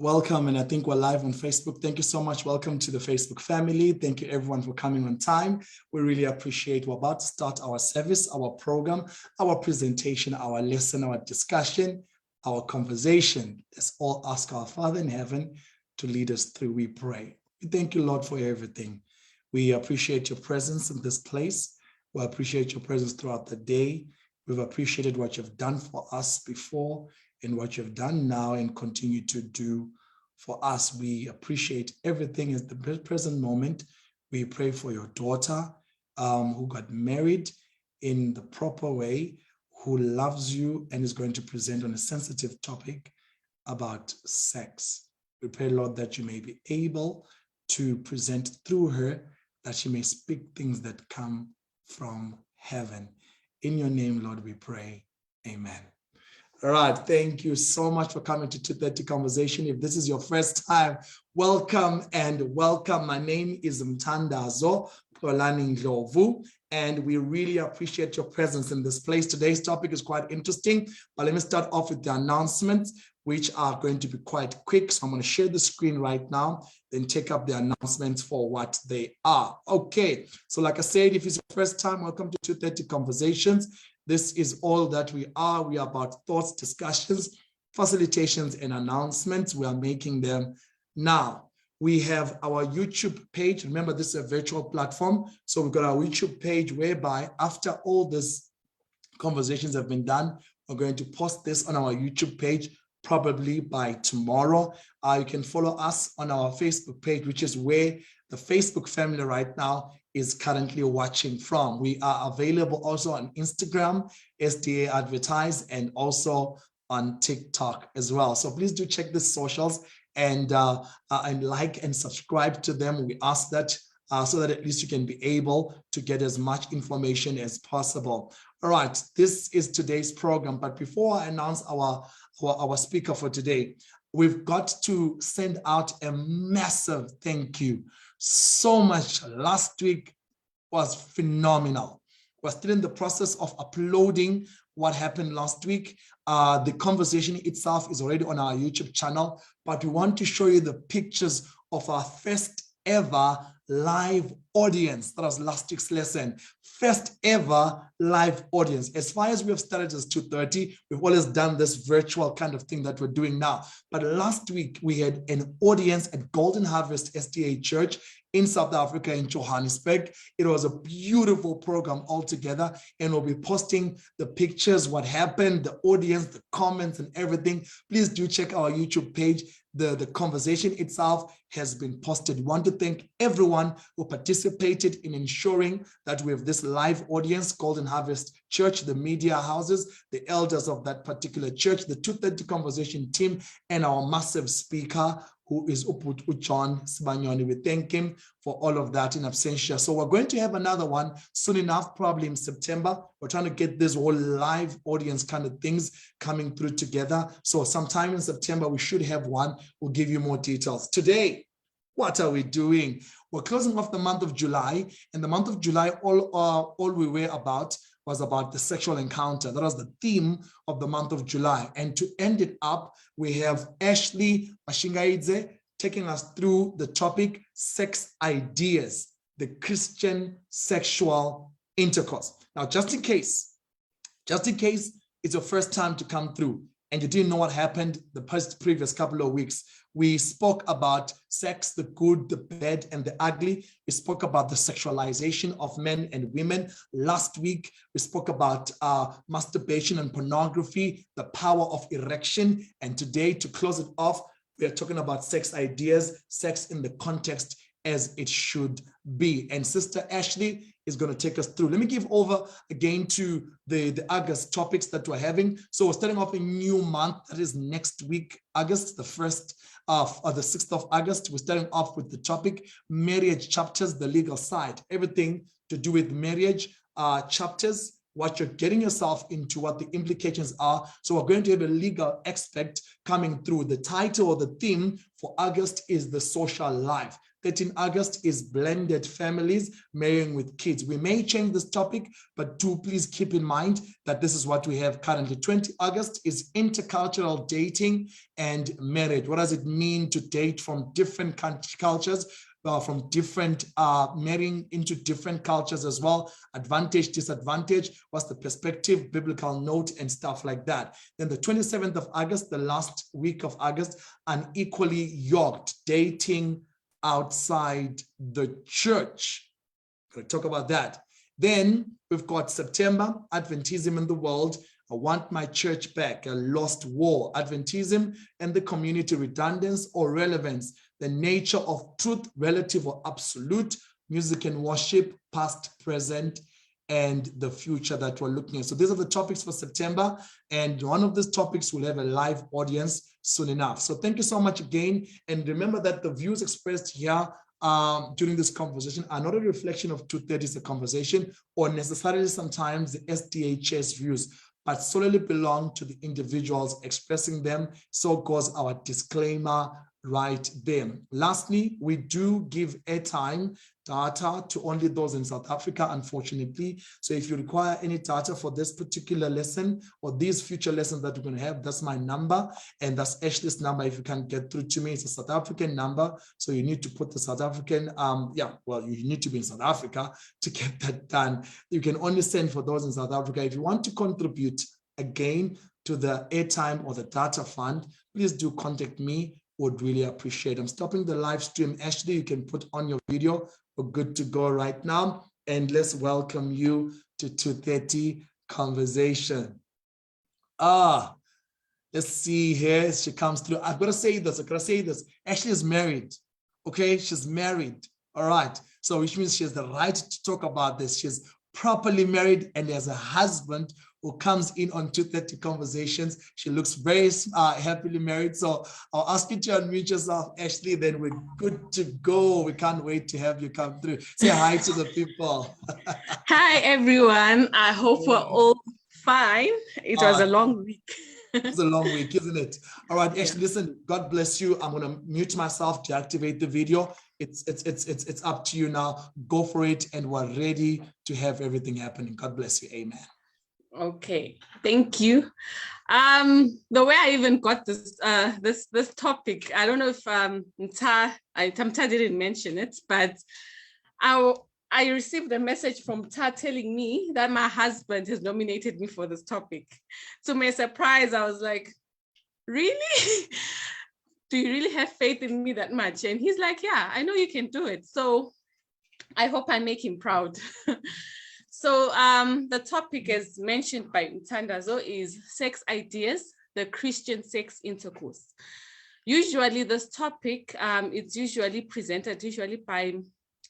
Welcome, and I think we're live on Facebook. Thank you so much. Welcome to the Facebook family. Thank you everyone for coming on time. We really appreciate. We're about to start our service, our program, our presentation, our lesson, our discussion, our conversation. Let's all ask our Father in heaven to lead us through. We pray. We thank you, Lord, for everything. We appreciate your presence in this place. We appreciate your presence throughout the day. We've appreciated what you've done for us before and what you've done now and continue to do for us. We appreciate everything at the present moment. We pray for your daughter who got married in the proper way, who loves you and is going to present on a sensitive topic about sex. We pray, Lord, that you may be able to present through her, that she may speak things that come from heaven. In your name, Lord, we pray. Amen. All right, thank you so much for coming to 2:30 Conversation. If this is your first time, welcome and welcome. My name is Mthandazo Polani Ndlovu, and we really appreciate your presence in this place. Today's topic is quite interesting, but let me start off with the announcements, which are going to be quite quick. So I'm going to share the screen right now, then take up the announcements for what they are. Okay, so like I said, if it's your first time, welcome to 2:30 Conversations. This is all that we are. We are about thoughts, discussions, facilitations, and announcements. We are making them now. We have our YouTube page. Remember, this is a virtual platform. So we've got our YouTube page whereby after all these conversations have been done, we're going to post this on our YouTube page probably by tomorrow. You can follow us on our Facebook page, which is where the Facebook family right now is currently watching from. We are available also on Instagram, SDA Advertise, and also on TikTok as well. So please do check the socials and like and subscribe to them. We ask that so that at least you can be able to get as much information as possible. All right, this is today's program. But before I announce our speaker for today, we've got to send out a massive thank you. So much last week was phenomenal. We're still in the process of uploading what happened last week. The conversation itself is already on our YouTube channel, but we want to show you the pictures of our first ever live audience. That was last week's lesson. First ever live audience. As far as we have started as 2:30, we've always done this virtual kind of thing that we're doing now. But last week we had an audience at Golden Harvest SDA Church in South Africa, in Johannesburg. It was a beautiful program altogether, and we'll be posting the pictures, what happened, the audience, the comments, and everything. Please do check our YouTube page. The conversation itself has been posted. We want to thank everyone who participated in ensuring that we have this live audience, Golden Harvest Church, the media houses, the elders of that particular church, the 2:30 Conversation team, and our massive speaker, who is John Sibanyoni. We thank him for all of that in absentia. So we're going to have another one soon enough, probably in September. We're trying to get this whole live audience kind of things coming through together. So sometime in September, we should have one. We'll give you more details. Today, what are we doing? We're closing off the month of July. And the month of July, all we were about was about the sexual encounter. That was the theme of the month of July. And to end it up, we have Asheligh Mashingaidze taking us through the topic, sex ideas, the Christian sexual intercourse. Now, just in case it's your first time to come through and you didn't know what happened the previous couple of weeks, we spoke about sex, the good, the bad, and the ugly. We spoke about the sexualization of men and women. Last week, we spoke about masturbation and pornography, the power of erection. And today, to close it off, we are talking about sex ideas, sex in the context as it should be. And Sister Asheligh is going to take us through. Let me give over again to the August topics that we're having. So we're starting off a new month. That is next week, August, the 1st or the 6th of August. We're starting off with the topic, marriage chapters, the legal side. Everything to do with marriage chapters, what you're getting yourself into, what the implications are. So we're going to have a legal aspect coming through. The title or the theme for August is the social life. 13 August is blended families marrying with kids. We may change this topic, but do please keep in mind that this is what we have currently. 20 August is intercultural dating and marriage. What does it mean to date from different cultures? From different marrying into different cultures as well, advantage, disadvantage, what's the perspective, biblical note, and stuff like that. Then the 27th of August, the last week of August, unequally yoked, dating outside the church. We'll talk about that. Then we've got September, Adventism in the world. I want my church back, a lost war, Adventism and the community, redundance or relevance, the nature of truth, relative or absolute, music and worship, past, present, and the future that we're looking at. So these are the topics for September, and one of these topics will have a live audience soon enough. So thank you so much again, and remember that the views expressed here during this conversation are not a reflection of 230's conversation or necessarily sometimes the SDHS views, but solely belong to the individuals expressing them. So goes our disclaimer right there. Lastly, we do give airtime data to only those in South Africa, unfortunately. So if you require any data for this particular lesson or these future lessons that we're going to have, that's my number, and that's Ashleigh's number. If you can get through to me, it's a South African number, so you need to put the South African, you need to be in South Africa to get that done. You can only send for those in South Africa. If you want to contribute again to the airtime or the data fund, please do contact me. Would really appreciate. I'm stopping the live stream. Asheligh, you can put on your video. We're good to go right now. And let's welcome you to 230 Conversation. Let's see here. She comes through. I've got to say this. Asheligh is married. Okay, she's married. All right. So which means she has the right to talk about this. She's properly married and has a husband who comes in on 230 Conversations. She looks very happily married. So I'll ask you to unmute yourself, Asheligh, then we're good to go. We can't wait to have you come through. Say hi to the people. Hi, everyone. I hope we're all fine. It was a long week. It's a long week, isn't it? All right, Asheligh, listen, God bless you. I'm going to mute myself to activate the video. It's up to you now. Go for it, and we're ready to have everything happening. God bless you. Amen. Okay, thank you. The way I even got this this topic, I don't know if Tamta didn't mention it, but I received a message from Ta telling me that my husband has nominated me for this topic. To my surprise, I was like, really? Do you really have faith in me that much? And he's like, yeah, I know you can do it. So I hope I make him proud. So the topic, as mentioned by Mtandazo, is sex ideas, the Christian sex intercourse. Usually this topic, it's usually presented by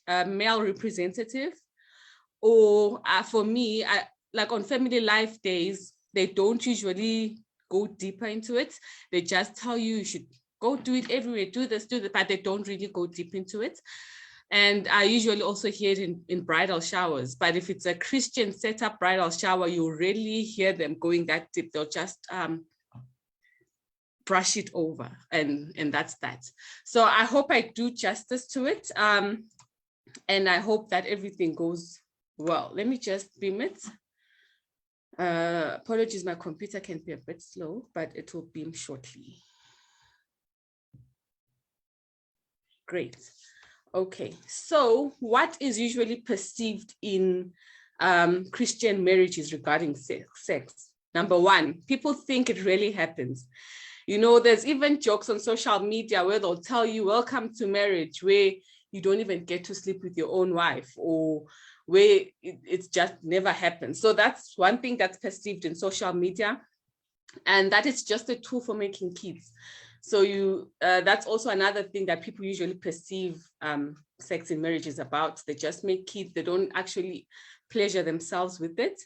a male representative, or for me, like on family life days, they don't usually go deeper into it. They just tell you should go do it everywhere, do this, but they don't really go deep into it. And I usually also hear it in bridal showers. But if it's a Christian setup bridal shower, you rarely hear them going that deep. They'll just brush it over, and that's that. So I hope I do justice to it. And I hope that everything goes well. Let me just beam it. Apologies, my computer can be a bit slow, but it will beam shortly. Great. Okay, so what is usually perceived in Christian marriages regarding sex? Number one, people think it really happens. You know, there's even jokes on social media where they'll tell you, welcome to marriage, where you don't even get to sleep with your own wife, or where it's just never happens. So that's one thing that's perceived in social media, and that is just a tool for making kids. So that's also another thing that people usually perceive sex in marriages about. They just make kids, they don't actually pleasure themselves with it.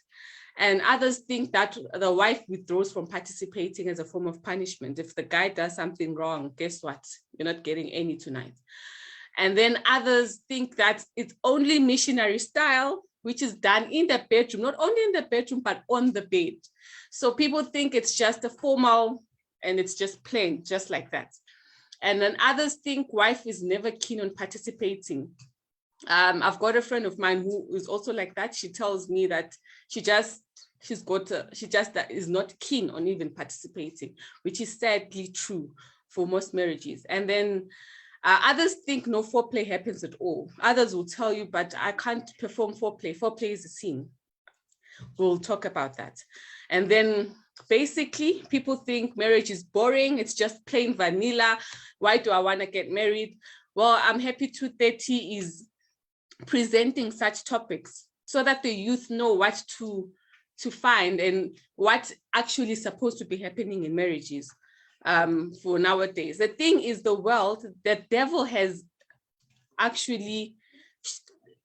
And others think that the wife withdraws from participating as a form of punishment. If the guy does something wrong, guess what? You're not getting any tonight. And then others think that it's only missionary style, which is done in the bedroom, not only in the bedroom, but on the bed. So people think it's just a formal, and it's just plain, just like that. And then others think wife is never keen on participating. I've got a friend of mine who is also like that. She tells me that she just is not keen on even participating, which is sadly true for most marriages. And then others think no foreplay happens at all. Others will tell you, but I can't perform foreplay. Foreplay is a sin. We'll talk about that. And then basically people think marriage is boring. It's just plain vanilla. Why do I want to get married? Well, I'm happy 230 is presenting such topics so that the youth know what to find and what's actually supposed to be happening in marriages for nowadays. The thing is, the world, the devil has actually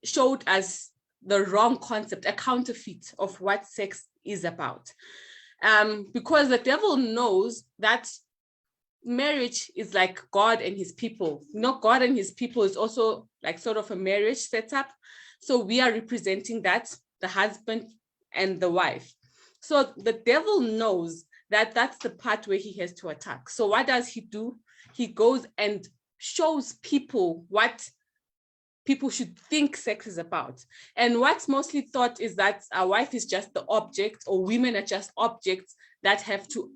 showed us the wrong concept, a counterfeit of what sex is about. Because the devil knows that marriage is like God and his people. God and his people is also like sort of a marriage setup. So we are representing that, the husband and the wife. So the devil knows that that's the part where he has to attack. So what does he do? He goes and shows people what people should think sex is about. And what's mostly thought is that a wife is just the object, or women are just objects that have to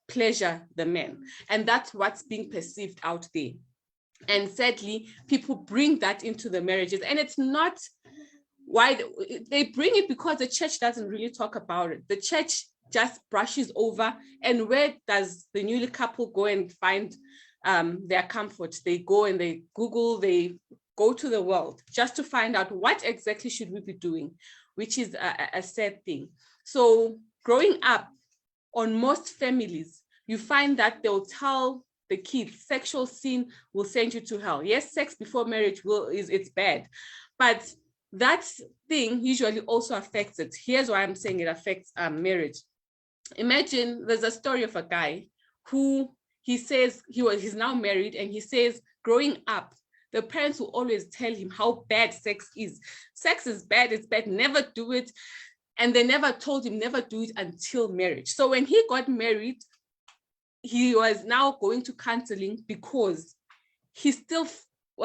pleasure the men. And that's what's being perceived out there. And sadly, people bring that into the marriages. And it's not why they bring it, because the church doesn't really talk about it. The church just brushes over. And where does the newly couple go and find their comfort? They go and they Google, they go to the world just to find out what exactly should we be doing, which is a sad thing. So growing up, on most families, you find that they'll tell the kids sexual sin will send you to hell. Yes, sex before marriage it's bad, but that thing usually also affects it. Here's why I'm saying it affects marriage. Imagine there's a story of a guy who he says he's now married, and he says growing up, the parents will always tell him how bad sex is. Sex is bad, it's bad, never do it. And they never told him never do it until marriage. So when he got married, he was now going to counseling because he still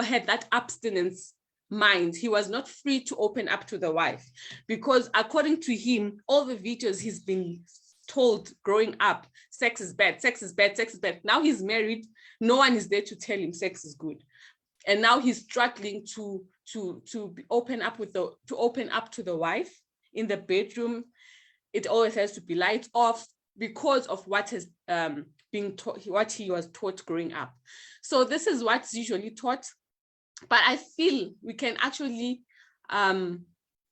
had that abstinence mind. He was not free to open up to the wife, because according to him, all the videos he's been told growing up, sex is bad, sex is bad, sex is bad. Now he's married, no one is there to tell him sex is good. And now he's struggling to open up to the wife in the bedroom. It always has to be lights off because of what has been taught, what he was taught growing up. So this is what's usually taught. But I feel we can actually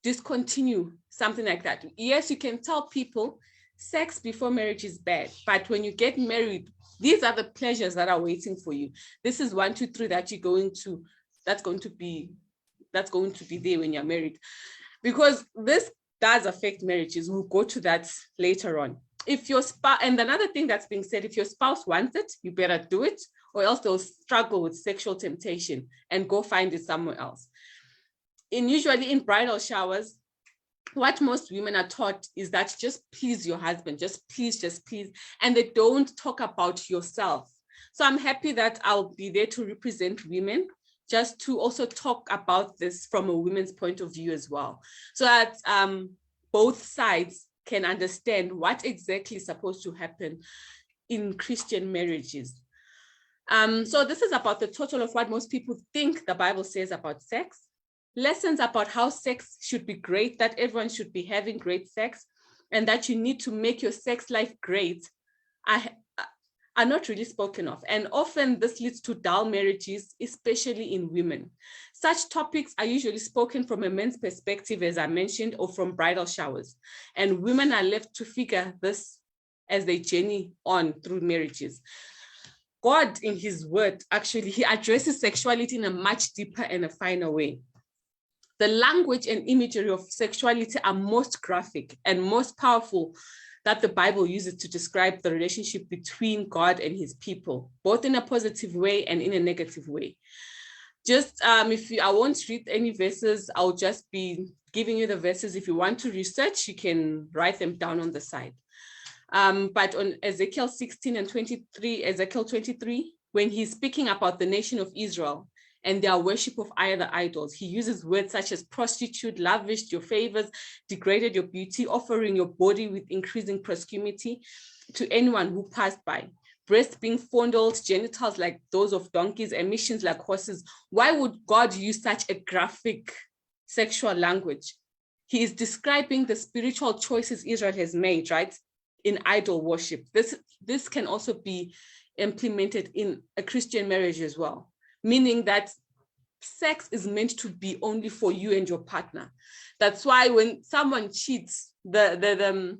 discontinue something like that. Yes, you can tell people sex before marriage is bad, but when you get married, these are the pleasures that are waiting for you. This is 1, 2, 3 that that's going to be there when you're married, because this does affect marriages. We'll go to that later on. If your spouse, and another thing that's being said, if your spouse wants it, you better do it, or else they'll struggle with sexual temptation and go find it somewhere else. Usually in bridal showers, what most women are taught is that just please your husband, just please, and they don't talk about yourself. So I'm happy that I'll be there to represent women, just to also talk about this from a women's point of view as well, so that both sides can understand what exactly is supposed to happen in Christian marriages. So this is about the total of what most people think the Bible says about sex. Lessons about how sex should be great, that everyone should be having great sex, and that you need to make your sex life great are not really spoken of. And often this leads to dull marriages, especially in women. Such topics are usually spoken from a man's perspective, as I mentioned, or from bridal showers. And women are left to figure this as they journey on through marriages. God, in his word, actually, he addresses sexuality in a much deeper and a finer way. The language and imagery of sexuality are most graphic and most powerful that the Bible uses to describe the relationship between God and his people, both in a positive way and in a negative way. Just I won't read any verses, I'll just be giving you the verses. If you want to research, you can write them down on the side. But on Ezekiel 16 and 23, Ezekiel 23, when he's speaking about the nation of Israel and their worship of other idols, he uses words such as prostitute, lavished your favors, degraded your beauty, offering your body with increasing promiscuity to anyone who passed by. Breasts being fondled, genitals like those of donkeys, emissions like horses. Why would God use such a graphic sexual language? He is describing the spiritual choices Israel has made, right, in idol worship. This can also be implemented in a Christian marriage as well, meaning that sex is meant to be only for you and your partner. That's why when someone cheats, the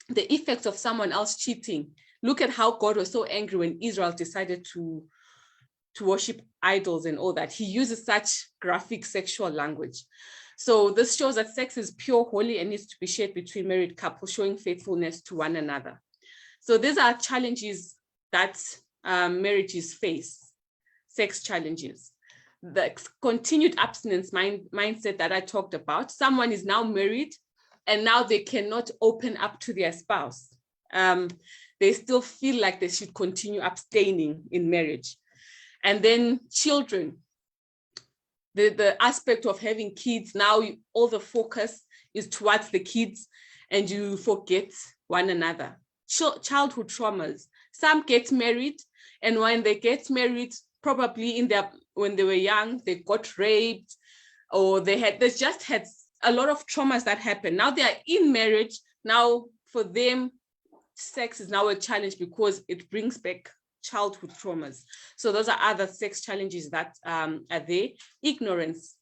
effects of someone else cheating, look at how God was so angry when Israel decided to worship idols and all that. He uses such graphic sexual language. So this shows that sex is pure, holy, and needs to be shared between married couples, showing faithfulness to one another. So these are challenges that marriages face, sex challenges. The continued abstinence mindset that I talked about. Someone is now married and now they cannot open up to their spouse. They still feel like they should continue abstaining in marriage. And then children, the aspect of having kids, now all the focus is towards the kids and you forget one another. Childhood traumas. Some get married, and when they get married, probably when they were young, they got raped, or they just had a lot of traumas that happened. Now they are in marriage. Now for them, sex is now a challenge because it brings back childhood traumas. So those are other sex challenges that are there. Ignorance,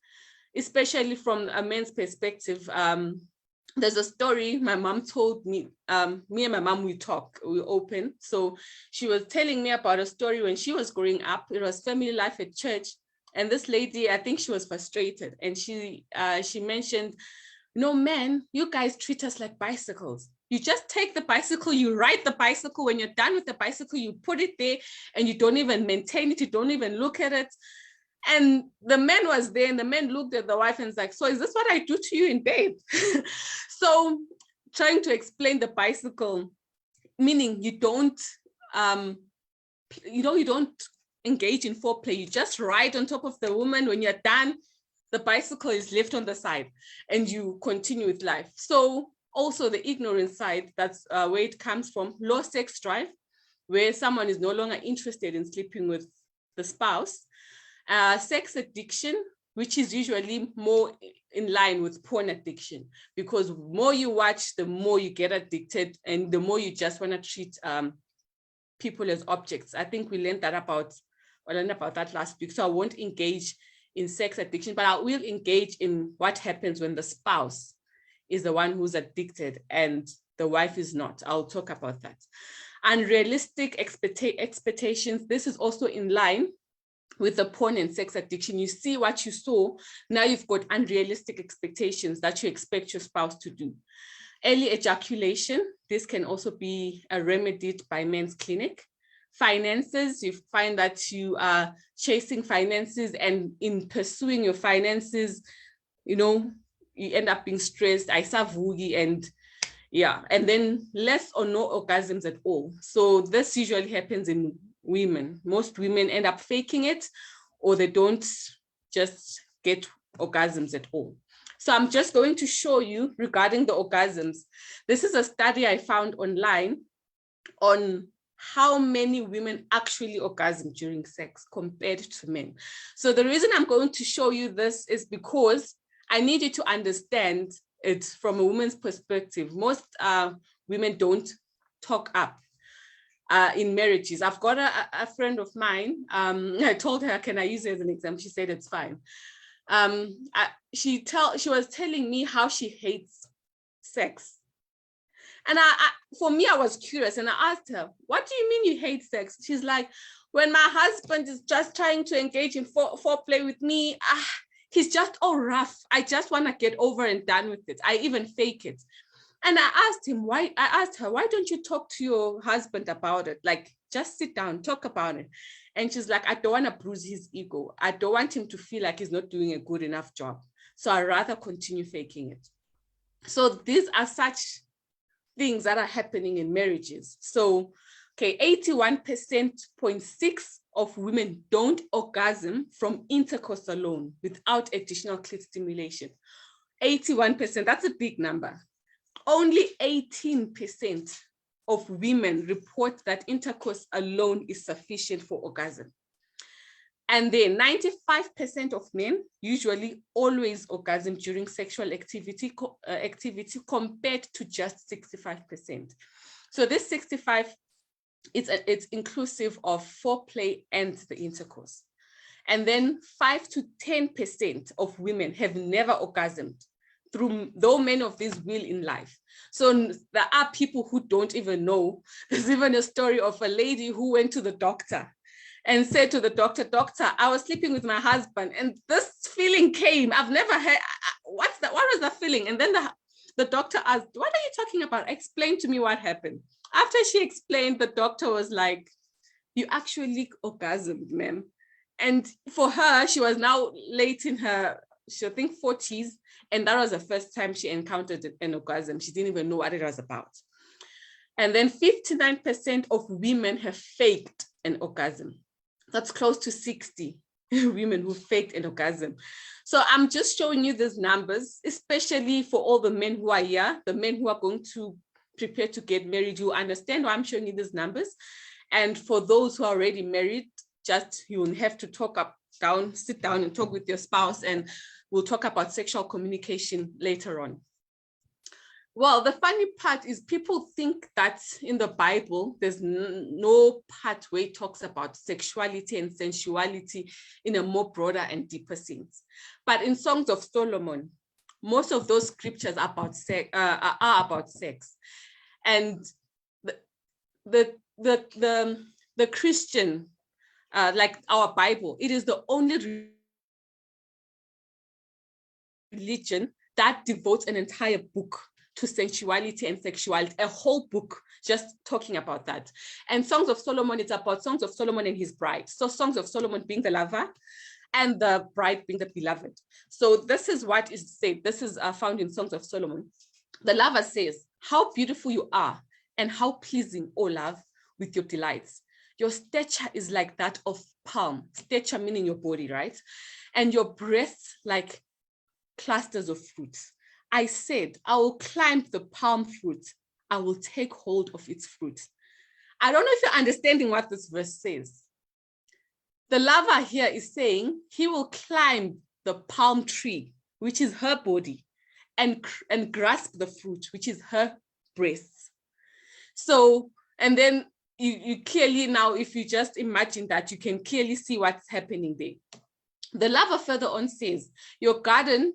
especially from a man's perspective. There's a story my mom told me. Me and my mom, we open. So she was telling me about a story when she was growing up. It was family life at church. And this lady, I think she was frustrated. And she mentioned, no, man, you guys treat us like bicycles. You just take the bicycle, you ride the bicycle. When you're done with the bicycle, you put it there and you don't even maintain it. You don't even look at it. And the man was there and the man looked at the wife and was like, so is this what I do to you in bed? So trying to explain the bicycle, meaning you don't engage in foreplay. You just ride on top of the woman. When you're done, the bicycle is left on the side and you continue with life. So also the ignorant side, that's where it comes from. Low sex drive, where someone is no longer interested in sleeping with the spouse. Sex addiction, which is usually more in line with porn addiction, because the more you watch, the more you get addicted and the more you just want to treat people as objects. I think we learned about that last week. So I won't engage in sex addiction, but I will engage in what happens when the spouse is the one who's addicted and the wife is not. I'll talk about that. Unrealistic expectations. This is also in line with the porn and sex addiction. You see what you saw, now you've got unrealistic expectations that you expect your spouse to do. Early ejaculation, this can also be remedied by men's clinic. Finances, you find that you are chasing finances, and in pursuing your finances, you end up being stressed, and then less or no orgasms at all. So this usually happens in women. Most women end up faking it, or they don't just get orgasms at all. So I'm just going to show you regarding the orgasms. This is a study I found online on how many women actually orgasm during sex compared to men. So the reason I'm going to show you this is because I need you to understand it from a woman's perspective. Most women don't talk up in marriages. I've got a friend of mine. I told her, can I use it as an example? She said it's fine. She was telling me how she hates sex. And for me, I was curious and I asked her, what do you mean you hate sex? She's like, when my husband is just trying to engage in foreplay with me, he's just all rough. I just want to get over and done with it. I even fake it. And I asked her, why don't you talk to your husband about it? Like, just sit down, talk about it. And she's like, I don't want to bruise his ego. I don't want him to feel like he's not doing a good enough job. So I'd rather continue faking it. So these are such things that are happening in marriages. So Okay, 81.6% of women don't orgasm from intercourse alone without additional clit stimulation. 81%, that's a big number. Only 18% of women report that intercourse alone is sufficient for orgasm. And then 95% of men usually always orgasm during sexual activity compared to just 65%. So this 65, it's inclusive of foreplay and the intercourse. And then 5 to 10% of women have never orgasmed, though many of these will in life. So there are people who don't even know. There's even a story of a lady who went to the doctor and said to the doctor, "Doctor, I was sleeping with my husband and this feeling came. I've never had, what was the feeling?" And then the doctor asked, "What are you talking about? Explain to me what happened." After she explained, the doctor was like, "You actually orgasmed, ma'am." And for her, she was now late in her, I think 40s. And that was the first time she encountered an orgasm. She didn't even know what it was about. And then 59% of women have faked an orgasm. That's close to 60 women who faked an orgasm. So I'm just showing you these numbers, especially for all the men who are here, the men who are going to prepare to get married. You understand why I'm showing you these numbers. And for those who are already married, just you will have to sit down and talk with your spouse, and we'll talk about sexual communication later on. Well, the funny part is people think that in the Bible, there's no part where it talks about sexuality and sensuality in a more broader and deeper sense. But in Songs of Solomon, most of those scriptures are about sex. And the Christian, like our Bible, it is the only religion that devotes an entire book to sensuality and sexuality, a whole book just talking about that. And Songs of Solomon, it's about Songs of Solomon and his bride. So Songs of Solomon being the lover and the bride being the beloved. So this is what is said. This is found in Songs of Solomon. The lover says, "How beautiful you are and how pleasing, O love, with your delights. Your stature is like that of palm," stature meaning your body, right? "And your breasts like clusters of fruits. I said, I will climb the palm fruit. I will take hold of its fruit." I don't know if you're understanding what this verse says. The lover here is saying he will climb the palm tree, which is her body, and grasp the fruit, which is her breasts. So, and then you clearly now, if you just imagine that, you can clearly see what's happening there. The lover further on says, "Your garden,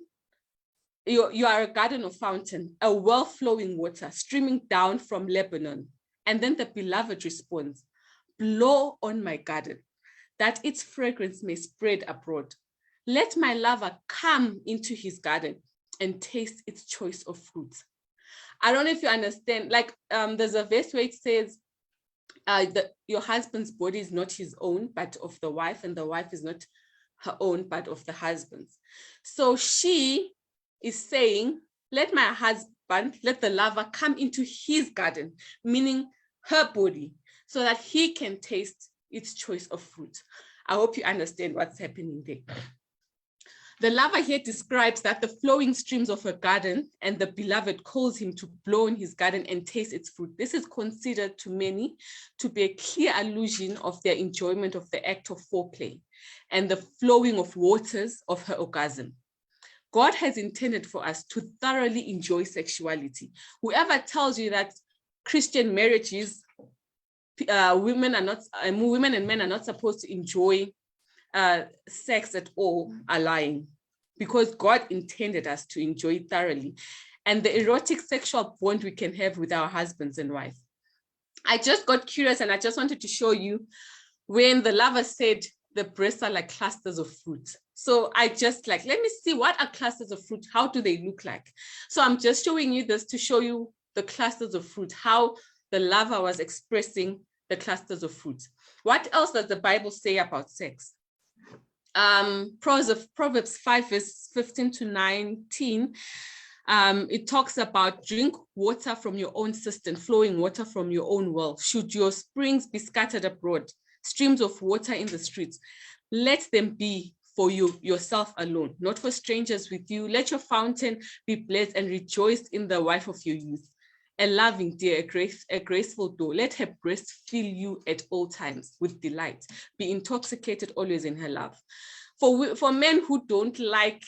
you are a garden of fountain, a well flowing water streaming down from Lebanon." And then the beloved responds, "Blow on my garden, that its fragrance may spread abroad. Let my lover come into his garden and taste its choice of fruits." I don't know if you understand, like there's a verse where it says, your husband's body is not his own, but of the wife, and the wife is not her own, but of the husband's. So she is saying, let my husband, let the lover come into his garden, meaning her body, so that he can taste its choice of fruit. I hope you understand what's happening there. The lover here describes that the flowing streams of a garden, and the beloved calls him to blow in his garden and taste its fruit. This is considered to many to be a clear allusion of their enjoyment of the act of foreplay and the flowing of waters of her orgasm. God has intended for us to thoroughly enjoy sexuality. Whoever tells you that Christian marriages, women and men are not supposed to enjoy sex at all, are lying, because God intended us to enjoy it thoroughly, and the erotic sexual bond we can have with our husbands and wives. I just got curious, and I just wanted to show you when the lover said the breasts are like clusters of fruit. So I just let me see, what are clusters of fruit? How do they look like? So I'm just showing you this to show you the clusters of fruit, how the lover was expressing the clusters of fruit. What else does the Bible say about sex? Proverbs 5 verse 15 to 19 It talks about drink water from your own cistern, flowing water from your own well. Should your springs be scattered abroad, streams of water in the streets, let them be for you, yourself alone, not for strangers with you. Let your fountain be blessed and rejoice in the wife of your youth. A loving dear, a graceful door. Let her breast fill you at all times with delight. Be intoxicated always in her love. For men who don't like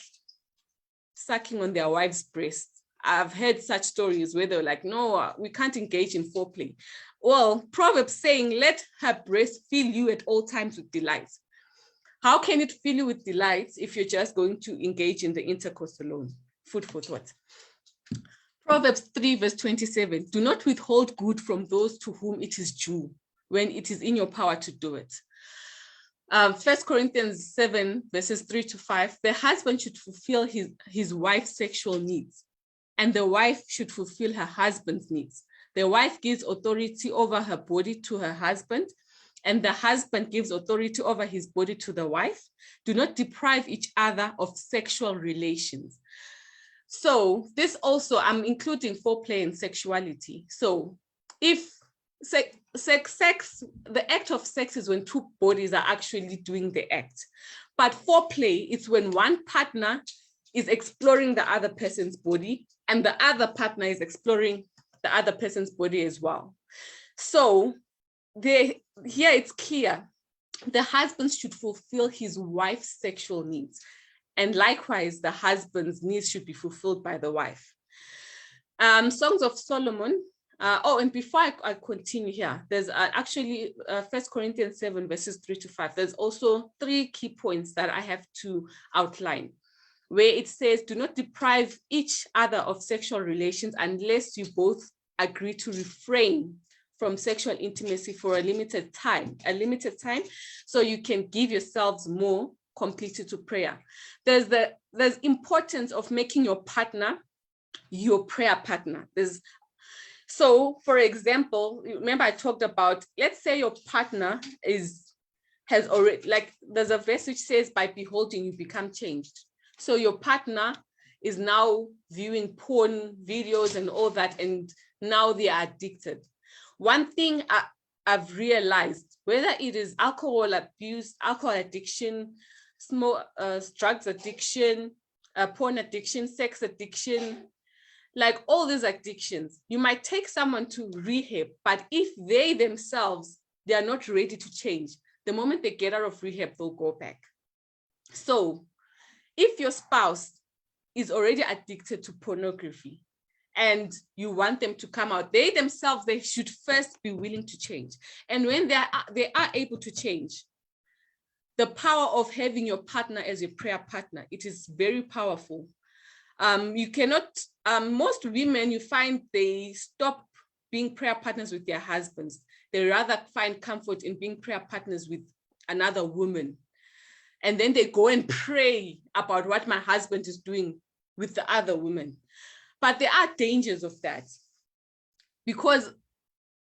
sucking on their wife's breast, I've heard such stories where they're like, no, we can't engage in foreplay. Well, Proverbs saying, let her breast fill you at all times with delight. How can it fill you with delight if you're just going to engage in the intercourse alone? Food for thought. Proverbs 3 verse 27, do not withhold good from those to whom it is due when it is in your power to do it. 1 Corinthians 7 verses 3 to 5, the husband should fulfill his wife's sexual needs, and the wife should fulfill her husband's needs. The wife gives authority over her body to her husband, and the husband gives authority over his body to the wife. Do not deprive each other of sexual relations. So this also, I'm including foreplay and sexuality. So if sex, the act of sex is when two bodies are actually doing the act. But foreplay is when one partner is exploring the other person's body and the other partner is exploring the other person's body as well. So here it's clear, the husband should fulfill his wife's sexual needs. And likewise, the husband's needs should be fulfilled by the wife. Songs of Solomon. And before I continue here, there's actually 1 Corinthians 7 verses 3 to 5. There's also 3 key points that I have to outline, where it says, do not deprive each other of sexual relations unless you both agree to refrain from sexual intimacy for a limited time, so you can give yourselves more completely to prayer. There's importance of making your partner your prayer partner. So for example, remember I talked about, let's say your partner has already, like there's a verse which says by beholding you become changed. So your partner is now viewing porn videos and all that, and now they are addicted. One thing I've realized, whether it is alcohol abuse, alcohol addiction, drugs addiction, porn addiction, sex addiction, like all these addictions, you might take someone to rehab, but if they themselves, they are not ready to change, the moment they get out of rehab, they'll go back. So if your spouse is already addicted to pornography and you want them to come out, they themselves, they should first be willing to change. And when they are able to change, the power of having your partner as a prayer partner, it is very powerful. You cannot, most women, you find they stop being prayer partners with their husbands. They rather find comfort in being prayer partners with another woman. And then they go and pray about what my husband is doing with the other woman. But there are dangers of that, because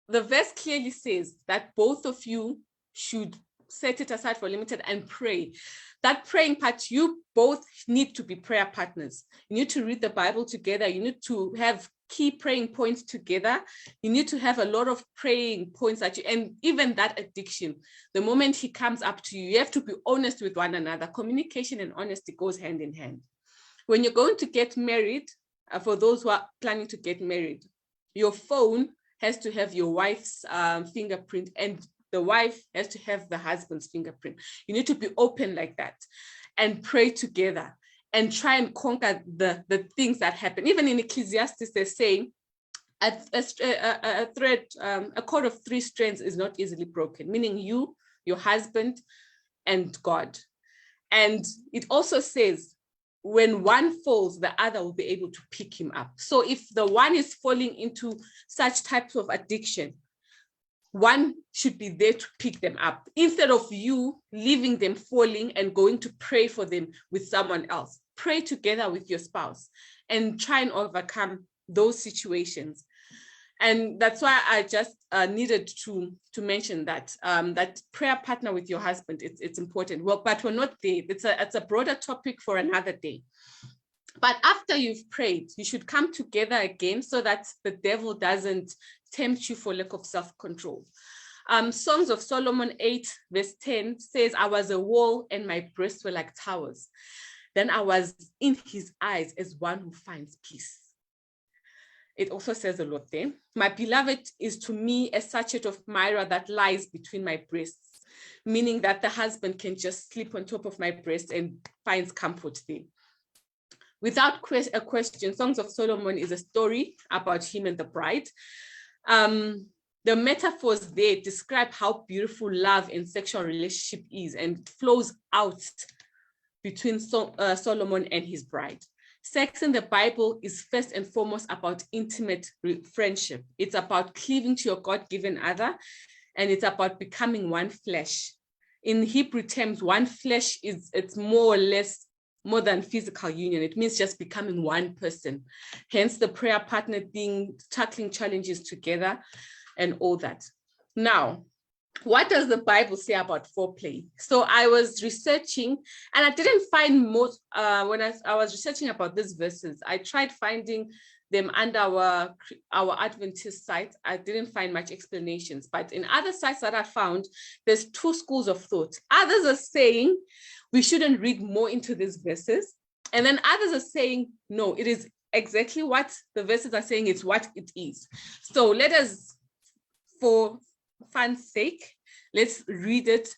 the verse clearly says that both of you should set it aside for limited and pray. That praying part, you both need to be prayer partners. You need to read the Bible together. You need to have key praying points together. You need to have a lot of praying points that and even that addiction, the moment he comes up to you, you have to be honest with one another. Communication and honesty goes hand in hand. When you're going to get married, for those who are planning to get married, your phone has to have your wife's fingerprint, and the wife has to have the husband's fingerprint. You need to be open like that and pray together and try and conquer the things that happen. Even in Ecclesiastes, they're saying a cord of 3 strands is not easily broken, meaning you, your husband, and God. And it also says, when one falls, the other will be able to pick him up. So if the one is falling into such types of addiction, one should be there to pick them up instead of you leaving them falling and going to pray for them with someone else. Pray together with your spouse and try and overcome those situations. And that's why I just needed to mention that that prayer partner with your husband, it's important. Well, but we're not there. It's a broader topic for another day. But after you've prayed, you should come together again so that the devil doesn't tempt you for lack of self-control. Songs of Solomon 8 verse 10 says, I was a wall and my breasts were like towers. Then I was in his eyes as one who finds peace. It also says a lot there. My beloved is to me a sachet of myrrh that lies between my breasts, meaning that the husband can just sleep on top of my breast and finds comfort there. Without a question, Songs of Solomon is a story about him and the bride. The metaphors there describe how beautiful love and sexual relationship is, and it flows out between Solomon and his bride. Sex in the Bible is first and foremost about intimate friendship. It's about cleaving to your God-given other, and it's about becoming one flesh. In Hebrew terms, one flesh it's more or less more than physical union. It means just becoming one person. Hence the prayer partner being tackling challenges together and all that. Now, what does the Bible say about foreplay? So I was researching, and I didn't find most, when I was researching about these verses, I tried finding them under our Adventist site. I didn't find much explanations, but in other sites that I found, there's two schools of thought. Others are saying we shouldn't read more into these verses. And then others are saying, no, it is exactly what the verses are saying, it's what it is. So let us, for fun's sake, let's read it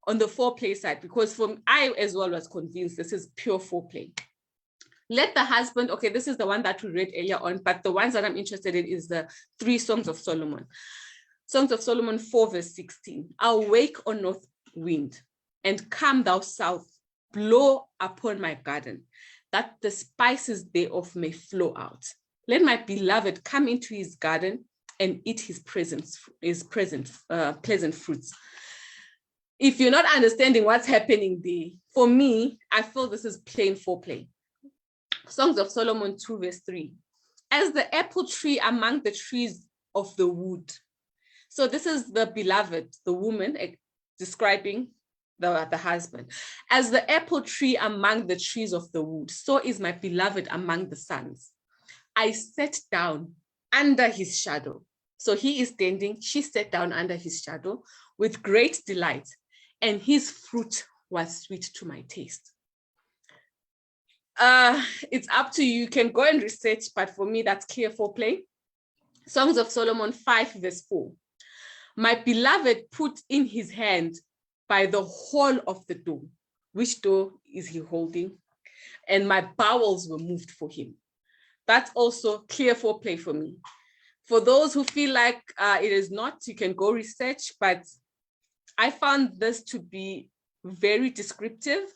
on the foreplay side, because I as well was convinced this is pure foreplay. Let the husband, okay, this is the one that we read earlier on, but the ones that I'm interested in is the 3 Songs of Solomon. Songs of Solomon 4 verse 16. Awake, O north wind, and come thou south, blow upon my garden, that the spices thereof may flow out. Let my beloved come into his garden and eat his pleasant fruits. If you're not understanding what's happening there, for me, I feel this is plain foreplay. Songs of Solomon 2 verse 3. As the apple tree among the trees of the wood. So this is the beloved, the woman, describing the husband. As the apple tree among the trees of the wood, so is my beloved among the sons. I sat down under his shadow. So he is standing, she sat down under his shadow with great delight, and his fruit was sweet to my taste. It's up to you. You can go and research, but for me, that's clear foreplay. Songs of Solomon 5 verse 4. My beloved put in his hand by the hole of the door. Which door is he holding? And my bowels were moved for him. That's also clear foreplay for me. For those who feel like it is not, you can go research, but I found this to be very descriptive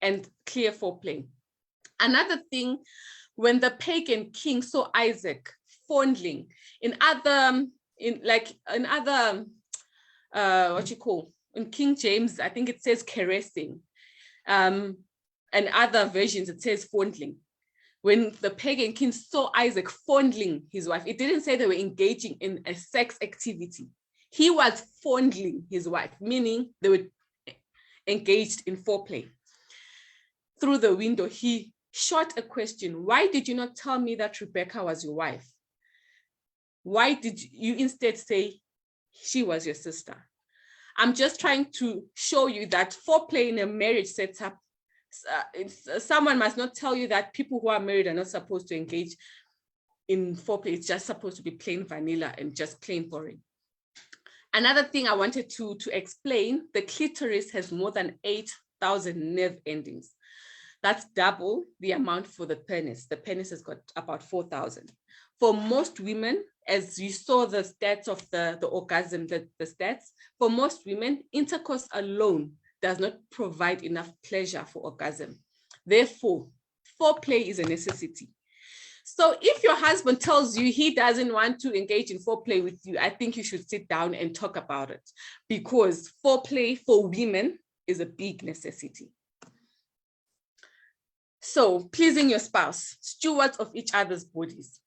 and clear foreplay. Another thing, when the pagan king saw Isaac fondling, in King James, I think it says caressing, and other versions it says fondling. When the pagan king saw Isaac fondling his wife, it didn't say they were engaging in a sex activity. He was fondling his wife, meaning they were engaged in foreplay. Through the window, he shot a question. Why did you not tell me that Rebecca was your wife? Why did you instead say she was your sister? I'm just trying to show you that foreplay in a marriage setup, someone must not tell you that people who are married are not supposed to engage in foreplay. It's just supposed to be plain vanilla and just plain boring. Another thing I wanted to explain, the clitoris has more than 8,000 nerve endings. That's double the amount for the penis. The penis has got about 4,000. For most women, as you saw the stats of the orgasm, the stats, for most women, intercourse alone does not provide enough pleasure for orgasm. Therefore, foreplay is a necessity. So if your husband tells you he doesn't want to engage in foreplay with you, I think you should sit down and talk about it, because foreplay for women is a big necessity. So pleasing your spouse, stewards of each other's bodies.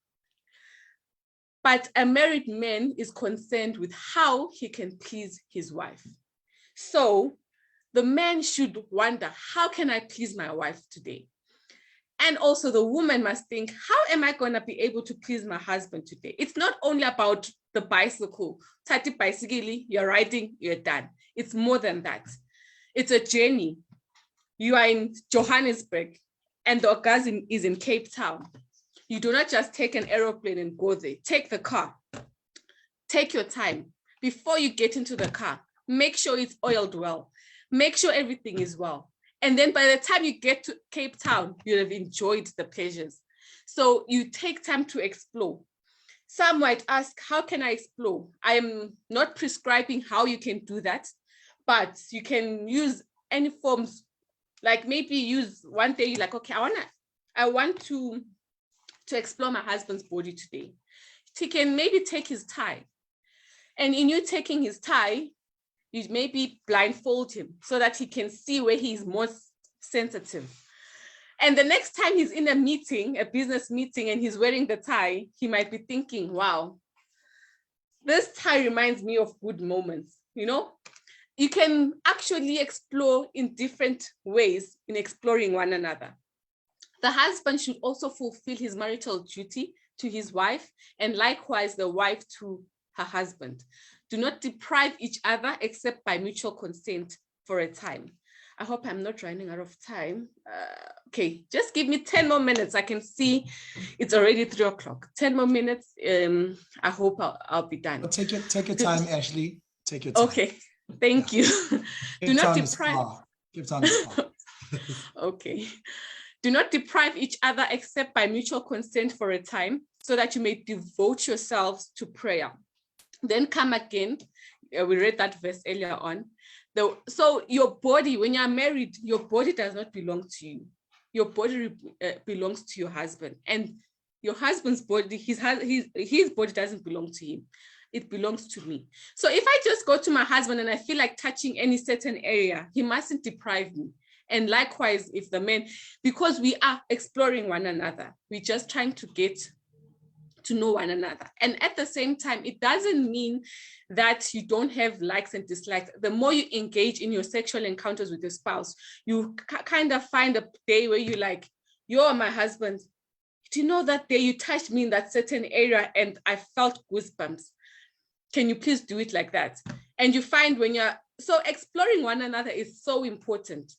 But a married man is concerned with how he can please his wife. So the man should wonder, how can I please my wife today? And also the woman must think, how am I going to be able to please my husband today? It's not only about the bicycle. Tati bicycle, you're riding, you're done. It's more than that. It's a journey. You are in Johannesburg and the orgasm is in Cape Town. You do not just take an aeroplane and go there. Take the car. Take your time. Before you get into the car, make sure it's oiled well. Make sure everything is well. And then by the time you get to Cape Town, you'll have enjoyed the pleasures. So you take time to explore. Some might ask, how can I explore? I am not prescribing how you can do that, but you can use any forms, like maybe use one day, you're like, okay, I want to explore my husband's body today. He can maybe take his tie. And in you taking his tie, you maybe blindfold him so that he can see where he is most sensitive. And the next time he's in a meeting, a business meeting, and he's wearing the tie, he might be thinking, wow, this tie reminds me of good moments, you know? You can actually explore in different ways in exploring one another. The husband should also fulfill his marital duty to his wife, and likewise the wife to her husband. Do not deprive each other except by mutual consent for a time. I hope I'm not running out of time. Okay, just give me 10 more minutes. I can see it's already 3 o'clock. 10 more minutes. I hope I'll be done. Take your time, Asheligh. Take your time. Okay, thank you. Do not deprive. Give time is far. Okay. Do not deprive each other except by mutual consent for a time, so that you may devote yourselves to prayer. Then come again. We read that verse earlier on. So your body, when you're married, your body does not belong to you. Your body belongs to your husband, and your husband's body, his body doesn't belong to him. It belongs to me. So if I just go to my husband and I feel like touching any certain area, he mustn't deprive me. And likewise, if the man, because we are exploring one another, we're just trying to get to know one another. And at the same time, it doesn't mean that you don't have likes and dislikes. The more you engage in your sexual encounters with your spouse, you kind of find a day where you're like, you're my husband. Do you know that day you touched me in that certain area and I felt goosebumps? Can you please do it like that? And you find so exploring one another is so important.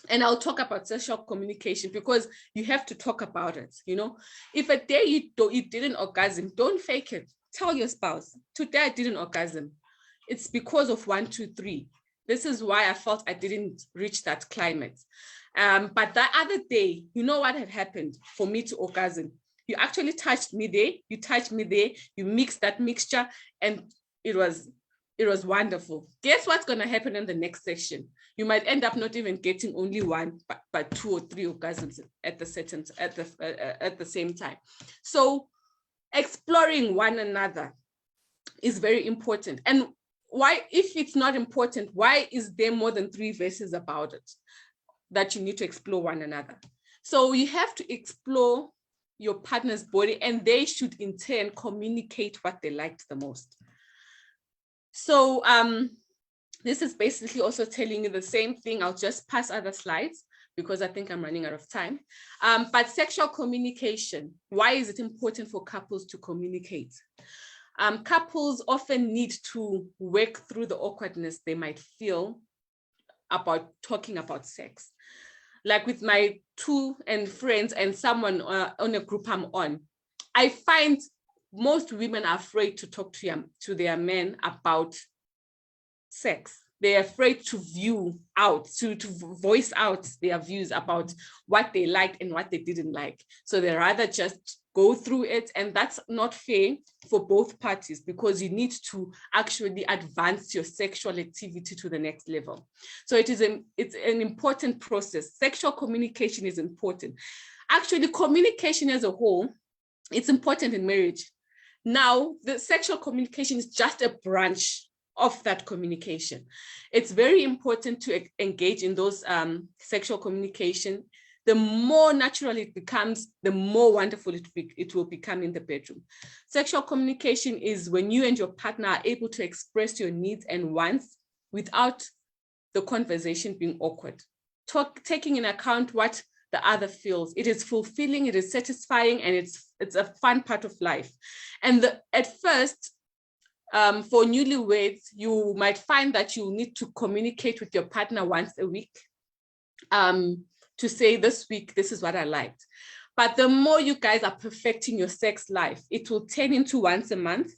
And I'll talk about sexual communication because you have to talk about it, you know. If a day you didn't orgasm, don't fake it. Tell your spouse, today I didn't orgasm. It's because of 1, 2, 3. This is why I felt I didn't reach that climate. But that other day, you know what had happened for me to orgasm? You actually touched me there, you touched me there, you mixed that mixture, and it was wonderful. Guess what's going to happen in the next section? You might end up not even getting only one, but 2 or 3 orgasms at the same time. So exploring one another is very important. And why, if it's not important, why is there more than 3 verses about it that you need to explore one another? So you have to explore your partner's body, and they should in turn communicate what they liked the most. So this is basically also telling you the same thing. I'll just pass other slides because I think I'm running out of time. But sexual communication, why is it important for couples to communicate? Couples often need to work through the awkwardness they might feel about talking about sex. Like with my 2 friends and someone on a group I'm on, I find most women are afraid to talk to their men about sex. They're afraid to voice out their views about what they liked and what they didn't like. So they rather just go through it. And that's not fair for both parties because you need to actually advance your sexual activity to the next level. So it's an important process. Sexual communication is important. Actually, communication as a whole, it's important in marriage. Now, the sexual communication is just a branch of that communication. It's very important to engage in those sexual communication. The more natural it becomes, the more wonderful it will become in the bedroom. Sexual communication is when you and your partner are able to express your needs and wants without the conversation being awkward. Taking into account what the other feels. It is fulfilling, it is satisfying, and it's a fun part of life. And at first, for newlyweds, you might find that you need to communicate with your partner once a week to say, this week, this is what I liked. But the more you guys are perfecting your sex life, it will turn into once a month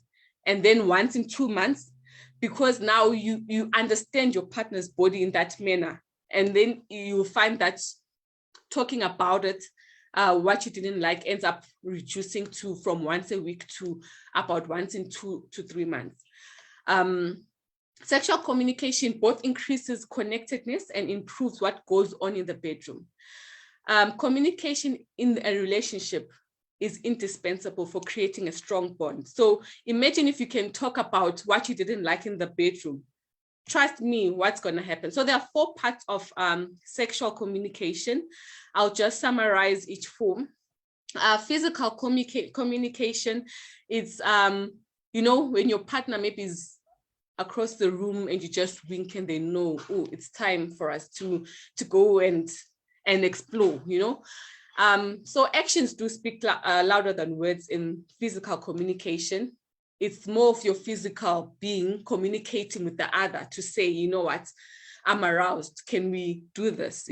and then once in 2 months, because now you understand your partner's body in that manner. And then you'll find that talking about it, what you didn't like, ends up reducing from once a week to about once in 2 to 3 months. Sexual communication both increases connectedness and improves what goes on in the bedroom. Communication in a relationship is indispensable for creating a strong bond. So imagine if you can talk about what you didn't like in the bedroom. Trust me, what's going to happen. So there are 4 parts of sexual communication. I'll just summarize each form. Physical communication is, when your partner maybe is across the room and you just wink and they know, oh, it's time for us to go and explore, So actions do speak louder than words in physical communication. It's more of your physical being communicating with the other to say, you know what, I'm aroused. Can we do this,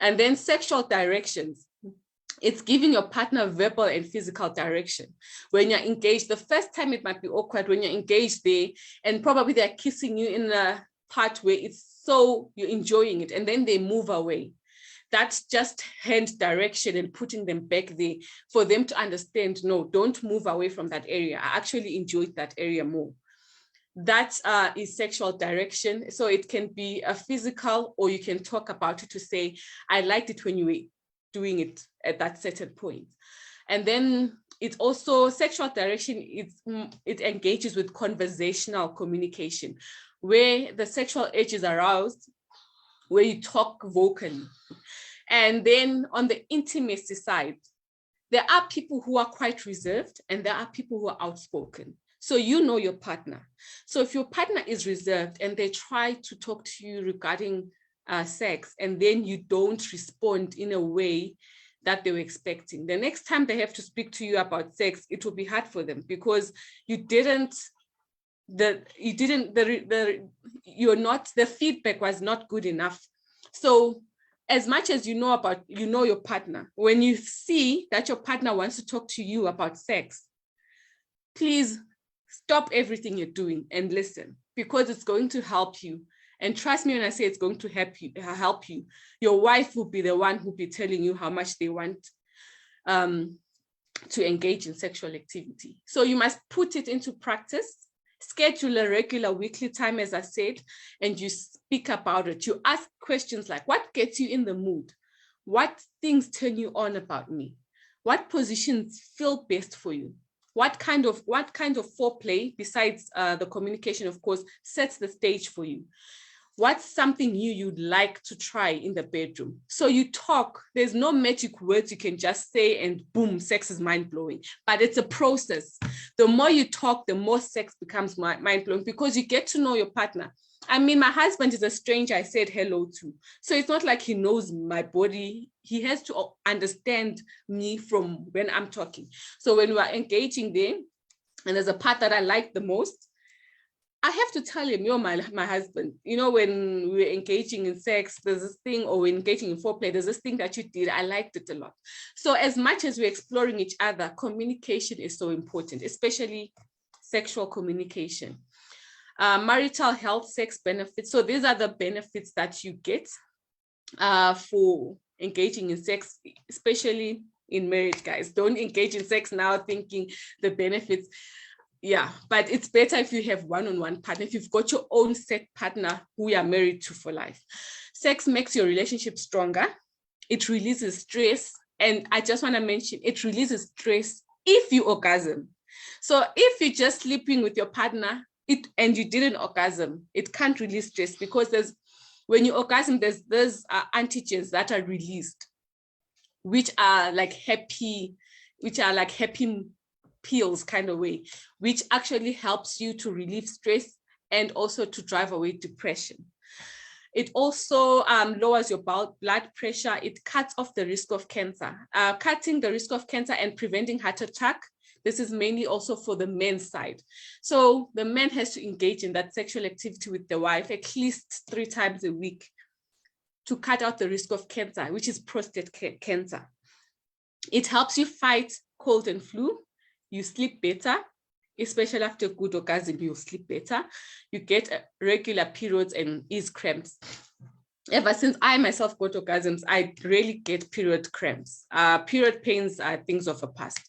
And then sexual directions. It's giving your partner verbal and physical direction. When you're engaged, the first time it might be awkward when you're engaged there, and probably they're kissing you in a part where it's so you're enjoying it, and then they move away. That's just hand direction and putting them back there for them to understand, no, don't move away from that area. I actually enjoyed that area more. That is sexual direction. So it can be a physical, or you can talk about it to say, I liked it when you were doing it at that certain point. And then it's also sexual direction. It engages with conversational communication, where the sexual edge is aroused, where you talk vocally. And then on the intimacy side, there are people who are quite reserved and there are people who are outspoken. So you know your partner. So if your partner is reserved and they try to talk to you regarding sex, and then you don't respond in a way that they were expecting, the next time they have to speak to you about sex, it will be hard for them, because the feedback was not good enough. So as much as you know your partner, when you see that your partner wants to talk to you about sex, please stop everything you're doing and listen, because it's going to help you. And trust me when I say it's going to help you. Your wife will be the one who'll be telling you how much they want to engage in sexual activity. So you must put it into practice. Schedule a regular weekly time, as I said, and you speak about it. You ask questions like, what gets you in the mood? What things turn you on about me? What positions feel best for you? What kind of foreplay, besides the communication, of course, sets the stage for you? What's something you'd like to try in the bedroom? So you talk. There's no magic words you can just say and boom, sex is mind-blowing. But it's a process. The more you talk, the more sex becomes mind-blowing, because you get to know your partner. I mean, my husband is a stranger I said hello to. So it's not like he knows my body. He has to understand me from when I'm talking. So when we're engaging there, and there's a part that I like the most, I have to tell him, you're my husband. When we're engaging in sex, there's this thing, or we're engaging in foreplay, there's this thing that you did. I liked it a lot. So as much as we're exploring each other, communication is so important, especially sexual communication. Marital health, sex benefits. So these are the benefits that you get for engaging in sex, especially in marriage, guys. Don't engage in sex now thinking the benefits. Yeah, but it's better if you have one-on-one partner, if you've got your own set partner who you are married to for life. Sex makes your relationship stronger. It releases stress. And I just want to mention, it releases stress if you orgasm. So if you're just sleeping with your partner and you didn't orgasm, it can't release stress, because when you orgasm, there's antigens that are released, which are like happy pills kind of way, which actually helps you to relieve stress and also to drive away depression. It also lowers your blood pressure. It cuts off the risk of cancer. Cutting the risk of cancer and preventing heart attack. This is mainly also for the men's side. So the man has to engage in that sexual activity with the wife at least 3 times a week to cut out the risk of cancer, which is prostate cancer. It helps you fight cold and flu. You sleep better, especially after a good orgasm, you'll sleep better. You get regular periods and ease cramps. Ever since I myself got orgasms, I rarely get period cramps. Period pains are things of the past.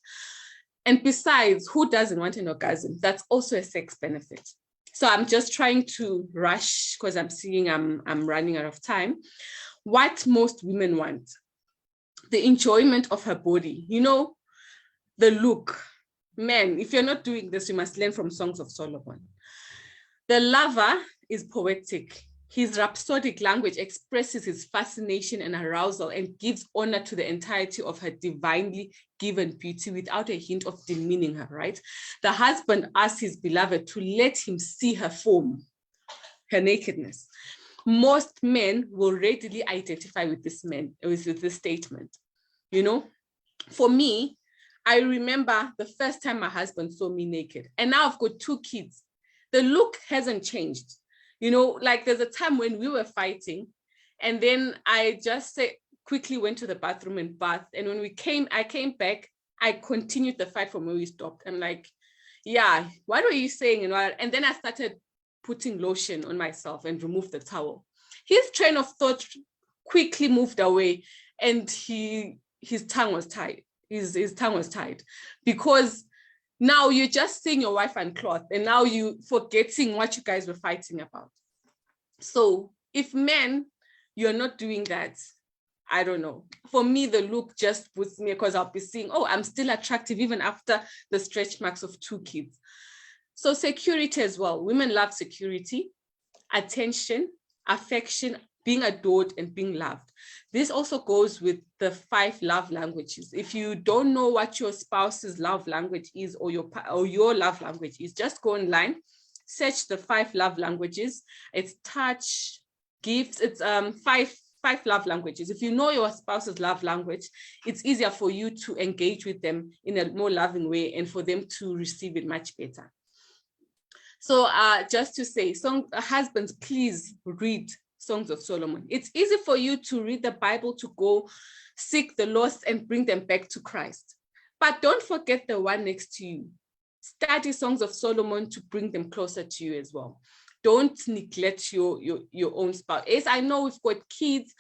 And besides, who doesn't want an orgasm? That's also a sex benefit. So I'm just trying to rush because I'm seeing I'm running out of time. What most women want, the enjoyment of her body, you know, the look. Men, if you're not doing this, you must learn from Songs of Solomon. The lover is poetic. His rhapsodic language expresses his fascination and arousal and gives honor to the entirety of her divinely given beauty without a hint of demeaning her, right? The husband asks his beloved to let him see her form, her nakedness. Most men will readily identify with this statement. You know, for me, I remember the first time my husband saw me naked, and now I've got 2 kids. The look hasn't changed. You know, like there's a time when we were fighting, and then I just quickly went to the bathroom and bathed. And when I came back, I continued the fight from where we stopped. I'm like, yeah, what were you saying? And then I started putting lotion on myself and removed the towel. His train of thought quickly moved away, and his tongue was tied. His tongue was tied because now you're just seeing your wife unclothed, and now you forgetting what you guys were fighting about. So if men, you're not doing that, I don't know. For me, the look just puts me, because I'll be seeing, oh, I'm still attractive even after the stretch marks of 2 kids. So security as well. Women love security, attention, affection, being adored, and being loved. This also goes with the 5 love languages. If you don't know what your spouse's love language is, or your love language is, just go online, search the 5 love languages. It's touch, gifts. It's 5 love languages. If you know your spouse's love language, it's easier for you to engage with them in a more loving way and for them to receive it much better. So just to say, husbands, please read Songs of Solomon. It's easy for you to read the Bible, to go seek the lost and bring them back to Christ. But don't forget the one next to you. Study Songs of Solomon to bring them closer to you as well. Don't neglect your own spouse. As I know we've got kids,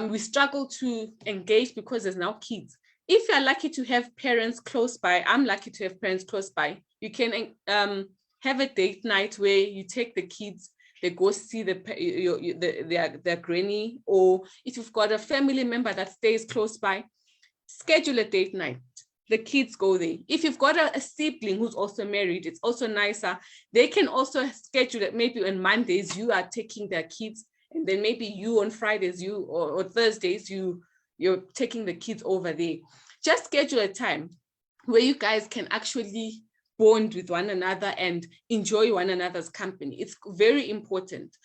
we struggle to engage because there's now kids. If you're lucky to have parents close by, I'm lucky to have parents close by, you can have a date night where you take the kids, they go see their granny, or if you've got a family member that stays close by, schedule a date night. The kids go there. If you've got a sibling who's also married, it's also nicer. They can also schedule it. Maybe on Mondays, you are taking their kids, and then maybe you on Fridays, or Thursdays, you're taking the kids over there. Just schedule a time where you guys can actually bond with one another and enjoy one another's company. It's very important.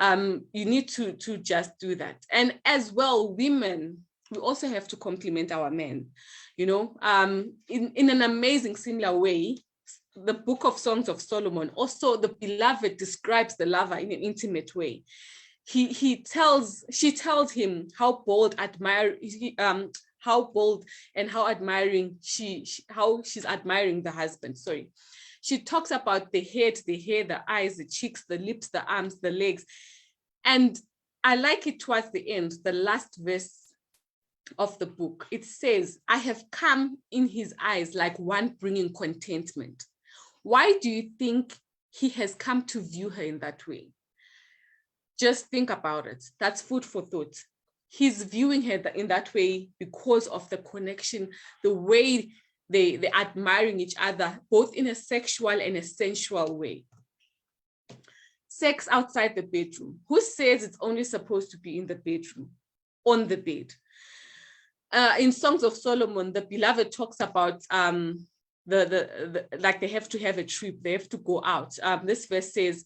You need to just do that. And as well, women, we also have to compliment our men, you know, in an amazing similar way. The book of Songs of Solomon, also the beloved describes the lover in an intimate way. She tells him how bold and how admiring how she's admiring the husband. Sorry. She talks about the head, the hair, the eyes, the cheeks, the lips, the arms, the legs. And I like it towards the end, the last verse of the book. It says, I have come in his eyes like one bringing contentment. Why do you think he has come to view her in that way? Just think about it. That's food for thought. He's viewing her in that way because of the connection, the way they're admiring each other, both in a sexual and a sensual way. Sex outside the bedroom. Who says it's only supposed to be in the bedroom, on the bed? In Songs of Solomon, the beloved talks about like they have to have a trip, they have to go out. This verse says,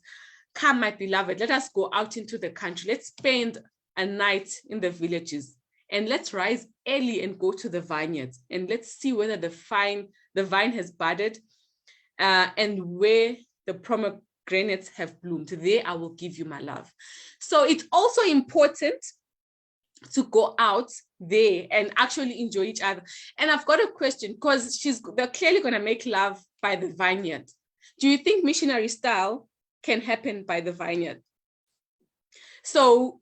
come, my beloved, let us go out into the country. Let's spend a night in the villages, and let's rise early and go to the vineyards, and let's see whether the vine has budded, and where the pomegranates have bloomed. There I will give you my love. So it's also important to go out there and actually enjoy each other. And I've got a question, because they're clearly going to make love by the vineyard. Do you think missionary style can happen by the vineyard? So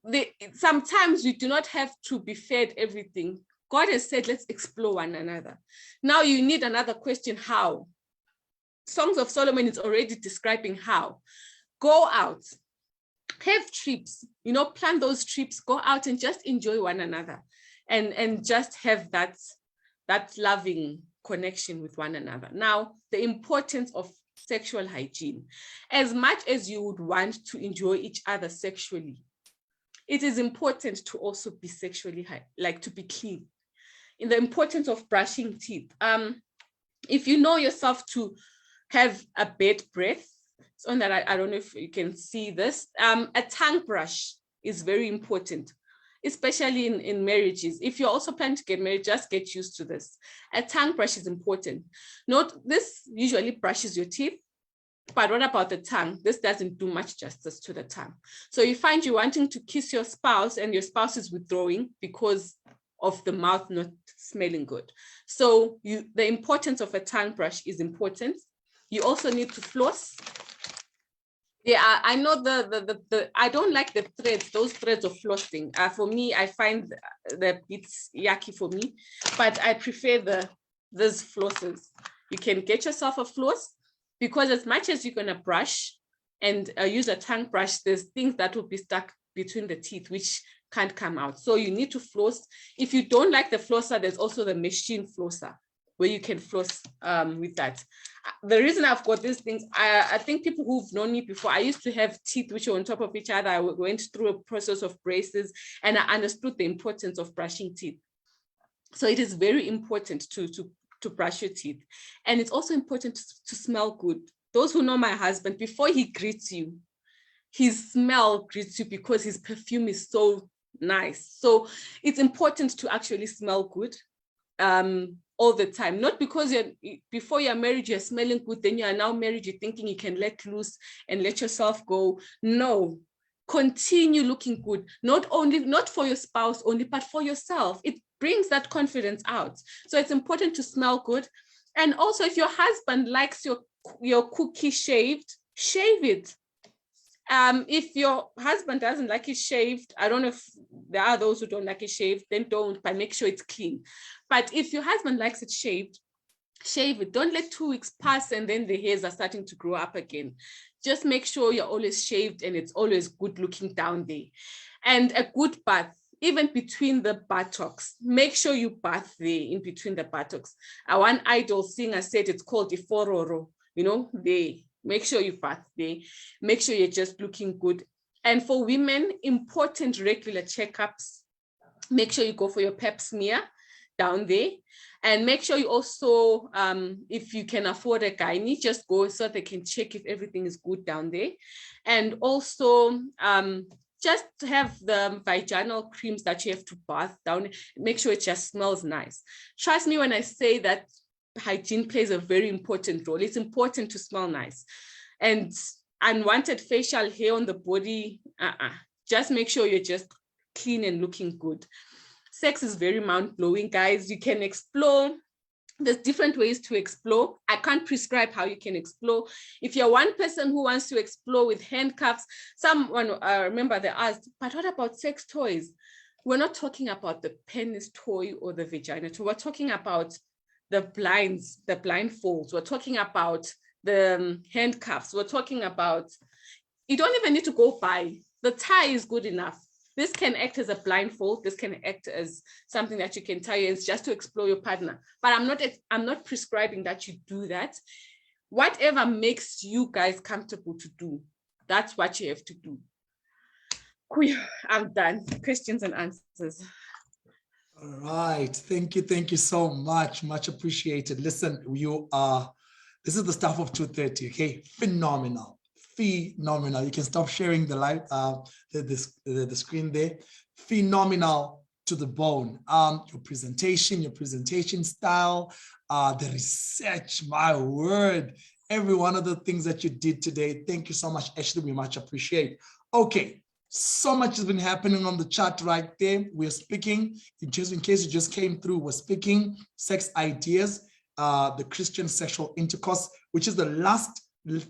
sometimes we do not have to be fed everything. God has said, let's explore one another. Now you need another question, how? Songs of Solomon is already describing how. Go out, have trips, plan those trips, go out and just enjoy one another, and just have that loving connection with one another. Now, the importance of sexual hygiene. As much as you would want to enjoy each other sexually, it is important to also be sexually to be clean. In the importance of brushing teeth. If you know yourself to have a bad breath, so that I don't know if you can see this, a tongue brush is very important, especially in marriages. If you're also planning to get married, just get used to this. A tongue brush is important. Note, this usually brushes your teeth, but what about the tongue? This doesn't do much justice to the tongue. So you find you wanting to kiss your spouse and your spouse is withdrawing because of the mouth not smelling good. So the importance of a tongue brush is important. You also need to floss. Yeah, I know I don't like the threads, those threads of flossing. For me, I find that it's yucky for me, but I prefer these flosses. You can get yourself a floss, because as much as you're gonna brush and use a tongue brush, there's things that will be stuck between the teeth, which can't come out. So you need to floss. If you don't like the flosser, there's also the machine flosser, where you can floss with that. The reason I've got these things, I think people who've known me before, I used to have teeth which were on top of each other. I went through a process of braces, and I understood the importance of brushing teeth. So it is very important to brush your teeth. And it's also important to smell good. Those who know my husband, before he greets you, his smell greets you, because his perfume is so nice. So it's important to actually smell good all the time. Not because before you're married, you're smelling good, then you are now married, you're thinking you can let loose and let yourself go. No, continue looking good. Not for your spouse only, but for yourself. It brings that confidence out. So it's important to smell good. And also, if your husband likes your cookie shaved, shave it. If your husband doesn't like it shaved, I don't know if there are those who don't like it shaved, then don't, but make sure it's clean. But if your husband likes it shaved, shave it. Don't let 2 weeks pass and then the hairs are starting to grow up again. Just make sure you're always shaved and it's always good looking down there. And a good bath, even between the buttocks. Make sure you bath there in between the buttocks. One idol singer said it's called ifororo, there. Make sure you bath there. Make sure you're just looking good. And for women, important regular checkups. Make sure you go for your pap smear down there. And make sure you also, if you can afford a gynae, just go so they can check if everything is good down there. And also, just have the vaginal creams that you have to bath down. Make sure it just smells nice. Trust me when I say that hygiene plays a very important role. It's important to smell nice. And unwanted facial hair on the body, just make sure you're just clean and looking good. Sex is very mind-blowing, guys. You can explore. There's different ways to explore. I can't prescribe how you can explore. If you're one person who wants to explore with handcuffs, someone, remember they asked, but what about sex toys? We're not talking about the penis toy or the vagina toy. We're talking about the blinds, the blindfolds. We're talking about the handcuffs. We're talking about, you don't even need to go buy. The tie is good enough. This can act as a blindfold. This can act as something that you can tie in just to explore your partner. But I'm not prescribing that you do that. Whatever makes you guys comfortable to do, that's what you have to do. I'm done. Questions and answers. All right. Thank you so much. Much appreciated. Listen, this is the stuff of 230, okay? Phenomenal. phenomenal. You can stop sharing the live, the screen there. Phenomenal to the bone. Your presentation style, the research, my word, every one of the things that you did today. Thank you so much, Asheligh. We much appreciate. Okay, so much has been happening on the chat right there. We're speaking, just in case you just came through, we're speaking sex ideas, the Christian sexual intercourse, which is the last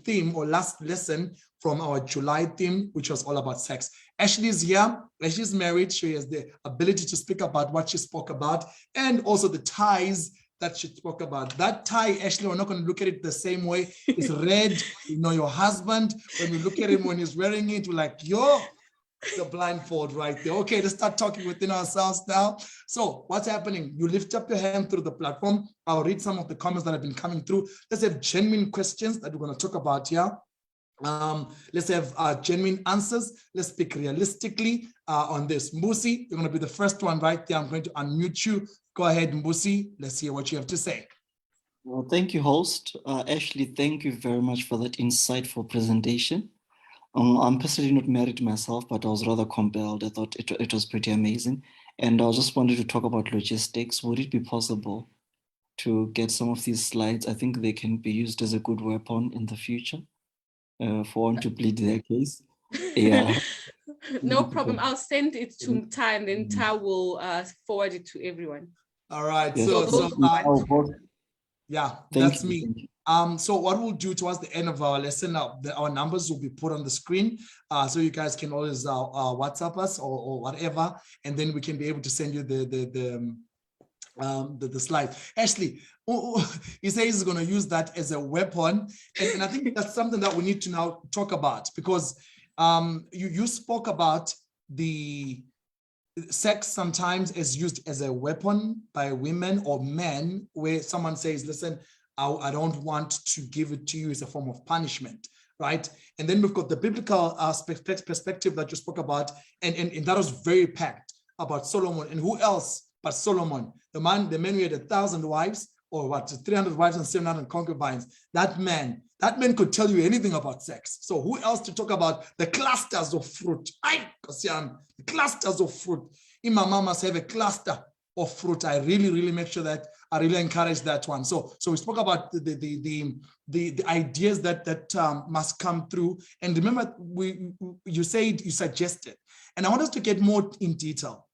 theme or last lesson from our July theme, which was all about sex. Asheligh is here. She's married. She has the ability to speak about what she spoke about and also the ties that she spoke about. That tie, Asheligh, we're not going to look at it the same way. It's red. You know, your husband, when we look at him when he's wearing it, we're like, yo, the blindfold right there. Okay, let's start talking within ourselves now. So what's happening? You lift up your hand through the platform. I'll read some of the comments that have been coming through. Let's have genuine questions that we're going to talk about here. Let's have genuine answers. Let's speak realistically on this. Mbusi, you're going to be the first one right there. I'm going to unmute you. Go ahead, Mbusi. Let's hear what you have to say. Well, thank you, host. Asheligh, thank you very much for that insightful presentation. I'm personally not married myself, but I was rather compelled. I thought it was pretty amazing. And I just wanted to talk about logistics. Would it be possible to get some of these slides? I think they can be used as a good weapon in the future for one to plead their case. Yeah. No problem. I'll send it to Mta and then Mta will forward it to everyone. All right. Yes. Yeah, that's me. So what we'll do towards the end of our lesson, our numbers will be put on the screen, so you guys can always WhatsApp us or whatever, and then we can be able to send you the slide. Asheligh, he says he's going to use that as a weapon, and I think that's something that we need to now talk about, because you spoke about the sex sometimes is used as a weapon by women or men, where someone says, listen, I don't want to give it to you as a form of punishment, right? And then we've got the biblical perspective that you spoke about, and that was very packed about Solomon. And who else but Solomon, the man who had 1,000 wives, or what, 300 wives and 700 concubines. That man could tell you anything about sex. So who else to talk about the clusters of fruit? The clusters of fruit. Imama must have a cluster of fruit. I really make sure that I really encourage that one. So we spoke about the ideas that must come through. And remember, you suggested, and I want us to get more in detail,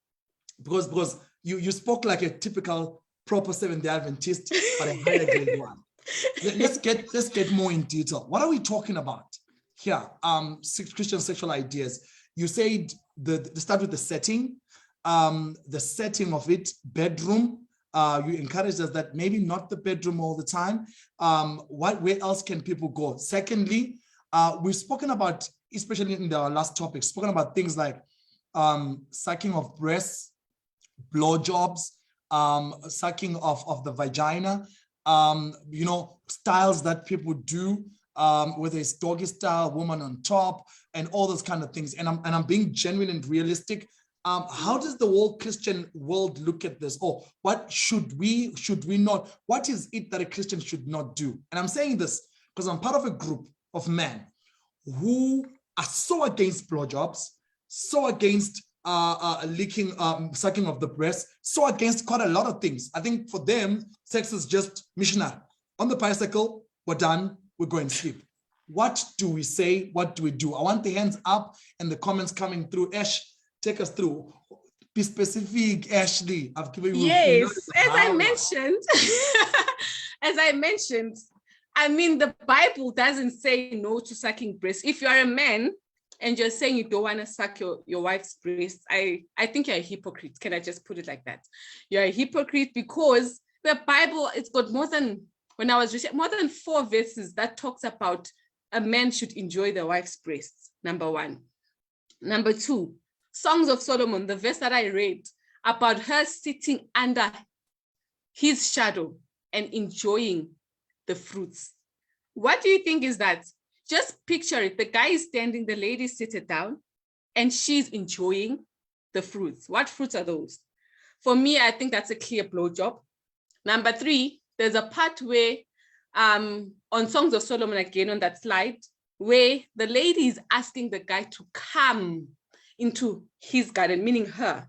because you spoke like a typical proper Seventh-day Adventist, but a higher grade one. Let's get more in detail. What are we talking about here? Christian sexual ideas. You said start with the setting of it, bedroom. You encouraged us that maybe not the bedroom all the time. Where else can people go? Secondly, we've spoken about, especially in our last topic, spoken about things like sucking of breasts, blowjobs, sucking of the vagina, styles that people do, whether it's doggy style, woman on top, and all those kind of things. And I'm being genuine and realistic. How does the whole Christian world look at this? Or what should we not? What is it that a Christian should not do? And I'm saying this because I'm part of a group of men who are so against blowjobs, so against licking, sucking of the breast, so against quite a lot of things. I think for them, sex is just missionary. On the bicycle, we're done, we're going to sleep. What do we say? What do we do? I want the hands up and the comments coming through. Ash, take us through. Be specific, Asheligh. I've given you. Yes, as I mentioned, I mean, the Bible doesn't say no to sucking breasts. If you are a man and you're saying you don't want to suck your wife's breast, I think you're a hypocrite. Can I just put it like that? You're a hypocrite, because the Bible, it's got more than 4 verses that talks about a man should enjoy the wife's breasts, number one. Number two, Songs of Solomon, the verse that I read about her sitting under his shadow and enjoying the fruits. What do you think is that? Just picture it. The guy is standing, the lady seated down, and she's enjoying the fruits. What fruits are those? For me, I think that's a clear blowjob. Number three, there's a part where on Songs of Solomon, again on that slide, where the lady is asking the guy to come into his garden, meaning her,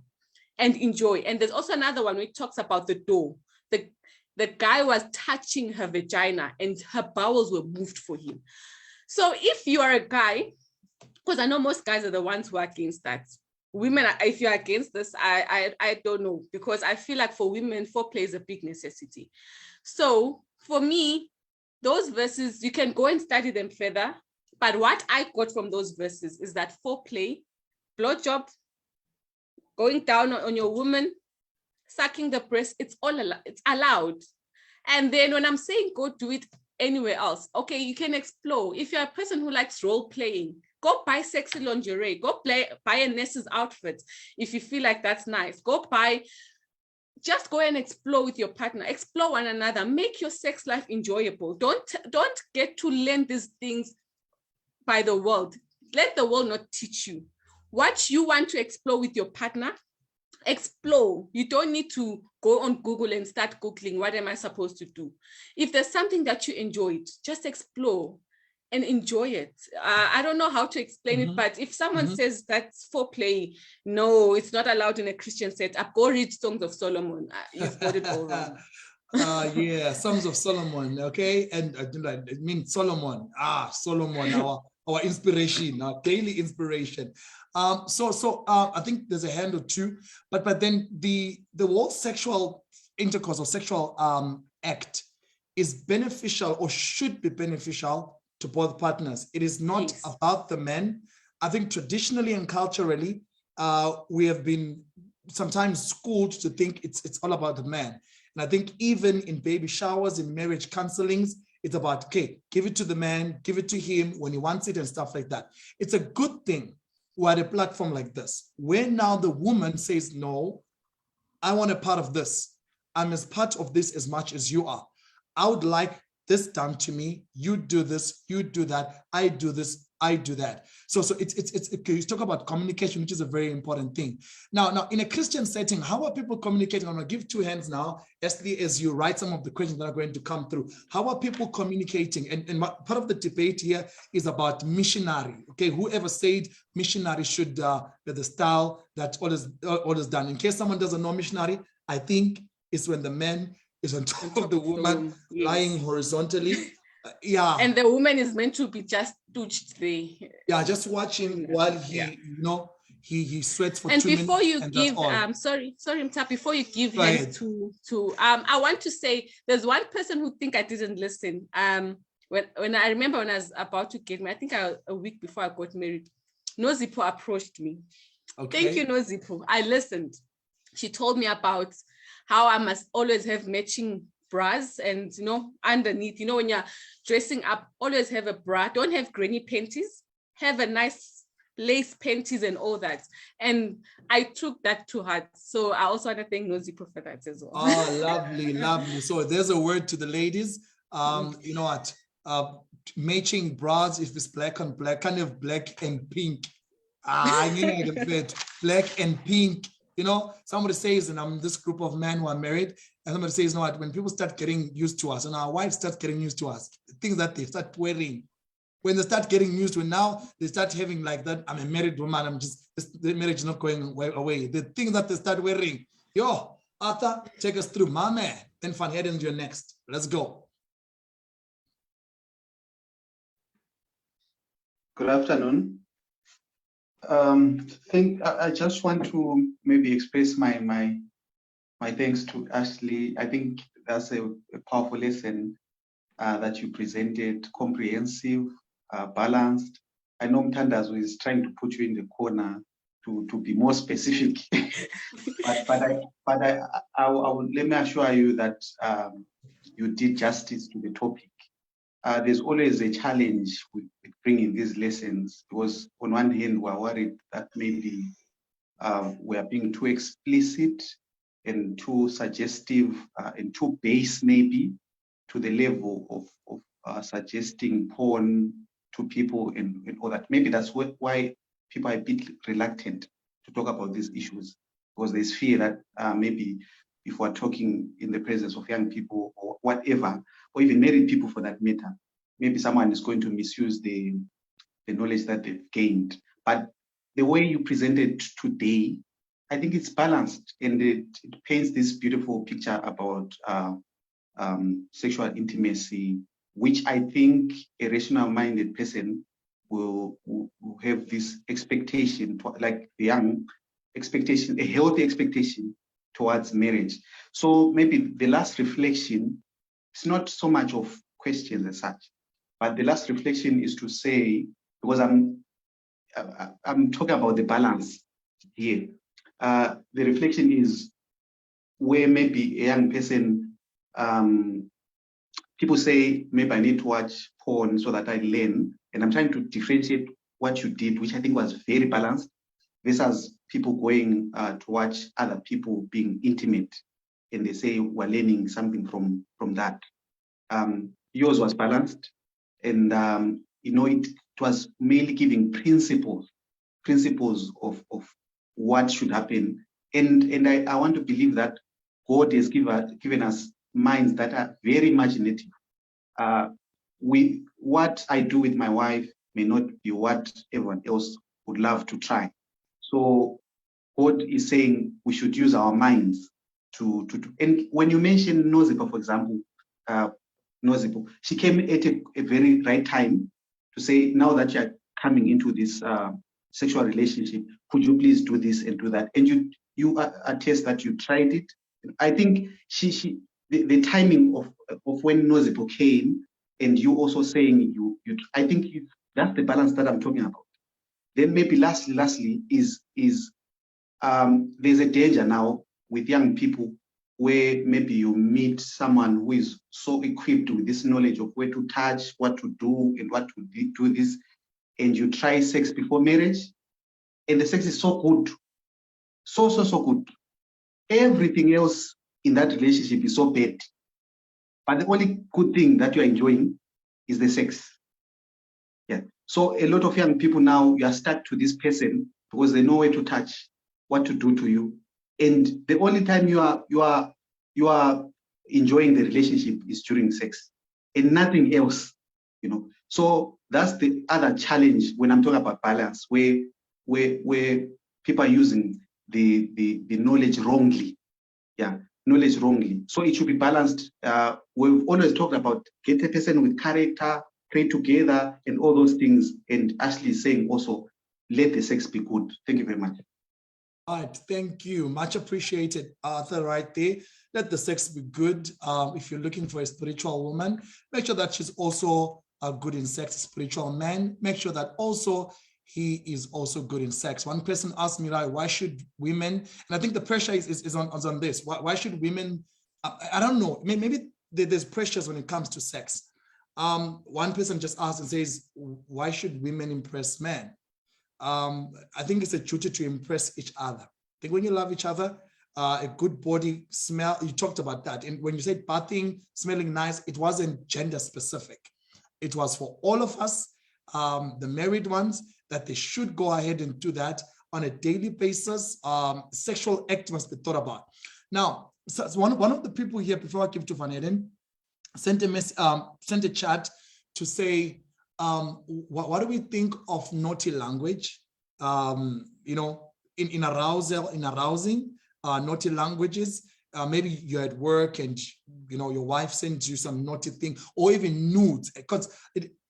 and enjoy. And there's also another one which talks about the door. The guy was touching her vagina and her bowels were moved for him. So if you are a guy, because I know most guys are the ones who are against that. Women, if you're against this, I don't know, because I feel like for women, foreplay is a big necessity. So for me, those verses, you can go and study them further. But what I got from those verses is that foreplay, blowjob, going down on your woman, sucking the breast, it's allowed. And then when I'm saying go do it anywhere else, okay, you can explore. If you're a person who likes role playing, go buy sexy lingerie, go buy a nurse's outfit. If you feel like that's nice, just go and explore with your partner, explore one another, make your sex life enjoyable. Don't get to learn these things by the world. Let the world not teach you. What you want to explore with your partner, explore. You don't need to go on Google and start Googling, what am I supposed to do? If there's something that you enjoyed, just explore and enjoy it. I don't know how to explain it, but if someone says that's foreplay, no, it's not allowed in a Christian setup, go read Songs of Solomon. You've got it all wrong. Yeah, Songs of Solomon, okay? And it means Solomon. Solomon, our inspiration, our daily inspiration. So I think there's a hand or two, but then the whole sexual intercourse or sexual act is beneficial or should be beneficial to both partners. It is not about the men. I think traditionally and culturally, we have been sometimes schooled to think it's all about the man. And I think even in baby showers, in marriage counselings, it's about, okay, give it to the man, give it to him when he wants it and stuff like that. It's a good thing we're at a platform like this, where now the woman says, no, I want a part of this. I'm as part of this as much as you are. I would like this done to me. You do this, you do that. I do this, I do that. So it's you talk about communication, which is a very important thing. Now in a Christian setting, how are people communicating? I'm going to give two hands now, Asheligh, as you write some of the questions that are going to come through. How are people communicating? And part of the debate here is about missionary. Okay, whoever said missionary should be the style that all is done. In case someone doesn't know missionary, I think it's when the man is on top of the woman, lying horizontally. And the woman is meant to be just touched there. Yeah, just watching while he, he sweats for 2 minutes. And before you give, sorry, Mta, before you give hands to I want to say there's one person who think I didn't listen. When I remember when I was about to get married, I think a week before I got married, Nozipo approached me. Okay. Thank you, Nozipo. I listened. She told me about how I must always have matching bras and, underneath, when you're dressing up, always have a bra. Don't have granny panties. Have a nice lace panties and all that. And I took that to heart. So I also want to thank Nozipo for that as well. Oh, lovely, lovely. So there's a word to the ladies. You know what? Matching bras, if it's black on black, kind of black and pink. I need a bit black and pink. Somebody says, and I'm this group of men who are married, and somebody says, no, when people start getting used to us, and our wives start getting used to us, things that they start wearing, when they start getting used to it, now they start having like that, I'm a married woman, the marriage is not going away. The things that they start wearing, Arthur, take us through, my man. Then Van Heiden, you're next. Let's go. Good afternoon. I just want to maybe express my thanks to Asheligh. I think that's a powerful lesson that you presented, comprehensive, balanced. I know Mtandazo is trying to put you in the corner to be more specific, but I would, let me assure you that you did justice to the topic. There's always a challenge with bringing these lessons, because on one hand, we're worried that maybe we are being too explicit and too suggestive and too base, maybe, to the level of suggesting porn to people and all that. Maybe that's why people are a bit reluctant to talk about these issues, because there's fear that maybe if we're talking in the presence of young people or whatever, or even married people for that matter, maybe someone is going to misuse the the knowledge that they've gained. But the way you present it today, I think it's balanced, and it paints this beautiful picture about sexual intimacy, which I think a rational-minded person will have this expectation, like the young expectation, a healthy expectation towards marriage. So maybe the last reflection, it's not so much of questions as such, but the last reflection is to say, because I'm talking about the balance here. The reflection is where maybe a young person, people say, maybe I need to watch porn so that I learn. And I'm trying to differentiate what you did, which I think was very balanced, versus people going to watch other people being intimate. And they say, we're learning something from that. Yours was balanced. And, it was mainly giving principles of what should happen. And I want to believe that God has given us minds that are very imaginative. What I do with my wife may not be what everyone else would love to try. So God is saying we should use our minds to and when you mention Nozipo, for example, Nozipo, she came at a very right time to say, now that you're coming into this sexual relationship, could you please do this and do that? And you attest that you tried it. I think the timing of when Nozipo came, and you also saying I think that's the balance that I'm talking about. Then maybe lastly is there's a danger now with young people where maybe you meet someone who is so equipped with this knowledge of where to touch, what to do, and what to do this, and you try sex before marriage, and the sex is so good, so good. Everything else in that relationship is so bad. But the only good thing that you're enjoying is the sex. Yeah. So a lot of young people now, you are stuck to this person because they know where to touch, what to do to you. And the only time you are enjoying the relationship is during sex and nothing else, So that's the other challenge when I'm talking about balance, where people are using the knowledge wrongly. Yeah, knowledge wrongly. So it should be balanced. We've always talked about get a person with character, pray together, and all those things. And Asheligh is saying also, let the sex be good. Thank you very much. All right, thank you. Much appreciated, Arthur, right there. Let the sex be good. If you're looking for a spiritual woman, make sure that she's also good in sex. Spiritual man, make sure that also he is also good in sex. One person asked me, like, why should women, and I think the pressure is on this, why should women, I don't know, maybe there's pressures when it comes to sex. One person just asked and says, why should women impress men? I think it's a duty to impress each other. I think when you love each other, a good body smell, you talked about that. And when you said bathing, smelling nice, it wasn't gender specific. It was for all of us, the married ones, that they should go ahead and do that on a daily basis. Sexual act must be thought about. Now, so one of the people here, before I give to Van Eden, sent a chat to say, what do we think of naughty language? In arousing naughty languages. Maybe you're at work and your wife sends you some naughty thing, or even nudes. Because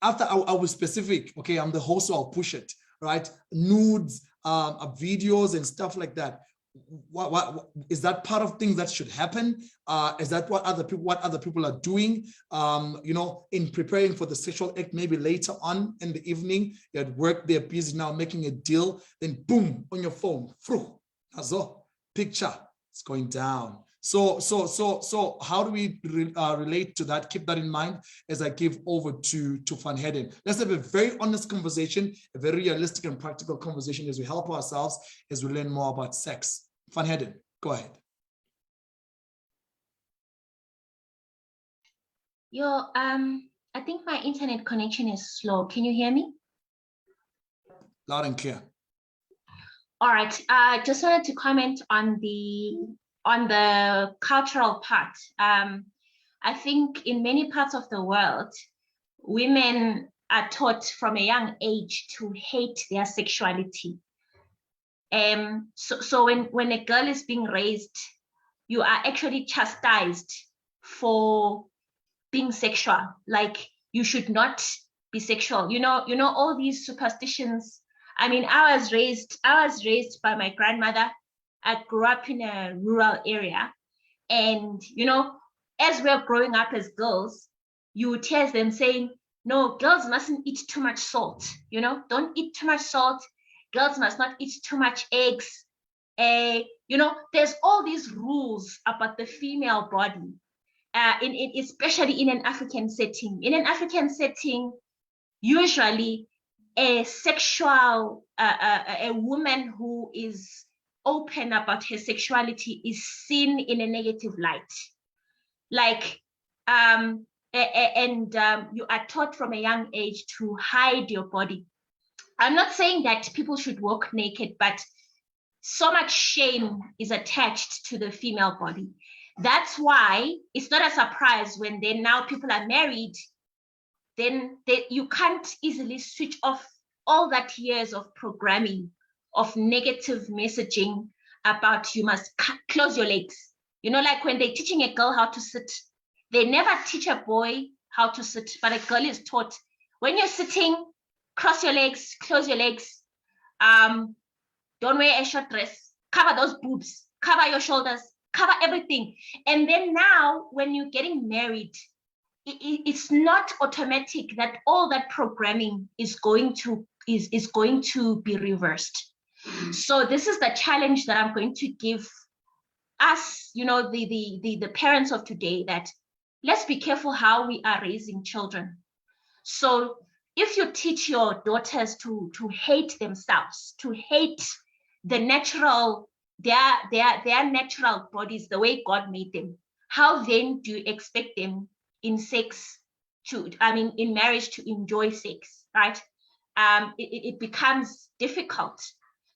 after I was specific, okay, I'm the host, so I'll push it, right? Nudes, videos and stuff like that. What is that part of things that should happen? Is that what other people are doing? In preparing for the sexual act, maybe later on in the evening, you're at work, they're busy now making a deal, then boom, on your phone, picture, it's going down. So how do we relate to that? Keep that in mind as I give over to Van Heerden. Let's have a very honest conversation, a very realistic and practical conversation as we help ourselves, as we learn more about sex. Van Heerden, go ahead. I think my internet connection is slow. Can you hear me? Loud and clear. All right. I just wanted to comment on the cultural part. I think in many parts of the world, women are taught from a young age to hate their sexuality. So when a girl is being raised, you are actually chastised for being sexual. Like, you should not be sexual. You know all these superstitions. I mean, I was raised by my grandmother. I grew up in a rural area, and as we're growing up as girls, you would hear them saying, no, girls mustn't eat too much salt. Don't eat too much salt. Girls must not eat too much eggs. There's all these rules about the female body, especially in an African setting. In an African setting, usually a sexual, a woman who is open about her sexuality is seen in a negative light. Like, you are taught from a young age to hide your body. I'm not saying that people should walk naked, but so much shame is attached to the female body. That's why it's not a surprise when then now people are married, then you can't easily switch off all that years of programming, of negative messaging about you must close your legs. Like when they're teaching a girl how to sit, they never teach a boy how to sit, but a girl is taught, when you're sitting, cross your legs, close your legs, don't wear a short dress, cover those boobs, cover your shoulders, cover everything. And then now when you're getting married, it's not automatic that all that programming is going to be reversed. So this is the challenge that I'm going to give us, the parents of today, that let's be careful how we are raising children. So if you teach your daughters to hate themselves, to hate the natural, their natural bodies, the way God made them, how then do you expect them in marriage to enjoy sex, right? It becomes difficult.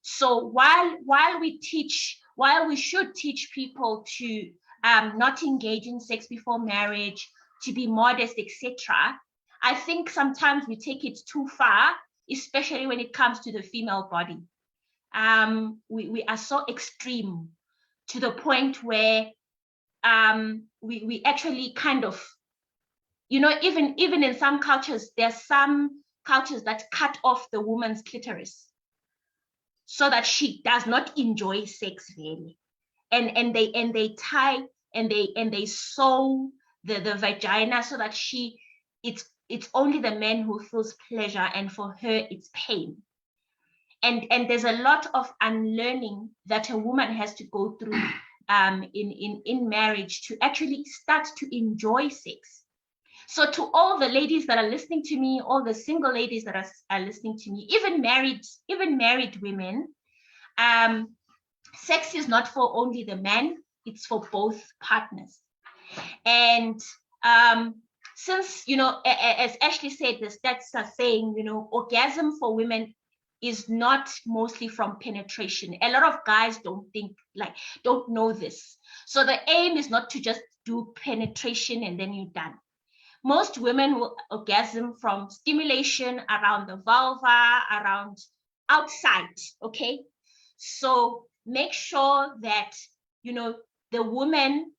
So while we should teach people to not engage in sex before marriage, to be modest, etc., I think sometimes we take it too far, especially when it comes to the female body. We are so extreme to the point where we actually kind of, even in some cultures, there's some cultures that cut off the woman's clitoris so that she does not enjoy sex really, and they tie and they sew the vagina so that it's only the man who feels pleasure, and for her it's pain. And there's a lot of unlearning that a woman has to go through in marriage to actually start to enjoy sex. So to all the ladies that are listening to me, all the single ladies that are listening to me, even married women, sex is not for only the man, it's for both partners. And since, as Asheligh said, the stats are saying, orgasm for women is not mostly from penetration. A lot of guys don't know this. So the aim is not to just do penetration and then you're done. Most women will orgasm from stimulation around the vulva, around outside, okay? So make sure that, the woman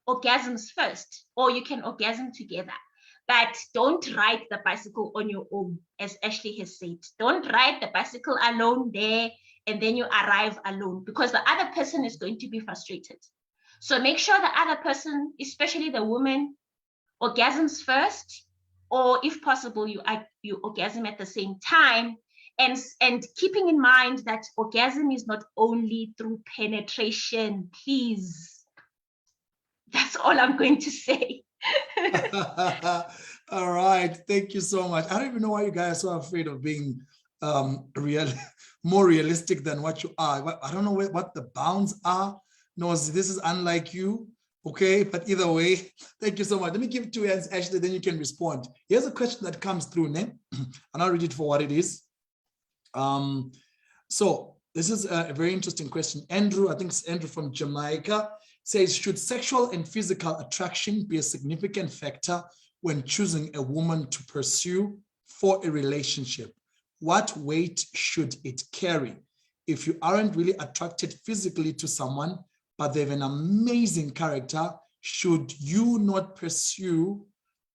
orgasms first, or you can orgasm together. But don't ride the bicycle on your own, as Asheligh has said. Don't ride the bicycle alone there and then you arrive alone, because the other person is going to be frustrated. So make sure the other person, especially the woman, orgasms first, or if possible, you orgasm at the same time. And keeping in mind that orgasm is not only through penetration, please. That's all I'm going to say. All right, thank you so much. I don't even know why you guys are so afraid of being more realistic than what you are. I don't know what the bounds are. No, this is unlike you. Okay, but either way, thank you so much. Let me give it to you, Asheligh, then you can respond. Here's a question that comes through, and I'll read it for what it is. So this is a very interesting question. Andrew, I think it's Andrew from Jamaica, says, should sexual and physical attraction be a significant factor when choosing a woman to pursue for a relationship, what weight should it carry? If you aren't really attracted physically to someone, but they have an amazing character, should you not pursue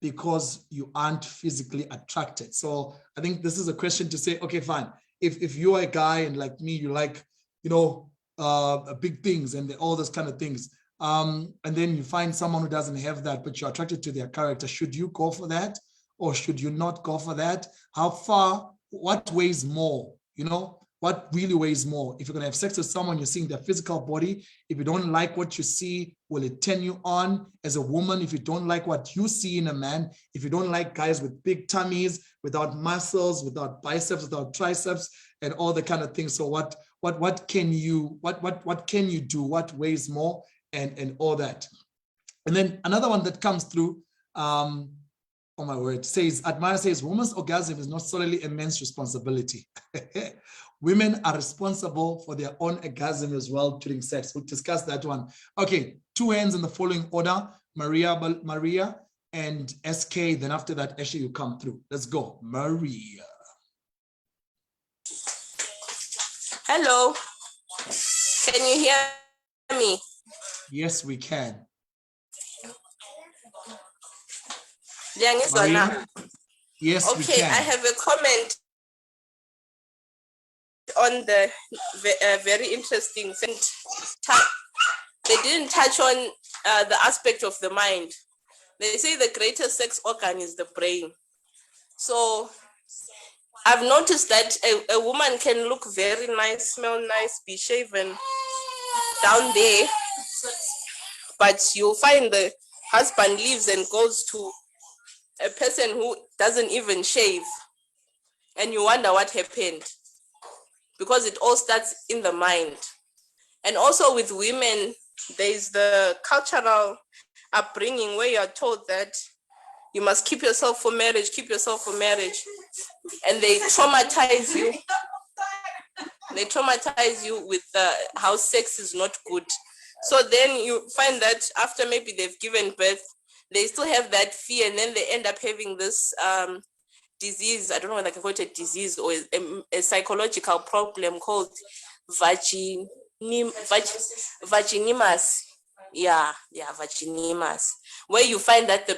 because you aren't physically attracted? So I think this is a question to say, okay, fine. If you're a guy and like me, you like, you know, big things and all those kind of things, and then you find someone who doesn't have that, but you're attracted to their character, should you go for that or should you not go for that? How far, what weighs more, you know? What really weighs more? If you're going to have sex with someone, you're seeing their physical body. If you don't like what you see, will it turn you on? As a woman, if you don't like what you see in a man, if you don't like guys with big tummies, without muscles, without biceps, without triceps, and all the kind of things. So what can you do? What weighs more, and all that? And then another one that comes through, oh my word, says, Admire says, woman's orgasm is not solely a man's responsibility. Women are responsible for their own orgasm as well during sex. We'll discuss that one. Okay, 2 hands in the following order. Maria and SK. Then after that, Asheligh, you come through. Let's go. Maria. Hello. Can you hear me? Yes, we can. Maria? Yes, okay, we can. I have a comment on the very interesting thing. They didn't touch on the aspect of the mind. They say the greatest sex organ is the brain. So I've noticed that a woman can look very nice, smell nice, be shaven down there, but you'll find the husband leaves and goes to a person who doesn't even shave, and you wonder what happened, because it all starts in the mind. And also with women, there's the cultural upbringing where you are told that you must keep yourself for marriage, and they traumatize you. They traumatize you with how sex is not good. So then you find that after maybe they've given birth, they still have that fear, and then they end up having this disease. I don't know whether I can call it a disease or a psychological problem called vaginismus. Yeah, vaginismus, where you find that the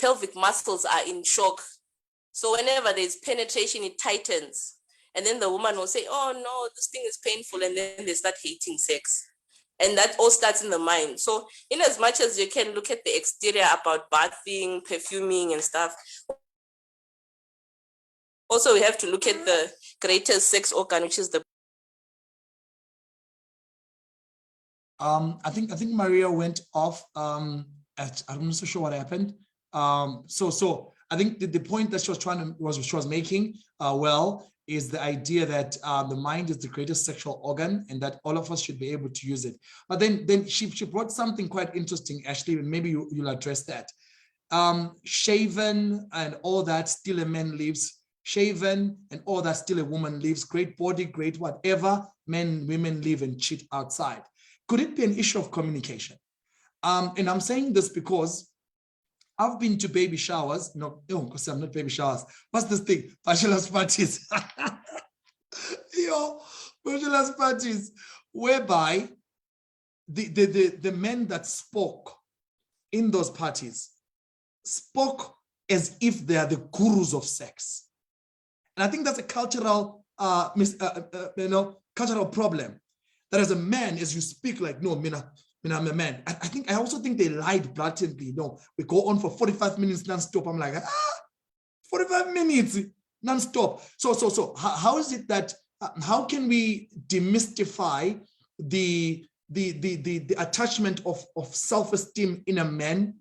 pelvic muscles are in shock. So whenever there's penetration, it tightens. And then the woman will say, oh no, this thing is painful. And then they start hating sex. And that all starts in the mind. So in as much as you can look at the exterior about bathing, perfuming and stuff, also we have to look at the greatest sex organ, which is the I think Maria went off. I'm not so sure what happened. So I think the point that she was making is the idea that the mind is the greatest sexual organ and that all of us should be able to use it. But then she brought something quite interesting, Asheligh, and maybe you'll address that. Shaven and all that, still a man lives. Shaven and all that, still a woman lives. Great body, great whatever. Men, women live and cheat outside. Could it be an issue of communication? And I'm saying this because I've been to baby showers. No, because I'm not baby showers. What's this thing? Bachelor's parties. Bachelor's parties, whereby the men that spoke in those parties spoke as if they are the gurus of sex. And I think that's a cultural, cultural problem. That as a man, as you speak like, no, I'm a man. I also think they lied blatantly. No, we go on for 45 minutes non-stop. I'm like, 45 minutes non-stop. So how is it that, how can we demystify the attachment of self-esteem in a man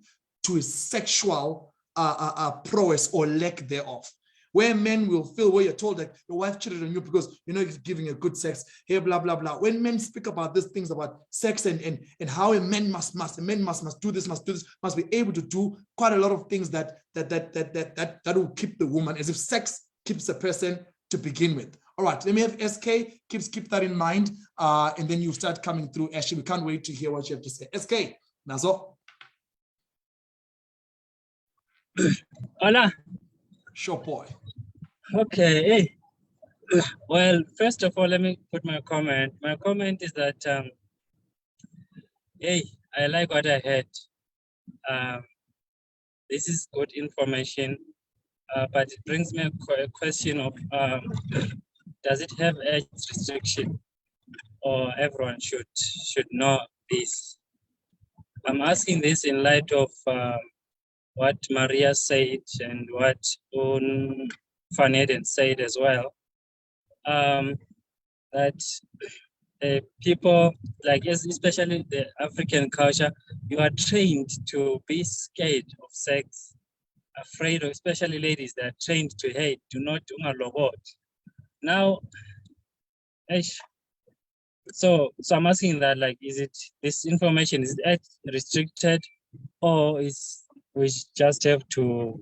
to his sexual prowess or lack thereof? Where men will feel, where you're told that your wife cheated on you because you're not giving a good sex, here, blah, blah, blah. When men speak about these things about sex and how a man must do this, must be able to do quite a lot of things that will keep the woman, as if sex keeps a person to begin with. All right, let me have SK, keep that in mind, and then you start coming through. Asheligh, we can't wait to hear what you have to say. SK, Nazo. Hola. Sure, boy. Okay. Well, first of all, let me put my comment. My comment is that, hey, I like what I heard. This is good information, but it brings me a question of, does it have age restriction, or everyone should know this? I'm asking this in light of what Maria said and what Van Eden said as well. That people, like especially the African culture, you are trained to be scared of sex, afraid of, especially ladies, that are trained to hate, do not do ungalobot. Now, so I'm asking that, like, is it, this information, is it restricted, or is we just have to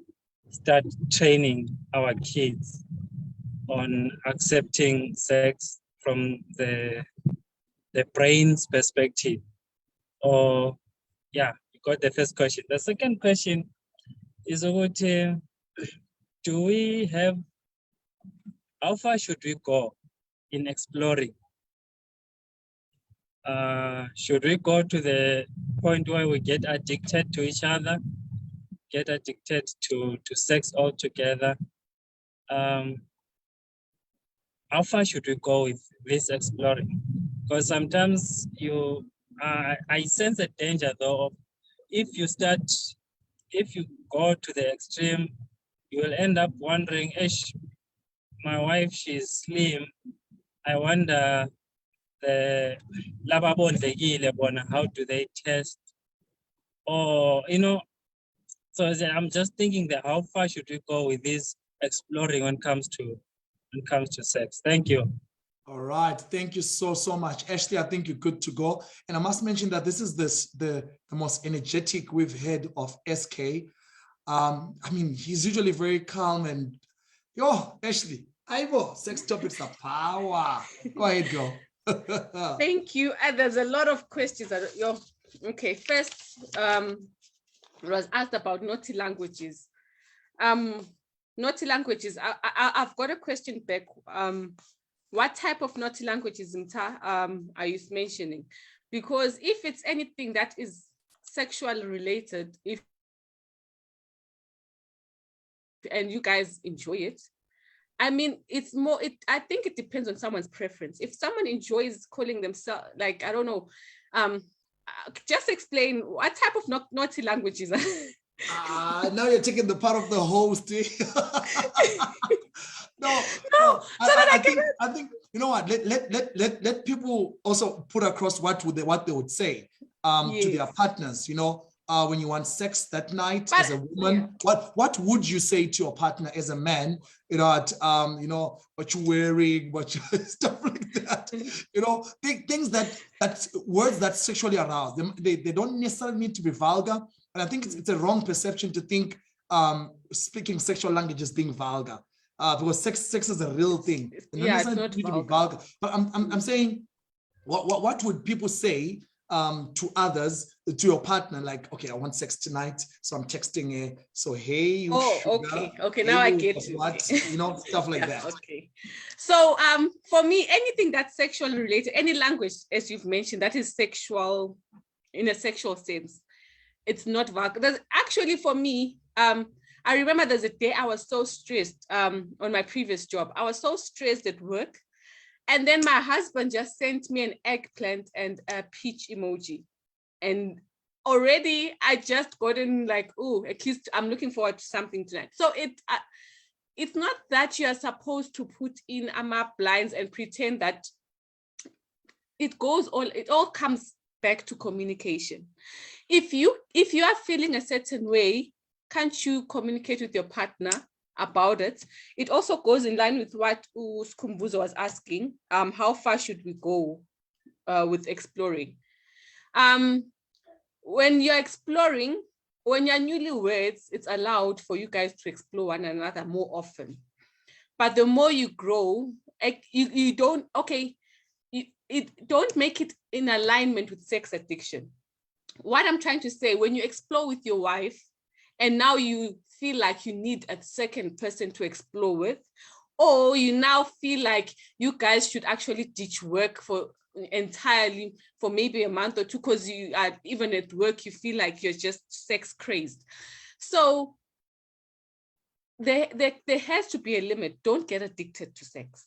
start training our kids on accepting sex from the brain's perspective? Or, yeah, you got the first question. The second question is about, do we have, how far should we go in exploring? Should we go to the point where we get addicted to each other, get addicted to sex altogether? How far should we go with this exploring? Because sometimes I sense a danger though of, if you go to the extreme, you will end up wondering, my wife, she's slim. I wonder, how do they test? Or, so I'm just thinking that how far should we go with this exploring when it comes to sex? Thank you. All right, thank you so much, Ashley. I think you're good to go. And I must mention that this is the most energetic we've had of SK. I mean, he's usually very calm and Ashley, Ivo, sex topics are power. Go ahead, girl. Thank you. And there's a lot of questions. Okay, first, was asked about naughty languages. Naughty languages, I've got a question back. What type of naughty languages, are you mentioning? Because if it's anything that is sexually related, and you guys enjoy it, I mean, it's more, I think it depends on someone's preference. If someone enjoys calling themselves, like, I don't know, just explain what type of naughty languages. Now you're taking the part of the host. No. I think you know what? Let people also put across what they would say to their partners. When you want sex that night as a woman, what would you say to your partner as a man? What you're wearing, what you stuff like that. Things that words that sexually arouse them. They don't necessarily need to be vulgar. And I think it's a wrong perception to think speaking sexual language is being vulgar. Because sex is a real thing. It's not need to be vulgar. But I'm saying, what would people say to others, to your partner, like, okay, I want sex tonight, so I'm texting her. So hey, you sugar, okay, now I get it. What stuff like that. Okay. So for me, anything that's sexually related, any language, as you've mentioned, that is sexual in a sexual sense, it's not vulgar. Actually, for me, I remember there's a day I was so stressed on my previous job. I was so stressed at work. And then my husband just sent me an eggplant and a peach emoji. And already I just gotten like, oh, at least I'm looking forward to something tonight. So it's not that you are supposed to put in AMAP blinds and pretend that it all comes back to communication. If you are feeling a certain way, can't you communicate with your partner about it? It also goes in line with what Skumbuzo was asking. How far should we go with exploring? When you're exploring, when you're newlyweds, it's allowed for you guys to explore one another more often. But the more you grow, you don't make it in alignment with sex addiction. What I'm trying to say, when you explore with your wife and now you feel like you need a second person to explore with, or you now feel like you guys should actually ditch work for entirely for maybe a month or two, because you are even at work, you feel like you're just sex crazed. So there has to be a limit. Don't get addicted to sex.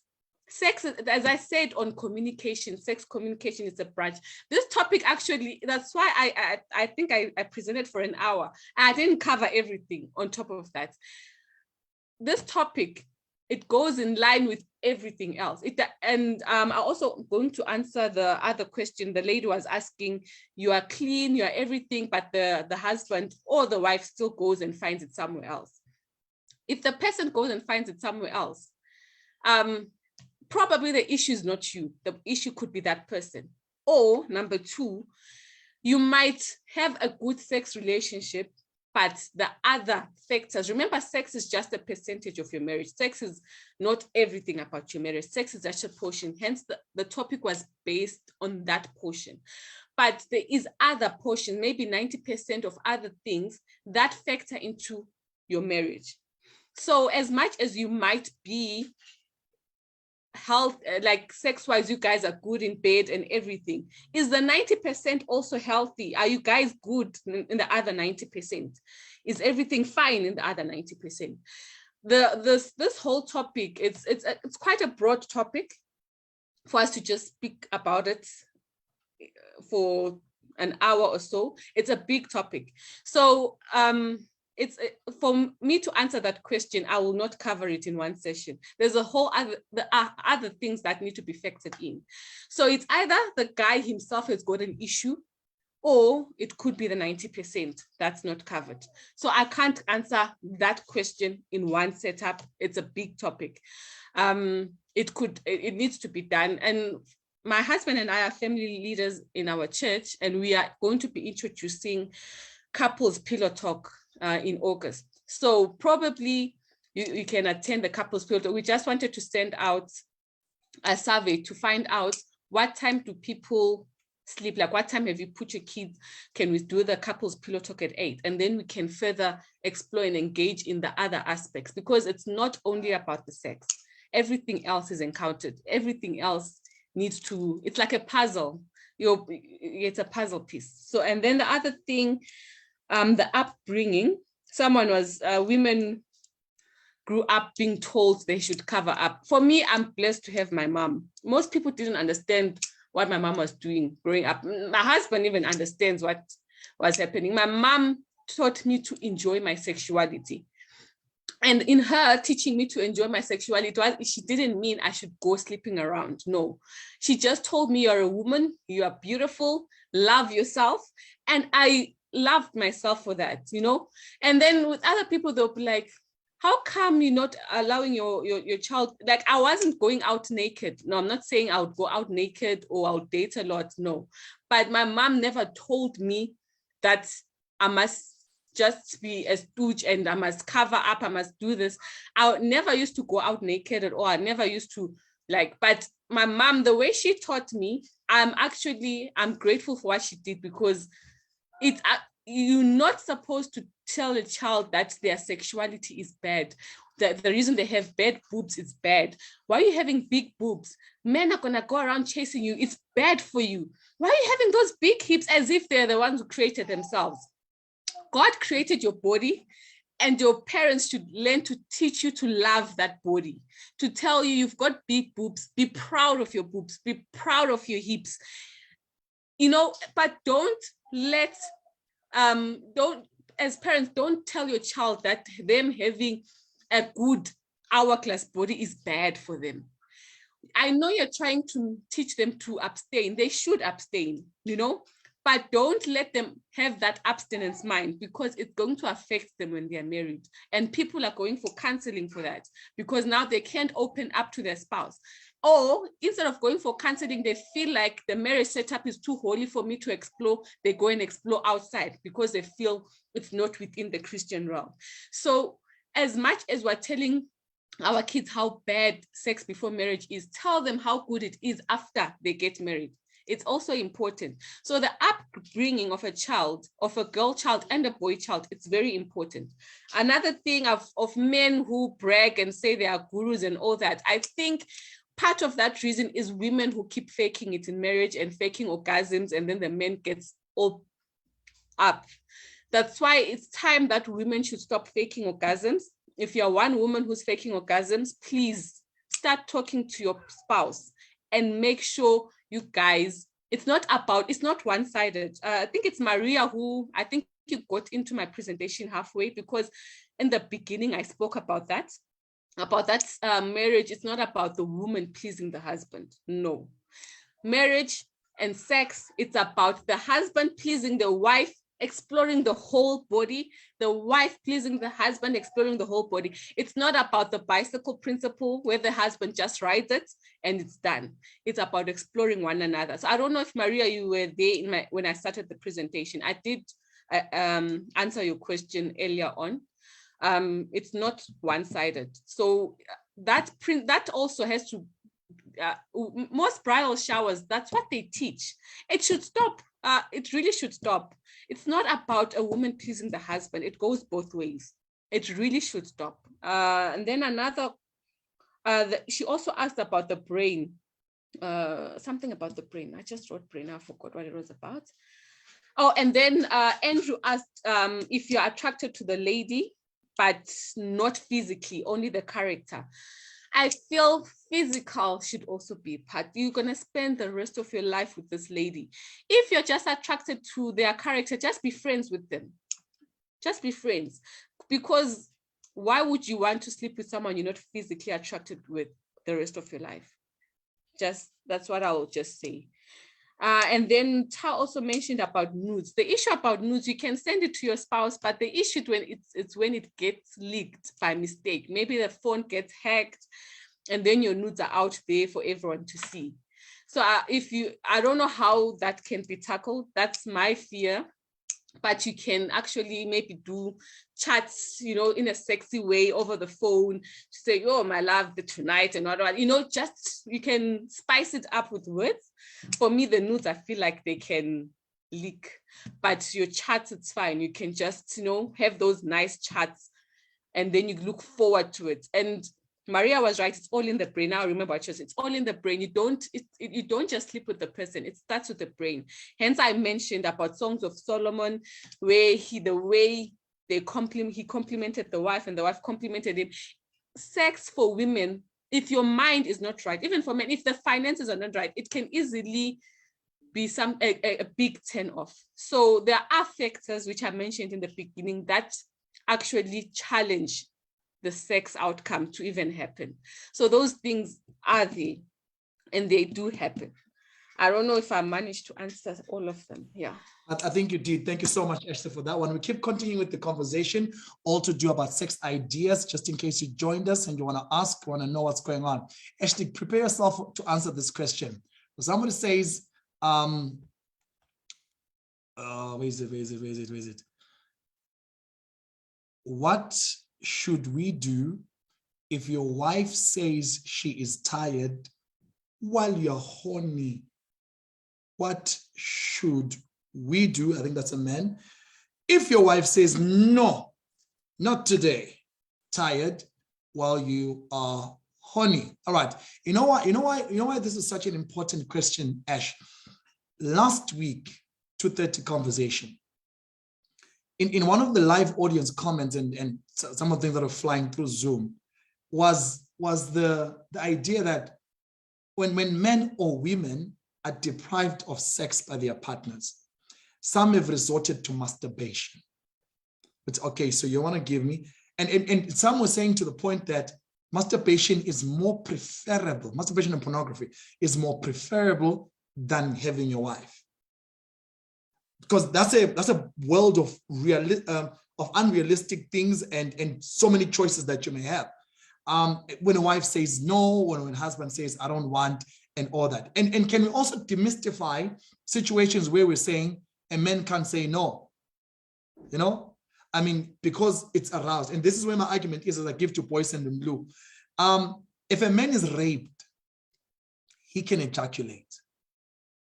Sex, as I said on communication, sex communication is a branch. This topic actually, that's why I think I presented for an hour. I didn't cover everything on top of that. This topic, it goes in line with everything else. I'm also going to answer the other question. The lady was asking, you are clean, you are everything, but the husband or the wife still goes and finds it somewhere else. If the person goes and finds it somewhere else, probably the issue is not you. The issue could be that person. Or number two, you might have a good sex relationship, but the other factors, remember, sex is just a percentage of your marriage. Sex is not everything about your marriage. Sex is just a portion. Hence, the topic was based on that portion. But there is other portion, maybe 90% of other things that factor into your marriage. So as much as you might be health, like sex-wise, you guys are good in bed and everything, is the 90% also healthy? Are you guys good in the other 90%? Is everything fine in the other 90%? This whole topic, it's quite a broad topic for us to just speak about it for an hour or so. It's a big topic. So it's for me to answer that question, I will not cover it in one session. There's a whole other things that need to be factored in. So it's either the guy himself has got an issue, or it could be the 90% that's not covered. So I can't answer that question in one setup. It's a big topic. It needs to be done. And my husband and I are family leaders in our church, and we are going to be introducing couples pillow talk in August. So probably you can attend the couples pillow talk. We just wanted to send out a survey to find out what time do people sleep, like what time have you put your kids, can we do the couples pillow talk at 8? And then we can further explore and engage in the other aspects, because it's not only about the sex. Everything else is encountered. Everything else needs to, it's like a puzzle. It's a puzzle piece. So, and then the other thing, the upbringing, women grew up being told they should cover up. For me, I'm blessed to have my mom. Most people didn't understand what my mom was doing growing up. My husband even understands what was happening. My mom taught me to enjoy my sexuality. And in her teaching me to enjoy my sexuality, she didn't mean I should go sleeping around. No, she just told me, you're a woman, you are beautiful, love yourself. And I loved myself for that, you know? And then with other people, they'll be like, how come you're not allowing your child? Like, I wasn't going out naked. No, I'm not saying I would go out naked or I would date a lot. No, but my mom never told me that I must just be a stooge and I must cover up, I must do this. I never used to go out naked at all. I never used to but my mom, the way she taught me, I'm grateful for what she did, because you're not supposed to tell a child that their sexuality is bad. The reason they have bad boobs is bad. Why are you having big boobs? Men are gonna go around chasing you. It's bad for you. Why are you having those big hips, as if they're the ones who created themselves? God created your body, and your parents should learn to teach you to love that body, to tell you you've got big boobs, be proud of your boobs, be proud of your hips, you know, but as parents, don't tell your child that them having a good hourglass body is bad for them. I know you're trying to teach them to abstain. They should abstain, you know, but don't let them have that abstinence mind, because it's going to affect them when they're married. And people are going for counseling for that, because now they can't open up to their spouse. Or instead of going for counseling, they feel like the marriage setup is too holy for me to explore. They go and explore outside because they feel it's not within the Christian realm. So as much as we're telling our kids how bad sex before marriage is, tell them how good it is after they get married. It's also important. So the upbringing of a child, of a girl child and a boy child, it's very important. Another thing of men who brag and say they are gurus and all that, I think part of that reason is women who keep faking it in marriage and faking orgasms, and then the men gets all up. That's why it's time that women should stop faking orgasms. If you're one woman who's faking orgasms, please start talking to your spouse and make sure you guys, it's not one-sided. I think it's Maria who, I think you got into my presentation halfway, because in the beginning I spoke about that marriage. It's not about the woman pleasing the husband. No. Marriage and sex, it's about the husband pleasing the wife, exploring the whole body, the wife pleasing the husband, exploring the whole body. It's not about the bicycle principle where the husband just rides it and it's done. It's about exploring one another. So I don't know if Maria, you were there when I started the presentation. I did answer your question earlier on. It's not one-sided. So that also has to, most bridal showers, that's what they teach. It should stop. It really should stop. It's not about a woman pleasing the husband. It goes both ways. It really should stop. And then another, she also asked about the brain, something about the brain. I just wrote brain, I forgot what it was about. Oh, and then Andrew asked if you're attracted to the lady, but not physically, only the character. I feel physical should also be part. You're going to spend the rest of your life with this lady. If you're just attracted to their character, just be friends with them. Just be friends. Because why would you want to sleep with someone you're not physically attracted with the rest of your life? That's what I will just say. And then Ta also mentioned about nudes. The issue about nudes, you can send it to your spouse, but the issue it's when it gets leaked by mistake. Maybe the phone gets hacked and then your nudes are out there for everyone to see. So I don't know how that can be tackled. That's my fear. But you can actually maybe do chats, in a sexy way over the phone to say, oh, my love, tonight and what, just you can spice it up with words. For me, the nudes, I feel like they can leak, but your chats, it's fine. You can just, have those nice chats and then you look forward to it. And Maria was right, it's all in the brain. Now I remember it's all in the brain. You don't just sleep with the person, it starts with the brain. Hence I mentioned about Songs of Solomon, where he complimented the wife and the wife complimented him. Sex for women, if your mind is not right, even for men, if the finances are not right, it can easily be a big turn off. So there are factors which I mentioned in the beginning that actually challenge the sex outcome to even happen. So those things are there and they do happen. I don't know if I managed to answer all of them. Yeah. I think you did. Thank you so much, Asheligh, for that one. We keep continuing with the conversation, all to do about sex ideas, just in case you joined us and you want to know what's going on. Asheligh, prepare yourself to answer this question. So somebody says, where is it? What should we do if your wife says she is tired while you're horny? What should we do? I think that's a man. If your wife says, no, not today, tired while you are horny. All right. You know why this is such an important question, Ash? Last week, 2:30 conversation. In one of the live audience comments and some of the things that are flying through Zoom was the idea that when men or women are deprived of sex by their partners, some have resorted to masturbation. It's okay, so you want to give me, and some were saying to the point that masturbation is more preferable, masturbation and pornography is more preferable than having your wife. Because that's a world of unrealistic things and so many choices that you may have. When a wife says no, when a husband says I don't want, and all that. And can we also demystify situations where we're saying a man can't say no? Because it's aroused. And this is where my argument is, as I give to Boyce and Blue. If a man is raped, he can ejaculate.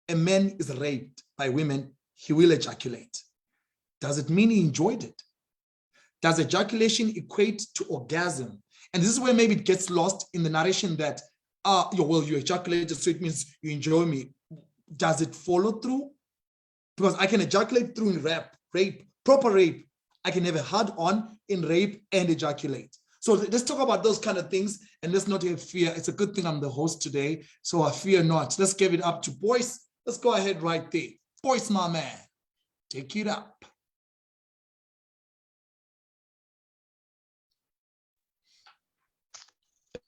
a man is raped by women, he will ejaculate. Does it mean he enjoyed it? Does ejaculation equate to orgasm? And this is where maybe it gets lost in the narration that, well, you ejaculated, so it means you enjoy me. Does it follow through? Because I can ejaculate through in rape, proper rape. I can have a hard-on in rape and ejaculate. So let's talk about those kind of things, and let's not have fear. It's a good thing I'm the host today, so I fear not. Let's give it up to Boyce. Let's go ahead right there. Boyce, my man, take it up.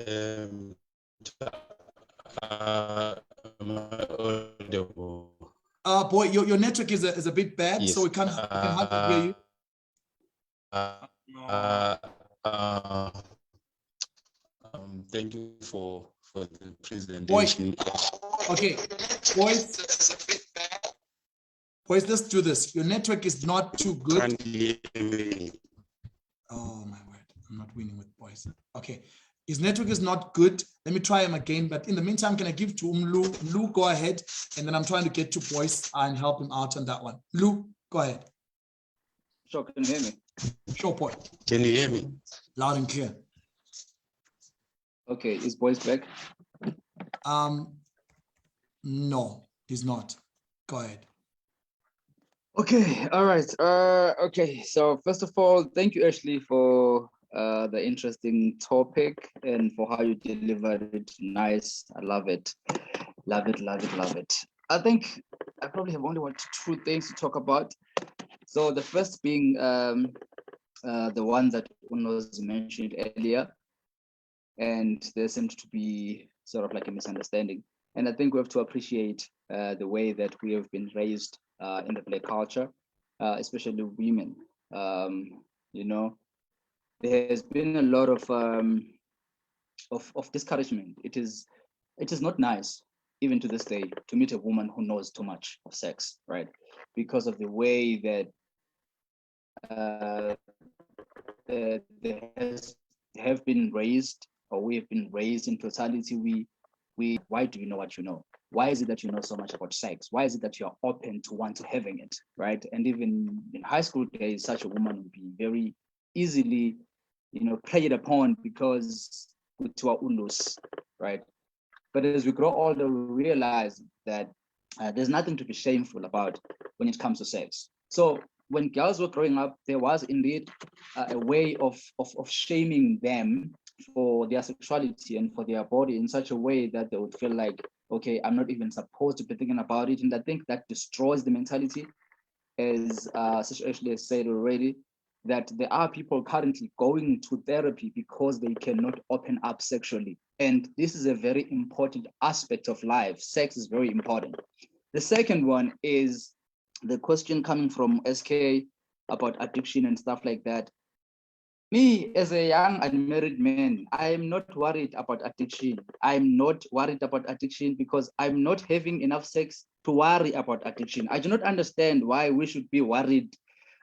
Am I audible? Boy, your network is a bit bad, Yes. so we can hardly hear you. Thank you for the presentation. Boyce, okay, Boyce, let's do this. Your network is not too good. Can't hear me. Oh my word, I'm not winning with Boyce. Okay, his network is not good. Let me try him again. But in the meantime, can I give to Lou? Lou, go ahead. And then I'm trying to get to Boyce and help him out on that one. Lou, go ahead. Sure, can you hear me? Sure, boy. Can you hear me? Loud and clear. Okay, is Boyce back? No, he's not. Go ahead. Okay, all right. Okay, so first of all, thank you, Asheligh, for the interesting topic and for how you delivered it. Nice. I love it. Love it, love it, love it. I think I probably have only 2 things to talk about. So the first being the one that Unos mentioned earlier, and there seemed to be sort of like a misunderstanding. And I think we have to appreciate the way that we have been raised in the Black culture, especially women. You know, there has been a lot of discouragement. It is not nice, even to this day, to meet a woman who knows too much of sex, right? Because of the way that they have been raised, or we have been raised in totality. Why do you know what you know? Why is it that you know so much about sex? Why is it that you're open to want to having it, right? And even in high school days, such a woman would be very easily, preyed upon because to our ulus, right? But as we grow older, we realize that there's nothing to be shameful about when it comes to sex. So when girls were growing up, there was indeed a way of shaming them for their sexuality and for their body in such a way that they would feel like, okay, I'm not even supposed to be thinking about it. And I think that destroys the mentality, as Sister Asheligh has said already, that there are people currently going to therapy because they cannot open up sexually. And this is a very important aspect of life. Sex is very important. The second one is the question coming from SK about addiction and stuff like that. Me, as a young unmarried man, I am not worried about addiction. I'm not worried about addiction because I'm not having enough sex to worry about addiction. I do not understand why we should be worried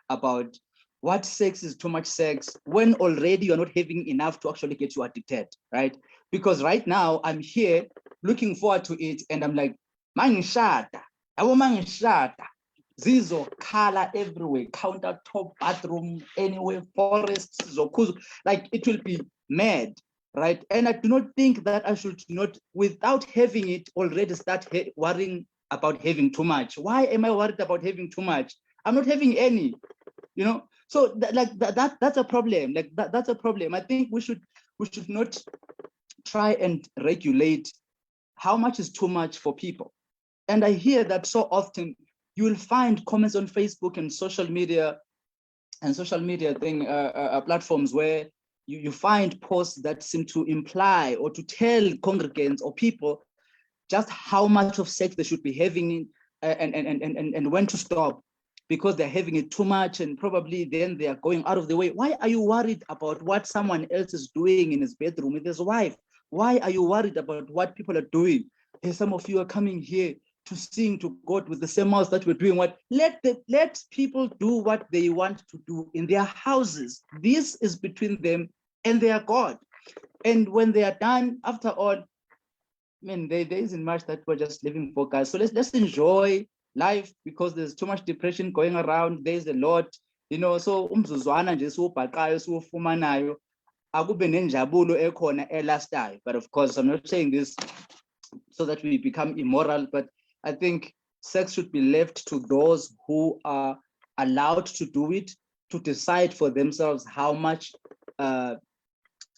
about what sex is too much sex when already you're not having enough to actually get you addicted, right? Because right now I'm here looking forward to it and I'm like, mangishada, Zizo, color everywhere, countertop, bathroom, anywhere, forests, zokuzu, like it will be mad, right? And I do not think that I should not, without having it, already start worrying about having too much. Why am I worried about having too much? I'm not having any, So that's a problem. That's a problem. I think we should not try and regulate how much is too much for people. And I hear that so often. You will find comments on Facebook and social media platforms where you find posts that seem to imply or to tell congregants or people just how much of sex they should be having and when to stop because they're having it too much and probably then they are going out of the way. Why are you worried about what someone else is doing in his bedroom with his wife? Why are you worried about what people are doing? And some of you are coming here to sing to God with the same mouth that we're doing. What? Let people do what they want to do in their houses. This is between them and their God. And when they are done, after all, mean, there isn't much that we're just living for, guys. So let's enjoy life, because there's too much depression going around. There's a lot, you know. So umzuzwana nje siwubhaqayo siwufumanayo akube nenjabulo ekhona elastayo. But of course, I'm not saying this so that we become immoral, but I think sex should be left to those who are allowed to do it, to decide for themselves how much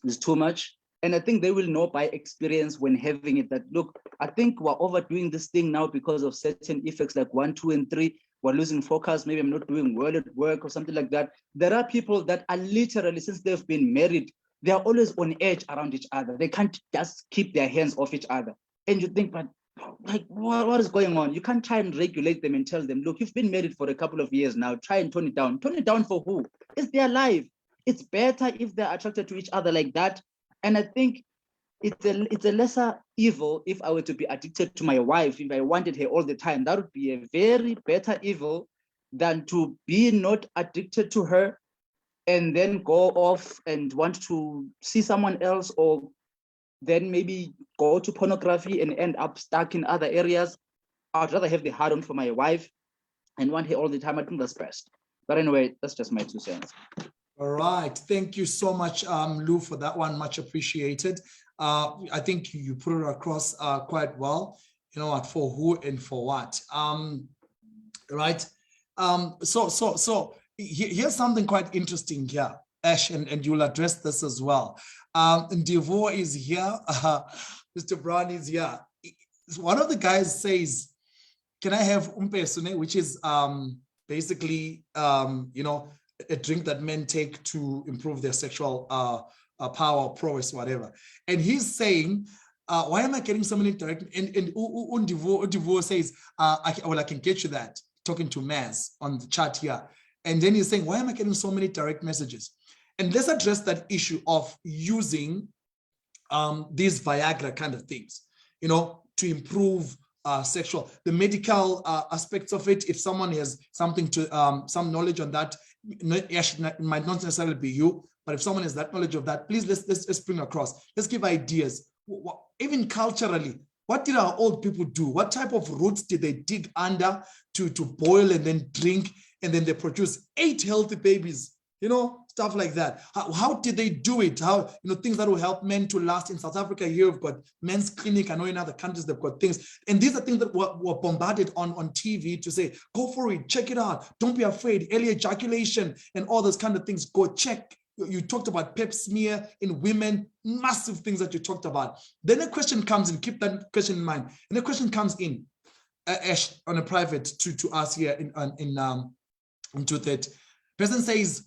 is too much. And I think they will know by experience when having it that, look, I think we're overdoing this thing now because of certain effects like 1, 2, and 3. We're losing focus. Maybe I'm not doing well at work or something like that. There are people that are literally, since they've been married, they are always on edge around each other. They can't just keep their hands off each other. And you think, but like, what is going on? You can't try and regulate them and tell them, look, you've been married for a couple of years now. Try and tone it down. Tone it down for who? It's their life. It's better if they're attracted to each other like that. And I think it's a lesser evil if I were to be addicted to my wife, if I wanted her all the time. That would be a very better evil than to be not addicted to her and then go off and want to see someone else, or then maybe go to pornography and end up stuck in other areas. I'd rather have the hard on for my wife and want her all the time. I think that's best. But anyway, that's just my 2 cents. All right. Thank you so much, Lou, for that one. Much appreciated. I think you put it across quite well, you know, for who and for what. Right. So here's something quite interesting here, Ash, and you'll address this as well. Devo is here. Mr. Brown is here. One of the guys says, can I have umpesune, which is basically, you know, a drink that men take to improve their sexual power, prowess, whatever. And he's saying, why am I getting so many direct? And Undivo says, I can get you that, talking to Maz on the chat here. And then he's saying, why am I getting so many direct messages? And let's address that issue of using these Viagra kind of things, you know, to improve sexual, the medical aspects of it. If someone has something to, some knowledge on that, it might not necessarily be you, but if someone has that knowledge of that, please let's bring across. Let's give ideas. Even culturally, what did our old people do? What type of roots did they dig under to boil and then drink, and then they produce 8 healthy babies? You know, stuff like that. How did they do it? How, you know, things that will help men to last. In South Africa, here we've got men's clinic. I know in other countries they've got things. And these are things that were bombarded on TV to say, go for it, check it out. Don't be afraid, early ejaculation and all those kind of things. Go check. You talked about pap smear in women, massive things that you talked about. Then a question comes in, keep that question in mind. And the question comes in, Ash, on a private to us here in 230. Person says,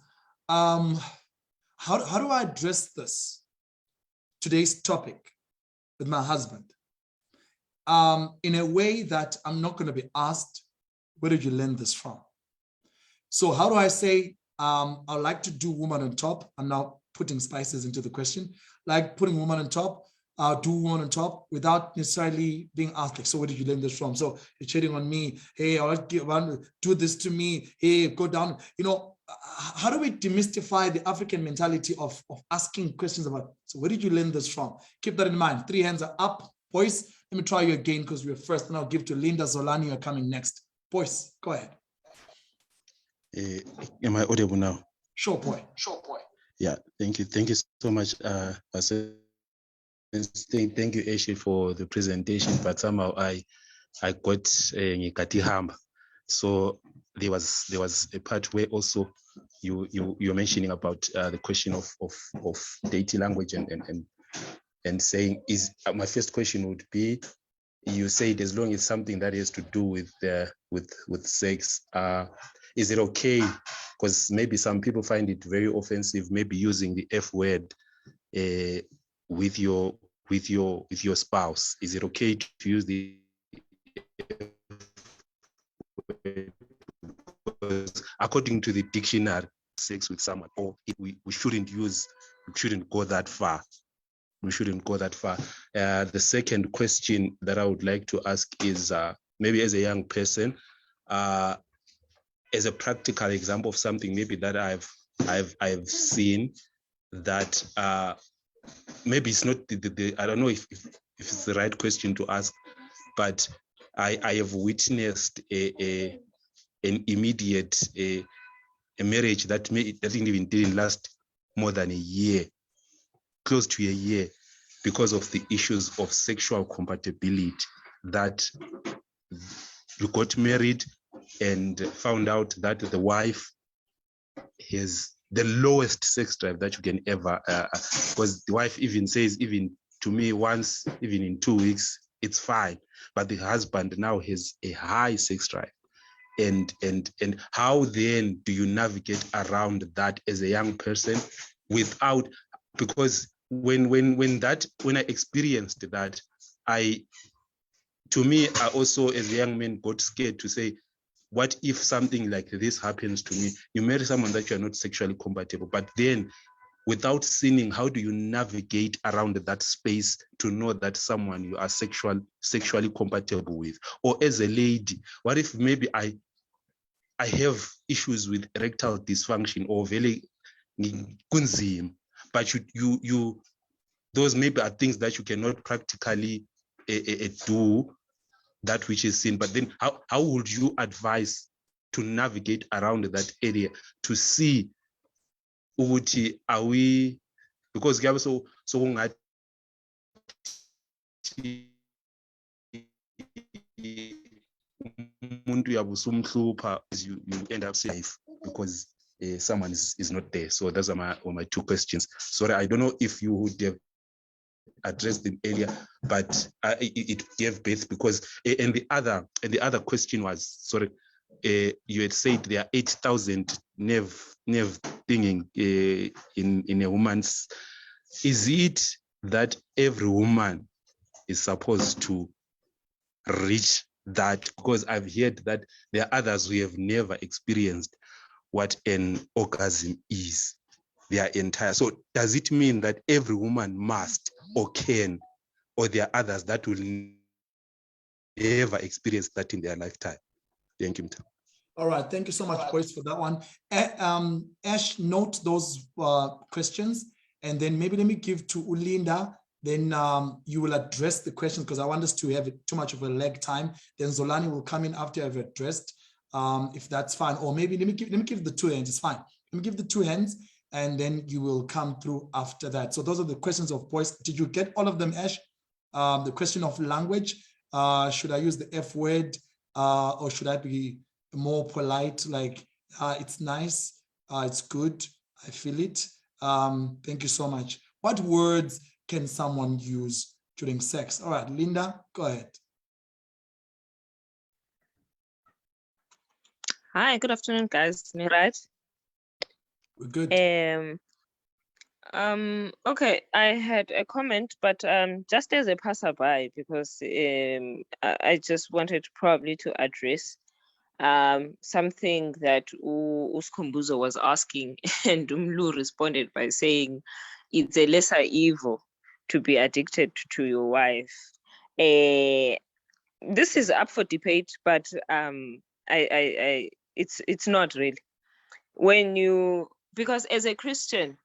how do I address this, today's topic, with my husband, in a way that I'm not going to be asked, where did you learn this from? So how do I say, I like to do woman on top? I'm now putting spices into the question, like putting woman on top, do woman on top without necessarily being asked, like, so where did you learn this from? So you're cheating on me. Hey, I want to do this to me. Hey, go down. You know, how do we demystify the African mentality of asking questions about, so where did you learn this from? Keep that in mind. 3 hands are up. Boys, let me try you again because we're first, and I'll give to Linda Zolani, you're coming next. Boys, go ahead. Am I audible now? Sure, boy. Yeah, thank you. Thank you so much. Thank you, Ashley, for the presentation, but somehow I got Ngikatihamba. So there was a part where also you're mentioning about the question of deity language and saying, is my first question would be, you said as long as something that has to do with sex, is it okay? Because maybe some people find it very offensive, maybe using the F word with your spouse. Is it okay to use the F word? According to the dictionary, sex with someone, or we shouldn't go that far. We shouldn't go that far. The second question that I would like to ask is, maybe as a young person, as a practical example of something maybe that I've seen, that maybe it's not the I don't know if it's the right question to ask, but I have witnessed an immediate a marriage that didn't last more than a year, close to a year, because of the issues of sexual compatibility, that you got married and found out that the wife has the lowest sex drive that you can ever, because the wife even says, even to me once, even in 2 weeks, it's fine. But the husband now has a high sex drive. And how then do you navigate around that as a young person without, because when I experienced that, I also as a young man got scared to say, what if something like this happens to me? You marry someone that you're not sexually compatible, but then without sinning, how do you navigate around that space to know that someone you are sexually compatible with? Or as a lady, what if maybe I have issues with erectile dysfunction or very kunzim, but you those maybe are things that you cannot practically do that which is sin. But then how would you advise to navigate around that area to see ukuthi are we, because so ungathi umuntu uyabusumhlupha, you end up safe because someone is not there. So those are my two questions. Sorry, I don't know if you would have addressed them earlier, but it gave birth because and the other question was, sorry, you had said there are 8,000 nerve thinking in a woman's. Is it that every woman is supposed to reach that? Because I've heard that there are others who have never experienced what an orgasm is their entire. So does it mean that every woman must or can, or there are others that will never experience that in their lifetime? Thank you. All right, thank you so much, boys, for that one. Ash, note those questions, and then maybe let me give to Ulinda. Then you will address the questions because I want us to have too much of a lag time. Then Zolani will come in after I've addressed, if that's fine. Or maybe let me give the two hands. It's fine. Let me give the two hands, and then you will come through after that. So those are the questions of voice. Did you get all of them, Ash? The question of language. Should I use the F word, or should I be more polite? Like it's nice, it's good, I feel it. Thank you so much. What words can someone use during sex? All right, Linda, go ahead. Hi, good afternoon, guys. Me right? We're good. Okay, I had a comment, but just as a passerby, because I just wanted probably to address something that Uskombuzo was asking, and Umlu responded by saying it's a lesser evil to be addicted to your wife. This is up for debate, but it's not really. Because as a Christian,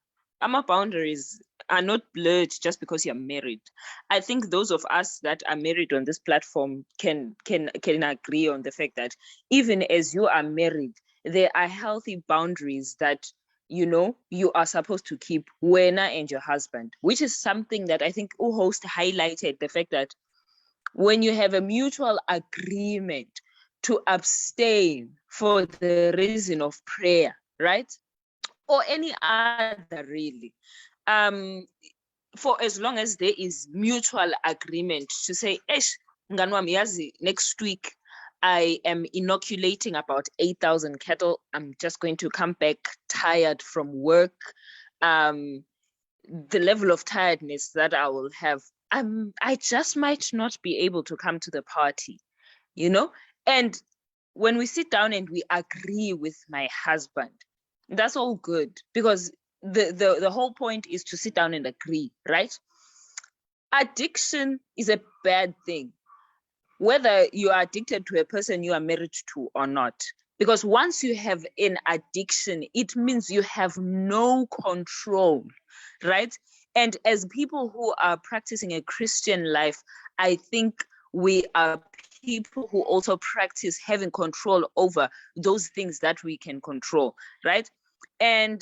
our boundaries are not blurred just because you're married. I think those of us that are married on this platform can agree on the fact that even as you are married, there are healthy boundaries that you are supposed to keep Wena and your husband, which is something that I think host highlighted, the fact that when you have a mutual agreement to abstain for the reason of prayer, right? Or any other really, for as long as there is mutual agreement to say, next week I am inoculating about 8,000 cattle. I'm just going to come back tired from work. The level of tiredness that I will have, I just might not be able to come to the party, And when we sit down and we agree with my husband, that's all good, because the whole point is to sit down and agree, right? Addiction is a bad thing, whether you are addicted to a person you are married to or not. Because once you have an addiction, it means you have no control, right? And as people who are practicing a Christian life, I think we are people who also practice having control over those things that we can control, right? And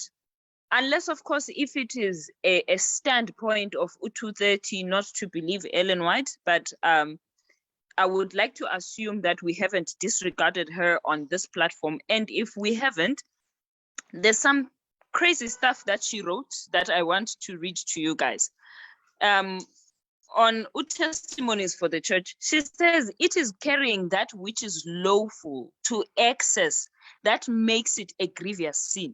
unless, of course, if it is a standpoint of U230 not to believe Ellen White, but I would like to assume that we haven't disregarded her on this platform. And if we haven't, there's some crazy stuff that she wrote that I want to read to you guys. On Testimonies for the Church, she says, it is carrying that which is lawful to excess that makes it a grievous sin,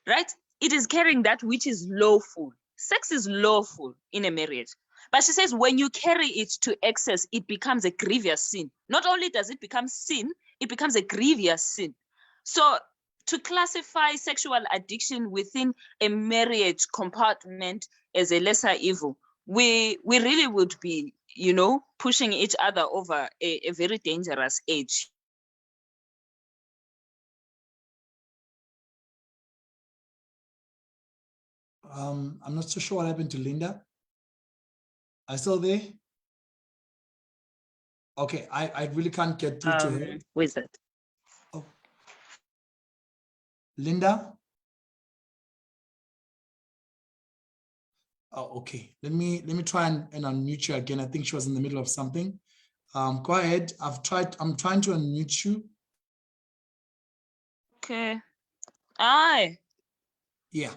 right? It is carrying that which is lawful. Sex is lawful in a marriage. But she says when you carry it to excess, it becomes a grievous sin. Not only does it become sin, it becomes a grievous sin. So to classify sexual addiction within a marriage compartment as a lesser evil, we really would be, you know, pushing each other over a very dangerous edge. I'm not so sure what happened to Linda. Are you still there? Okay, I really can't get through to her. Who is that? Oh. Linda? Oh, okay. Let me try and unmute you again. I think she was in the middle of something. Go ahead. I'm trying to unmute you. Okay. Aye. Yeah.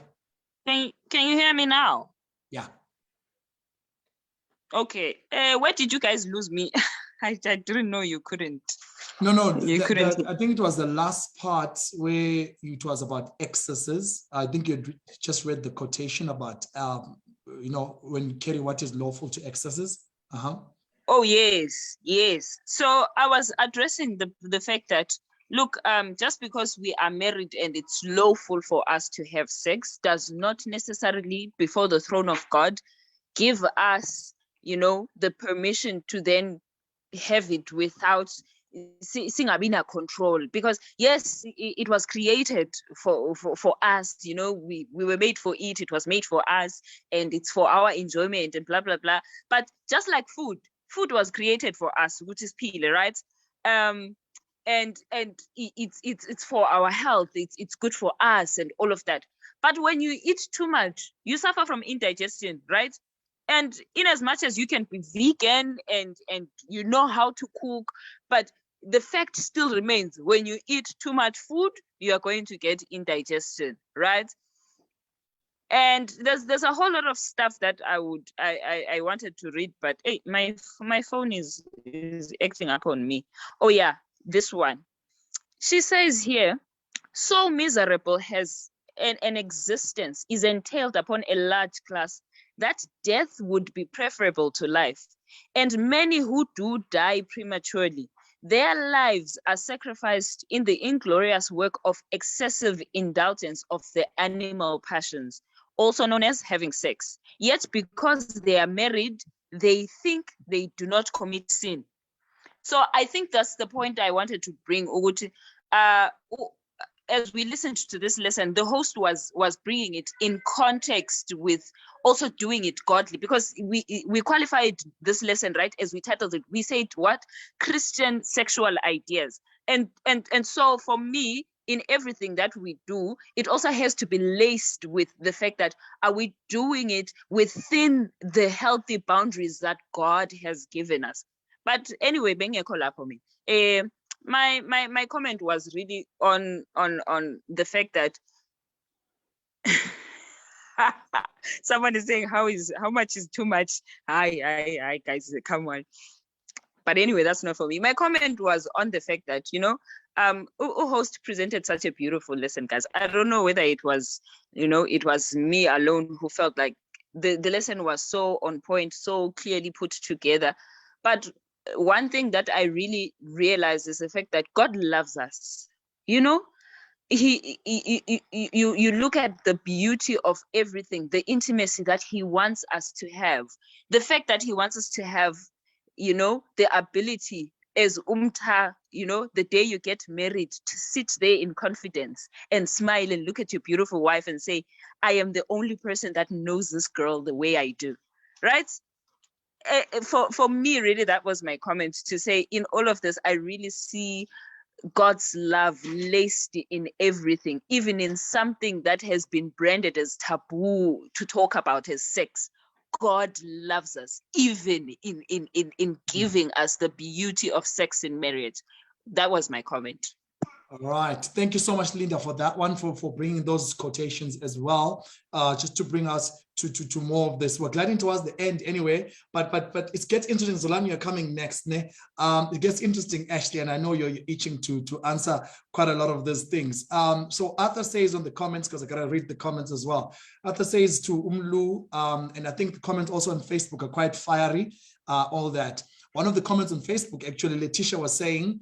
Can you hear me now? Yeah. Okay. Where did you guys lose me? I didn't know you couldn't. No, You couldn't. I think it was the last part where it was about excesses. I think you just read the quotation about, you know, when you carry what is lawful to excesses. Oh, yes, yes. So I was addressing the fact that, look, just because we are married and it's lawful for us to have sex does not necessarily, before the throne of God, give us, you know, the permission to then have it without singabina control. Because yes, it was created for us, you know, we were made for it was made for us, and it's for our enjoyment and blah blah blah. But just like food was created for us, which is pile, right? And it's for our health, it's good for us and all of that. But when you eat too much, you suffer from indigestion, right? And in as much as you can be vegan and you know how to cook, but the fact still remains, when you eat too much food, you are going to get indigestion, right? And there's a whole lot of stuff that I wanted to read, but hey, my phone is acting up on me. Oh yeah, this one. She says here, so miserable has an existence is entailed upon a large class that death would be preferable to life. And many who do die prematurely, their lives are sacrificed in the inglorious work of excessive indulgence of the animal passions, also known as having sex. Yet because they are married, they think they do not commit sin. So I think that's the point I wanted to bring. As we listened to this lesson, the host was bringing it in context with also doing it godly, because we qualified this lesson, right, as we titled it. We said what? Christian sexual ideas. And so for me, in everything that we do, it also has to be laced with the fact that, are we doing it within the healthy boundaries that God has given us? But anyway, being a caller for me. My comment was really on the fact that someone is saying how much is too much. Hi guys, come on. But anyway, that's not for me. My comment was on the fact that, you know, host presented such a beautiful lesson, guys. I don't know whether it was, you know, it was me alone who felt like the lesson was so on point, so clearly put together. But one thing that I really realized is the fact that God loves us. You know, you look at the beauty of everything, the intimacy that he wants us to have, the fact that he wants us to have, you know, the ability as umta, you know, the day you get married, to sit there in confidence and smile and look at your beautiful wife and say, I am the only person that knows this girl the way I do, right? For me, really, that was my comment, to say in all of this, I really see God's love laced in everything, even in something that has been branded as taboo to talk about as sex. God loves us, even in giving us the beauty of sex in marriage. That was my comment. All right. Thank you so much, Linda, for that one, for bringing those quotations as well, just to bring us to more of this. We're gliding towards the end anyway, but it gets interesting. Zolani, you're coming next. Ne? It gets interesting, Ashley, and I know you're itching to answer quite a lot of these things. So Arthur says on the comments, because I got to read the comments as well. Arthur says to Umlu, and I think the comments also on Facebook are quite fiery, all that. One of the comments on Facebook, actually, Letitia was saying,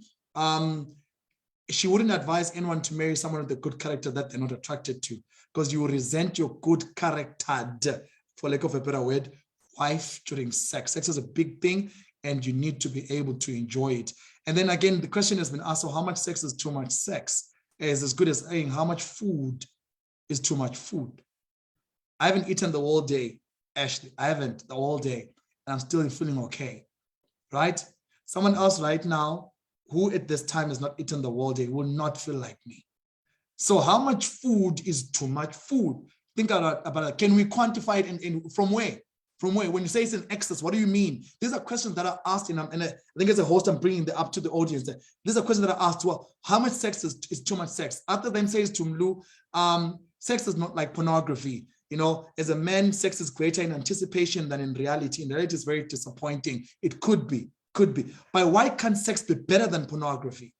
she wouldn't advise anyone to marry someone with a good character that they're not attracted to, because you will resent your good character, for lack of a better word, wife during sex. Sex is a big thing, and you need to be able to enjoy it. And then again, the question has been asked, so how much sex is too much sex? Is as good as saying how much food is too much food. I haven't eaten the whole day, Ashley. I haven't the whole day, and I'm still feeling okay, right? Someone else right now who at this time has not eaten the whole day will not feel like me. So how much food is too much food? Think about it. Can we quantify it and from where? From where? When you say it's an excess, what do you mean? These are questions that are asked, and I think as a host, I'm bringing them up to the audience. These are questions that are asked, well, how much sex is too much sex? Arthur then says to Mlu, sex is not like pornography. You know, as a man, sex is greater in anticipation than in reality. In reality, it's very disappointing. It could be. But why can't sex be better than pornography?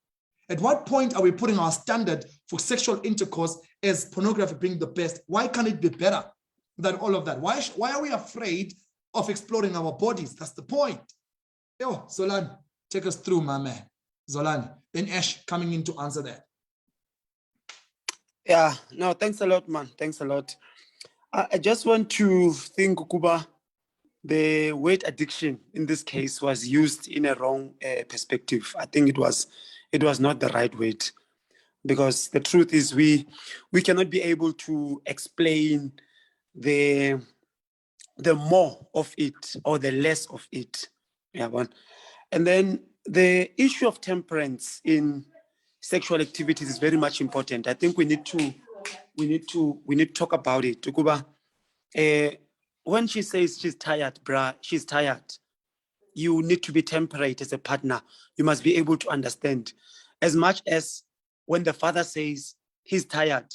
At what point are we putting our standard for sexual intercourse as pornography being the best? Why can't it be better than all of that? Why are we afraid of exploring our bodies? That's the point. Yo, Zolan, take us through, my man. Zolan, then Ash coming in to answer that. Yeah, no, thanks a lot, man. Thanks a lot. I just want to think, Kuba, the word addiction in this case was used in a wrong perspective. I think it was not the right word, because the truth is we cannot be able to explain the more of it or the less of it. Yeah, one. And then the issue of temperance in sexual activities is very much important. I think we need to talk about it. Tukuba, when she says she's tired, bruh, she's tired. You need to be temperate as a partner. You must be able to understand. As much as when the father says he's tired,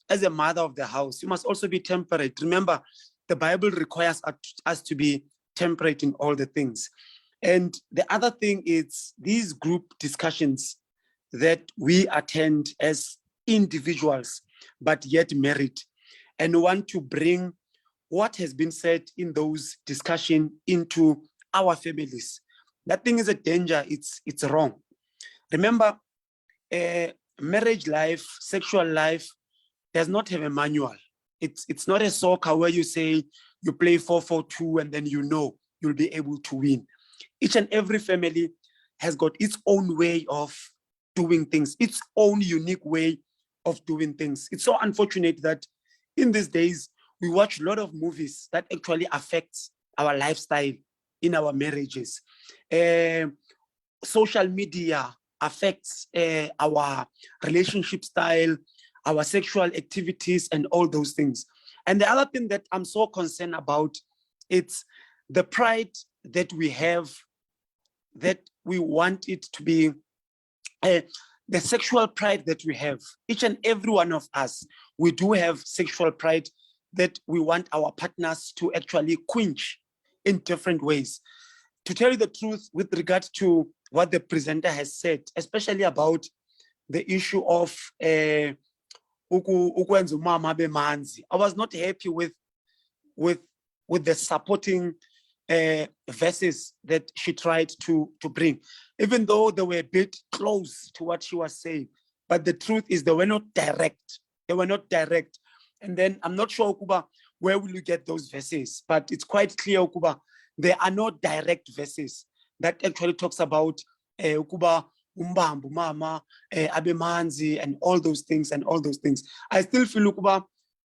as a mother of the house, you must also be temperate. Remember, the Bible requires us to be temperate in all the things. And the other thing is these group discussions that we attend as individuals, but yet married, and want to bring what has been said in those discussions into our families. That thing is a danger. It's wrong. Remember, marriage life, sexual life does not have a manual. It's not a soccer where you say you play 4-4-2 and then you know you'll be able to win. Each and every family has got its own way of doing things, its own unique way of doing things. It's so unfortunate that in these days, we watch a lot of movies that actually affects our lifestyle in our marriages. Social media affects our relationship style, our sexual activities, and all those things. And the other thing that I'm so concerned about, it's the pride that we have, that we want it to be, the sexual pride that we have. Each and every one of us, we do have sexual pride that we want our partners to actually quench in different ways. To tell you the truth, with regard to what the presenter has said, especially about the issue of I was not happy with the supporting verses that she tried to bring, even though they were a bit close to what she was saying. But the truth is they were not direct. They were not direct. And then I'm not sure, Okuba, where will you get those verses? But it's quite clear, Okuba, there are no direct verses that actually talks about ukuba umbambo mama, abemanzi, and all those things. I still feel ukuba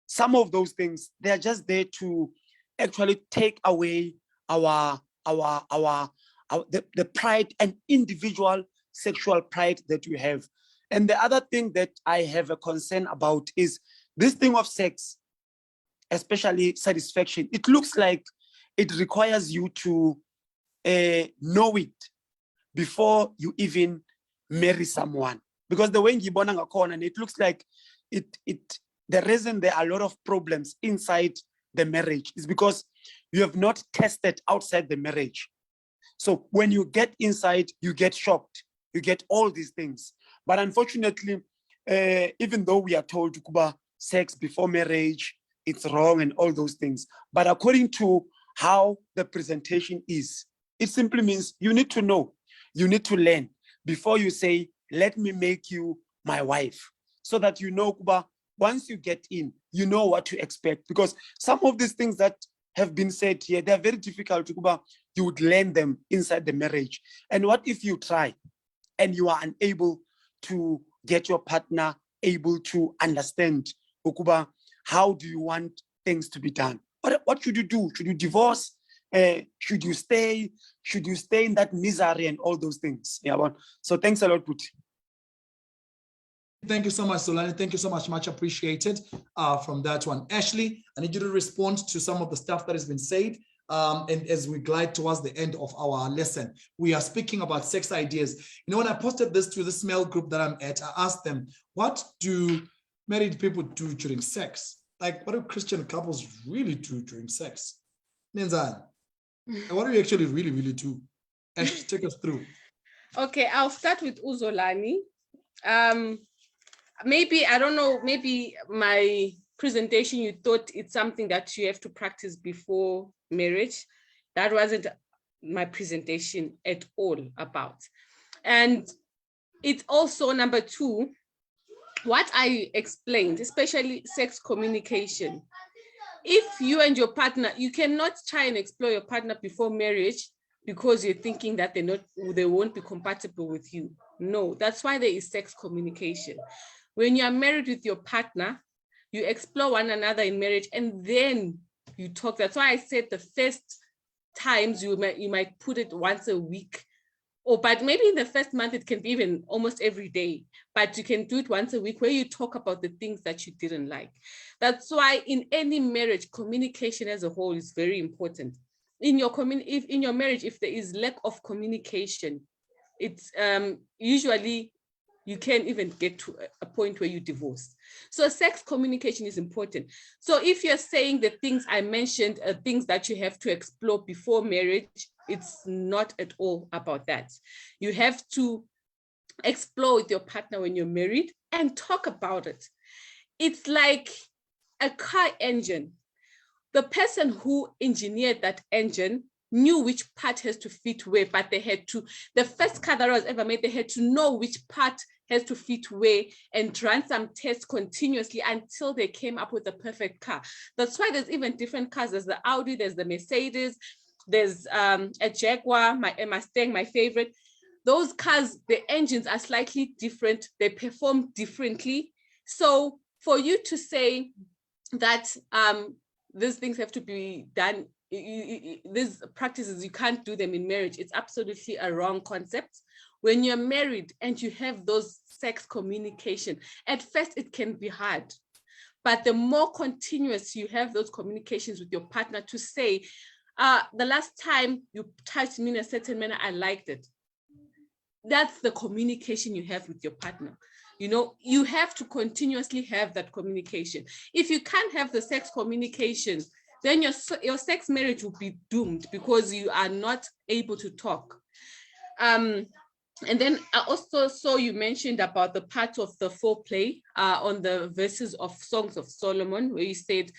some of those things, they are just there to actually take away the pride and individual sexual pride that we have. And the other thing that I have a concern about is this thing of sex, especially satisfaction. It looks like it requires you to know it before you even marry someone. Because the way ngibona ngakhona, and it looks like the reason there are a lot of problems inside the marriage is because you have not tested outside the marriage. So when you get inside, you get shocked, you get all these things. But unfortunately, even though we are told Kuba sex before marriage, it's wrong and all those things, but according to how the presentation is, it simply means you need to know, you need to learn before you say, let me make you my wife, so that you know, Kuba, once you get in, you know what to expect. Because some of these things that have been said here, they're very difficult to Kuba. You would learn them inside the marriage. And what if you try and you are unable to get your partner able to understand, Ukuba, how do you want things to be done? What should you do? Should you divorce? Should you stay? Should you stay in that misery and all those things? Yeah, so thanks a lot, Puti. Thank you so much, Solani. Thank you so much. Much appreciated from that one. Asheligh, I need you to respond to some of the stuff that has been said. And as we glide towards the end of our lesson, we are speaking about sex ideas. You know, when I posted this to the small group that I'm at, I asked them, what do married people do during sex? Like, what do Christian couples really do during sex? Nenzan, what do you actually really do? Ash, take us through. Okay, I'll start with Uzolani. Maybe, I don't know, maybe my presentation, you thought it's something that you have to practice before marriage. That wasn't my presentation at all about. And it's also number two, what I explained, especially sex communication. If you and your partner, you cannot try and explore your partner before marriage because you're thinking that they won't be compatible with you. No, that's why there is sex communication. When you are married with your partner, you explore one another in marriage and then you talk. That's why I said the first times you might put it once a week, but maybe in the first month it can be even almost every day, but you can do it once a week where you talk about the things that you didn't like. That's why in any marriage, communication as a whole is very important. In your marriage, if there is lack of communication, it's usually you can't even get to a point where you divorce. So sex communication is important. So if you're saying the things I mentioned are things that you have to explore before marriage, it's not at all about that. You have to explore with your partner when you're married and talk about it. It's like a car engine. The person who engineered that engine knew which part has to fit where, but the first car that was ever made, they had to know which part has to fit where and run some tests continuously until they came up with the perfect car. That's why there's even different cars. There's the Audi, there's the Mercedes, there's a Jaguar, a Mustang, my favorite. Those cars, the engines are slightly different. They perform differently. So for you to say that these things have to be done, these practices, you can't do them in marriage, it's absolutely a wrong concept. When you're married and you have those sex communication, at first it can be hard, but the more continuous you have those communications with your partner to say, the last time you touched me in a certain manner, I liked it. That's the communication you have with your partner. You know, you have to continuously have that communication. If you can't have the sex communication, then your sex marriage will be doomed because you are not able to talk. And then I also saw you mentioned about the part of the foreplay on the verses of Songs of Solomon, where you said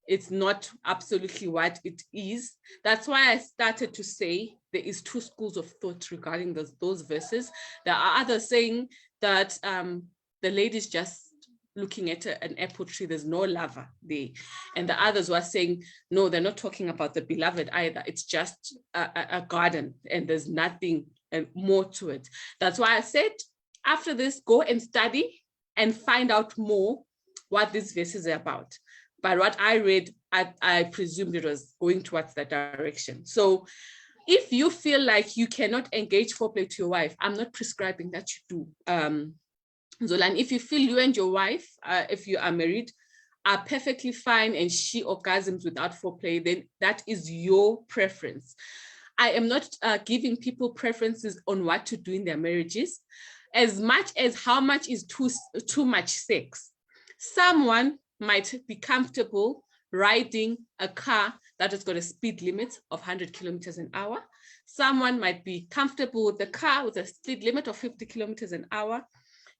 it's not absolutely what it is. That's why I started to say there is two schools of thought regarding those verses. There are others saying that the lady's just looking at an apple tree, there's no lover there. And the others were saying, no, they're not talking about the beloved either. It's just a garden and there's nothing and more to it. That's why I said, after this, go and study and find out more what this verse is about. But what I read, I presumed it was going towards that direction. So if you feel like you cannot engage foreplay to your wife, I'm not prescribing that you do. Zolan, if you feel you and your wife, if you are married, are perfectly fine and she orgasms without foreplay, then that is your preference. I am not giving people preferences on what to do in their marriages, as much as how much is too much sex. Someone might be comfortable riding a car that has got a speed limit of 100 kilometers an hour. Someone might be comfortable with a car with a speed limit of 50 kilometers an hour.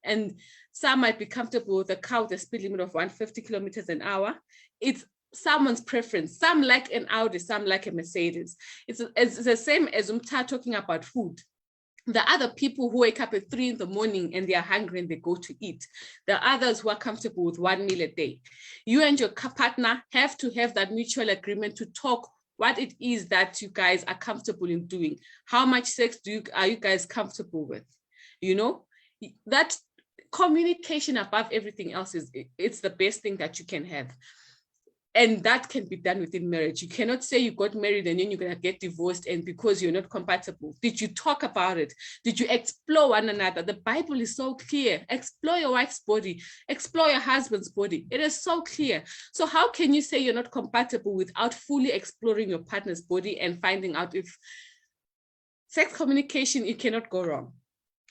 And some might be comfortable with a car with a speed limit of 150 kilometers an hour. It's someone's preference. Some like an Audi, some like a Mercedes. It's the same as Umta talking about food. The other people who wake up at 3 in the morning and they are hungry and they go to eat. The others who are comfortable with 1 meal a day. You and your partner have to have that mutual agreement to talk what it is that you guys are comfortable in doing. How much sex are you guys comfortable with? You know, that communication above everything else it's the best thing that you can have. And that can be done within marriage. You cannot say you got married and then you're going to get divorced and because you're not compatible. Did you talk about it? Did you explore one another? The Bible is so clear. Explore your wife's body. Explore your husband's body. It is so clear. So how can you say you're not compatible without fully exploring your partner's body and finding out if sex communication, it cannot go wrong?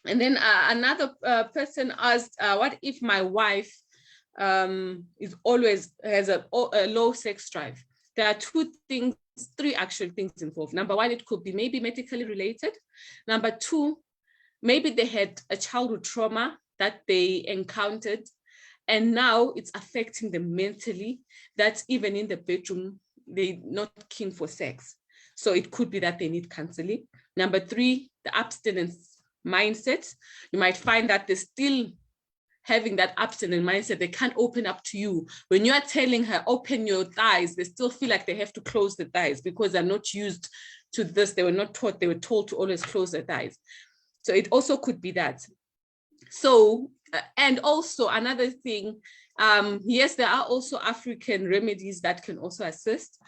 And then another person asked, what if my wife is always has a low sex drive? There are three actual things involved. Number one, it could be maybe medically related. Number two, maybe they had a childhood trauma that they encountered and now it's affecting them mentally, that even in the bedroom, they're not keen for sex. So it could be that they need counseling. Number three, the abstinence mindset. You might find that they're still having that abstinent mindset. They can't open up to you. When you are telling her, open your thighs, they still feel like they have to close the thighs because they're not used to this. They were not taught, they were told to always close their thighs. So it also could be that. So, and also another thing, yes, there are also African remedies that can also assist.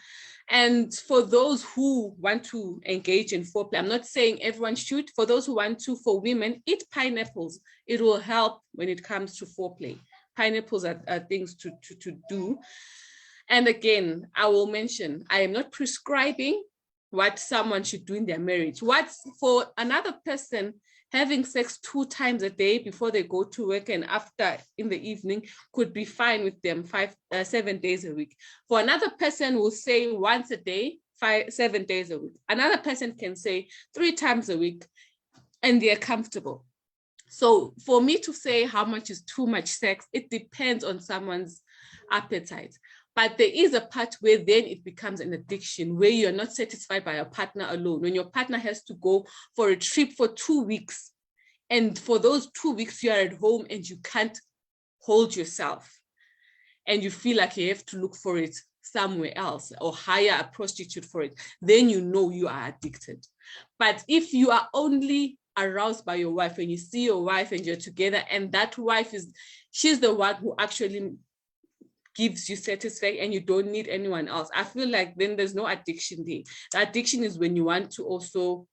And for those who want to engage in foreplay, I'm not saying everyone should, for those who want to, for women, eat pineapples. It will help when it comes to foreplay. Pineapples are things to do. And again, I will mention, I am not prescribing what someone should do in their marriage. What's for another person, having sex 2 times a day before they go to work and after in the evening could be fine with them 7 days a week. For another person will say once a day, 7 days a week. Another person can say 3 times a week and they're comfortable. So for me to say how much is too much sex, it depends on someone's appetite. But there is a part where then it becomes an addiction, where you're not satisfied by your partner alone. When your partner has to go for a trip for 2 weeks, and for those 2 weeks you are at home and you can't hold yourself, and you feel like you have to look for it somewhere else or hire a prostitute for it, then you know you are addicted. But if you are only aroused by your wife, when you see your wife and you're together, and that wife she's the one who actually gives you satisfaction and you don't need anyone else, I feel like then there's no addiction there. The addiction is when you want to also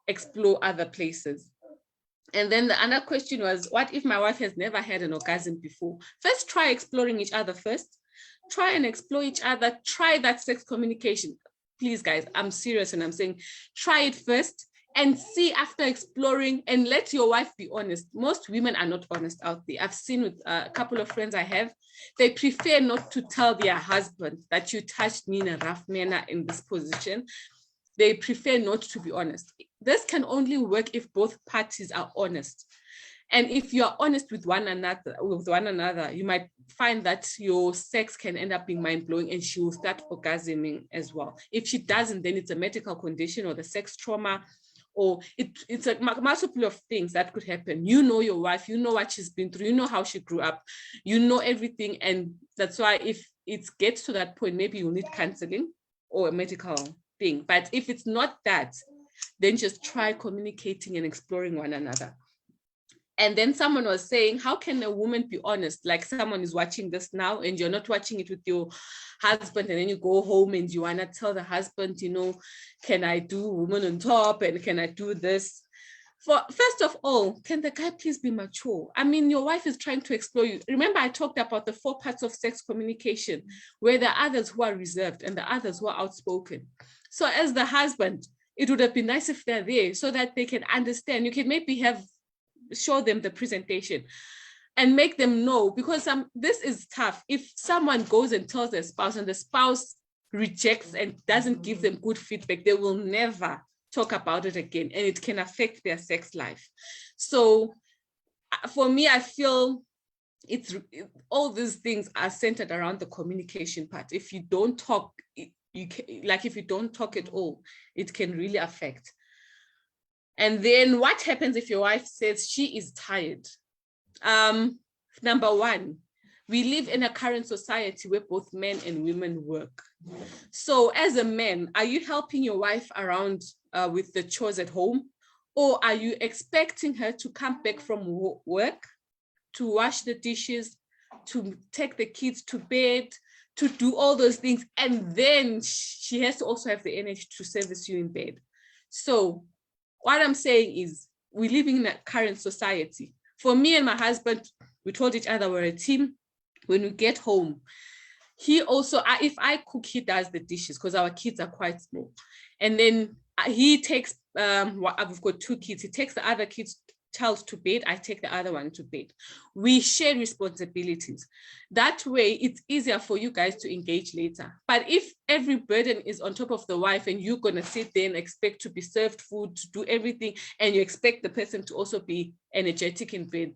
explore other places. And then the other question was, what if my wife has never had an orgasm before? First, try exploring each other first. Try and explore each other. Try that sex communication. Please, guys, I'm serious and I'm saying, try it first and see after exploring, and let your wife be honest. Most women are not honest out there. I've seen with a couple of friends I have, they prefer not to tell their husband that you touched me in a rough manner in this position. They prefer not to be honest. This can only work if both parties are honest. And if you are honest with one another, you might find that your sex can end up being mind-blowing and she will start orgasming as well. If she doesn't, then it's a medical condition or the sex trauma, or it's a multiple of things that could happen. You know your wife, you know what she's been through, you know how she grew up, you know everything. And that's why if it gets to that point, maybe you'll need counseling or a medical thing. But if it's not that, then just try communicating and exploring one another. And then someone was saying, how can a woman be honest? Like someone is watching this now and you're not watching it with your husband, and then you go home and you want to tell the husband, you know, can I do woman on top and can I do this? First of all, can the guy please be mature? I mean, your wife is trying to explore you. Remember, I talked about the 4 parts of sex communication, where there are others who are reserved and the others who are outspoken. So as the husband, it would have been nice if they're there so that they can understand. You can maybe show them the presentation and make them know, because this is tough. If someone goes and tells their spouse and the spouse rejects and doesn't give them good feedback, they will never talk about it again, and it can affect their sex life. So for me, I feel all these things are centered around the communication part. If you don't talk, if you don't talk at all, it can really affect. And then what happens if your wife says she is tired? Number one, we live in a current society where both men and women work. So as a man, are you helping your wife around with the chores at home? Or are you expecting her to come back from work, to wash the dishes, to take the kids to bed, to do all those things, and then she has to also have the energy to service you in bed? So what I'm saying is, we're living in a current society. For me and my husband, we told each other we're a team. When we get home, he also, if I cook, he does the dishes because our kids are quite small. And then he takes, I've got 2 kids. He takes the other child to bed. I take the other one to bed. We share responsibilities. That way, it's easier for you guys to engage later. But if every burden is on top of the wife and you're going to sit there and expect to be served food, to do everything, and you expect the person to also be energetic in bed,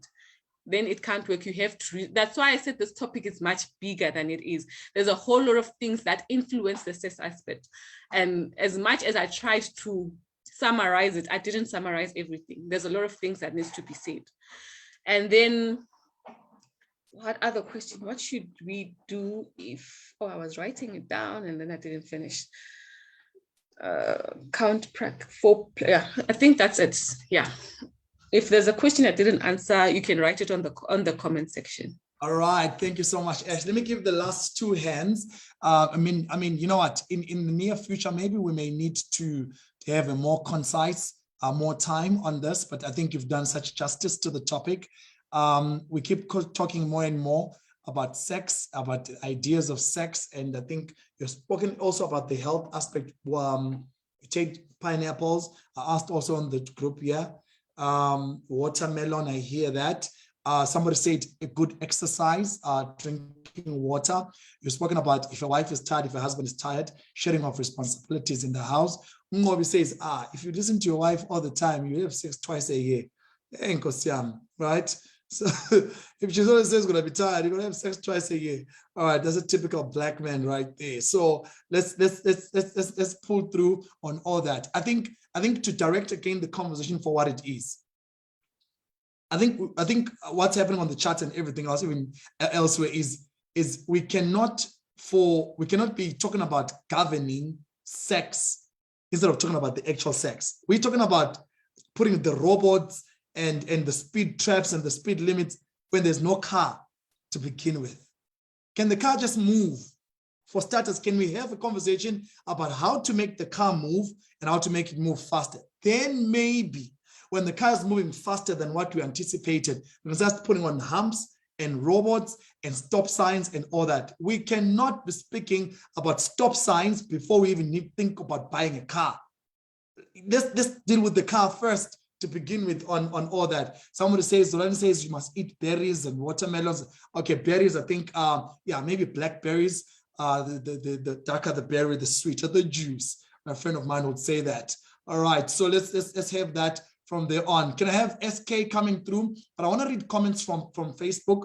then it can't work. You have to, that's why I said this topic is much bigger than it is. There's a whole lot of things that influence the sex aspect. And as much as I tried to summarize it, I didn't summarize everything. There's a lot of things that needs to be said. And then, what other question? What should we do if, I was writing it down and then I didn't finish. Count prac 4, yeah, I think that's it, yeah. If there's a question I didn't answer, you can write it on the comment section. All right, thank you so much, Ash. Let me give the last 2 hands. I mean, you know what? In the near future, maybe we may need to have a more concise, more time on this. But I think you've done such justice to the topic. We keep talking more and more about sex, about ideas of sex, and I think you've spoken also about the health aspect. You take pineapples. I asked also on the group, yeah. Watermelon, I hear that. Somebody said a good exercise, drinking water. You've spoken about if your wife is tired, if your husband is tired, sharing of responsibilities in the house. Ngobi says, if you listen to your wife all the time, you have sex twice a year. Right? So if she's always says gonna be tired, you're gonna have sex twice a year. All right, that's a typical black man right there. So let's pull through on all that. I think to direct again the conversation for what it is. I think what's happening on the chat and everything else, even elsewhere, is we cannot be talking about governing sex instead of talking about the actual sex. We're talking about putting the robots and the speed traps and the speed limits when there's no car to begin with. Can the car just move? For starters, can we have a conversation about how to make the car move and how to make it move faster? Then maybe when the car is moving faster than what we anticipated, we can start putting on humps and robots and stop signs and all that. We cannot be speaking about stop signs before we even think about buying a car. Let's deal with the car first to begin with on all that. Somebody says, Zoran says you must eat berries and watermelons. Okay, berries, I think, yeah, maybe blackberries. The darker the berry, the sweeter the juice. A friend of mine would say that. All right, so let's have that from there on. Can I have SK coming through? But I want to read comments from Facebook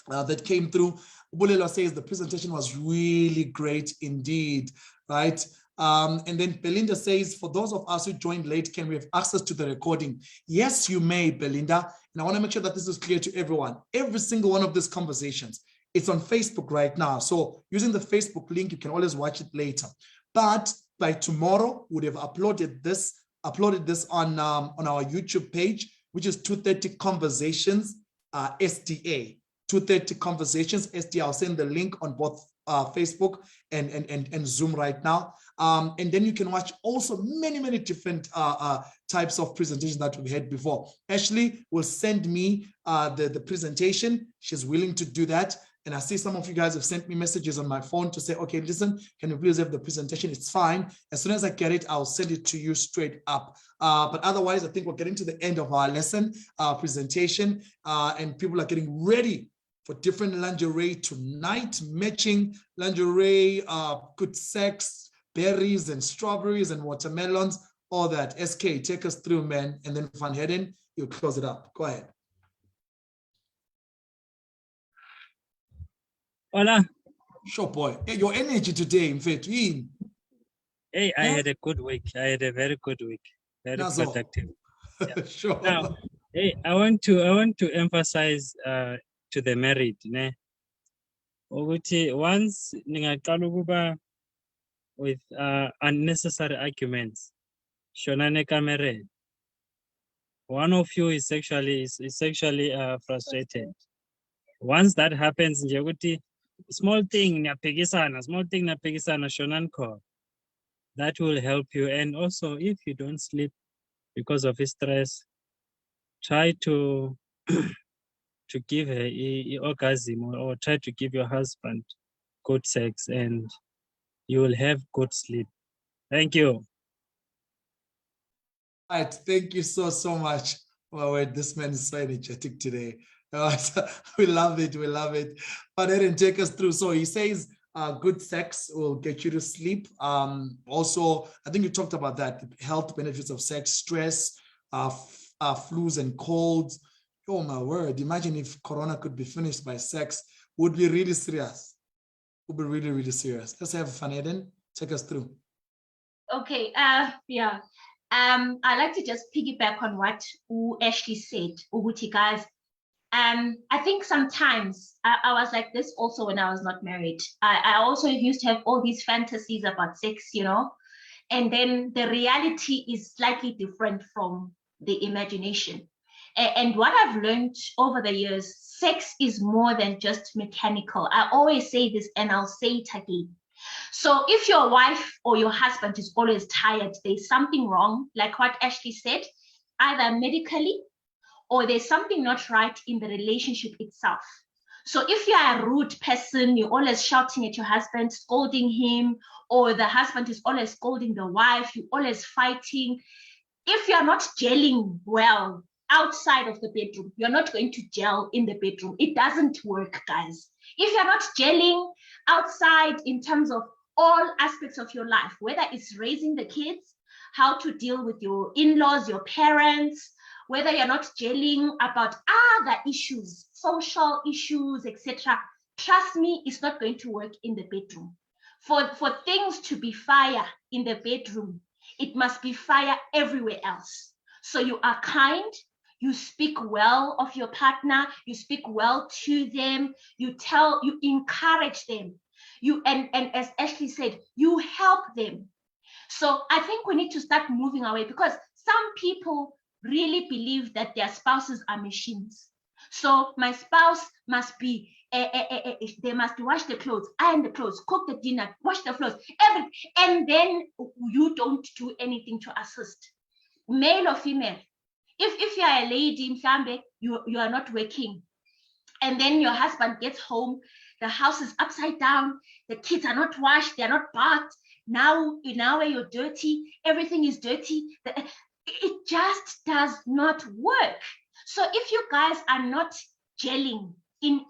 that came through. Bulelo says the presentation was really great indeed, right? And then Belinda says, for those of us who joined late, can we have access to the recording? Yes, you may, Belinda. And I want to make sure that this is clear to everyone. Every single one of these conversations, it's on Facebook right now. So using the Facebook link, you can always watch it later. But by tomorrow, we would have uploaded this uploaded this on our YouTube page, which is 230 Conversations SDA. 230 Conversations SDA. I'll send the link on both Facebook and Zoom right now. And then you can watch also many different types of presentations that we've had before. Asheligh will send me the presentation. She's willing to do that. And I see some of you guys have sent me messages on my phone to say, okay, listen, can you please have the presentation? It's fine. As soon as I get it, I'll send it to you straight up. But otherwise, I think we're getting to the end of our lesson presentation, and people are getting ready for different lingerie tonight, matching lingerie, good sex, berries and strawberries and watermelons, all that. SK, take us through, man. And then Van Heiden, you close it up. Go ahead. Hola. Sure, boy. Hey, your energy today, in fact. Hey, I had a good week. I had a very good week. Very productive. Yeah. Sure. Now, hey, I want to emphasize to the married, ne? Once ningaqala ukuba with unnecessary arguments, shonane kamereni. One of you is sexually frustrated. Once that happens, small thing naphikisana shonan ko. That will help you. And also, if you don't sleep because of stress, try to give an orgasm or try to give your husband good sex, and you will have good sleep. Thank you. All right, thank you so much. Well, this man is so energetic today. We love it, we love it. But Aaron, take us through. So he says good sex will get you to sleep. Also, I think you talked about that, health benefits of sex, stress, flus and colds. Oh my word, imagine if Corona could be finished by sex. Would be really serious. Would be really serious. Let's have Van Heiden. Take us through. Okay, yeah. I like to just piggyback on what Asheligh said, Uguti guys. I think sometimes I was like this also when I was not married. I also used to have all these fantasies about sex, you know, and then the reality is slightly different from the imagination. And what I've learned over the years, sex is more than just mechanical. I always say this and I'll say it again. So if your wife or your husband is always tired, there's something wrong, like what Asheligh said, either medically or there's something not right in the relationship itself. So if you are a rude person, you're always shouting at your husband, scolding him, or the husband is always scolding the wife, you're always fighting. If you're not gelling well outside of the bedroom, you're not going to gel in the bedroom. It doesn't work, guys. If you're not gelling outside in terms of all aspects of your life, whether it's raising the kids, how to deal with your in-laws, your parents, whether you're not gelling about other issues, social issues, etc., trust me, it's not going to work in the bedroom. For things to be fire in the bedroom, it must be fire everywhere else. So you are kind, you speak well of your partner, you speak well to them, you encourage them, and as Asheligh said, you help them. So I think we need to start moving away, because some people really believe that their spouses are machines. So my spouse must be, they must wash the clothes, iron the clothes, cook the dinner, wash the floors, and then you don't do anything to assist. Male or female. If you are a lady in Mhlambe, you are not working, and then your husband gets home, the house is upside down, the kids are not washed, they're not bathed. Now you're dirty, everything is dirty. It just does not work. So if you guys are not gelling in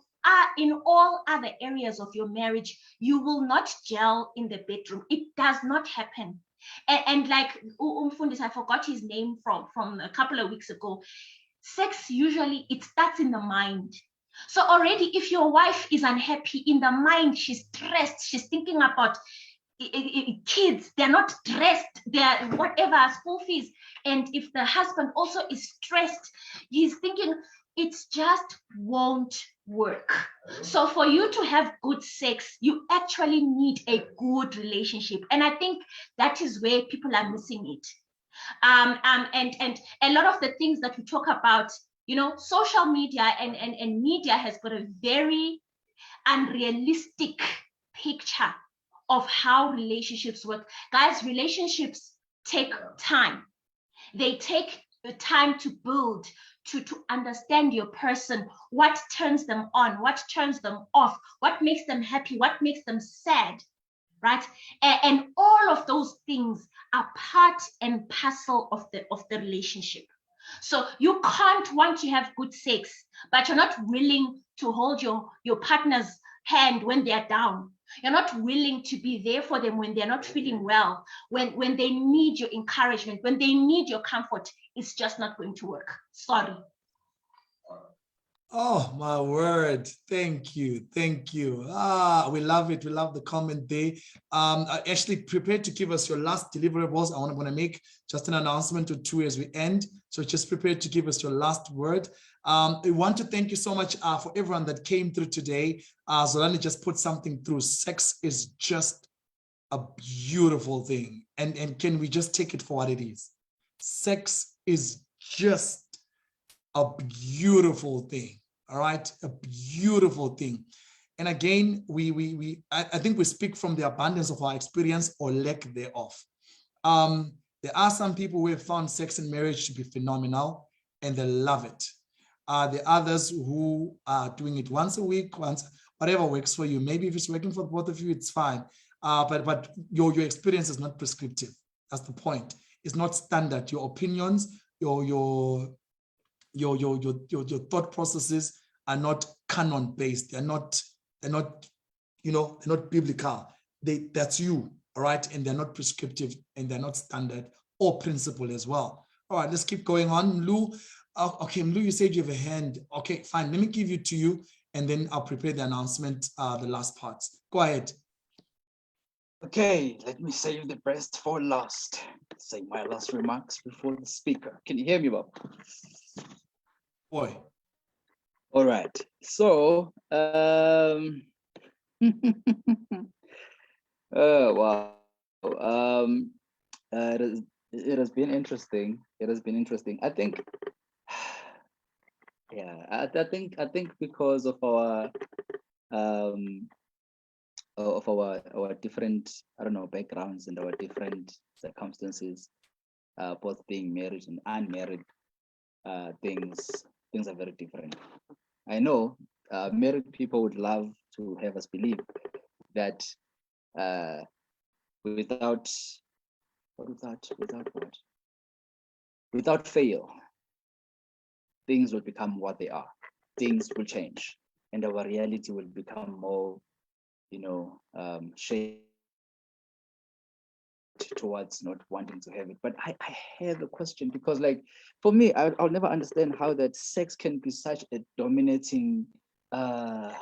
all other areas of your marriage, you will not gel in the bedroom. It does not happen. And like Umfundis, I forgot his name from a couple of weeks ago. Sex usually, it starts in the mind. So already if your wife is unhappy in the mind, she's stressed, she's thinking about kids, they're not dressed, they're whatever, school fees. And if the husband also is stressed, he's thinking it just won't work. So for you to have good sex, you actually need a good relationship. And I think that is where people are missing it. And a lot of the things that we talk about, social media and media has got a very unrealistic picture of how relationships work. Guys, relationships take time. They take the time to build, to understand your person, what turns them on, what turns them off, what makes them happy, what makes them sad, right? And all of those things are part and parcel of the relationship. So you can't want to have good sex, but you're not willing to hold your partner's hand when they're down. You're not willing to be there for them when they're not feeling well, when they need your encouragement, when they need your comfort. It's just not going to work. Sorry. Oh, my word. Thank you. Thank you. We love it. We love the comment there. Ashley, prepare to give us your last deliverables. I want to make just an announcement or two as we end. So just prepare to give us your last word. I want to thank you so much for everyone that came through today. Zolani just put something through. Sex is just a beautiful thing. And can we just take it for what it is? Sex is just a beautiful thing. All right, a beautiful thing. And again, I think we speak from the abundance of our experience or lack thereof. There are some people who have found sex and marriage to be phenomenal and they love it. There are others who are doing it once a week, whatever works for you. Maybe if it's working for both of you, it's fine. But your experience is not prescriptive. That's the point. It's not standard. Your opinions, your thought processes are not canon based. They're not biblical. That's you, all right? And they're not prescriptive and they're not standard or principle as well. All right, let's keep going on. Lou, okay, Lou, you said you have a hand. Okay, fine. Let me give it to you and then I'll prepare the announcement, the last parts. Go ahead. Okay, let me save the best for last. Say my last remarks before the speaker. Can you hear me, Bob? Boy. All right. So, oh wow. It has been interesting. It has been interesting. I think, yeah. I think because of our different, I don't know, backgrounds and our different circumstances, both being married and unmarried, things are very different. I know married people would love to have us believe that without fail, things will become what they are. Things will change, and our reality will become more, shaped towards not wanting to have it. But I have a question because, like, for me, I'll never understand how that sex can be such a dominating, what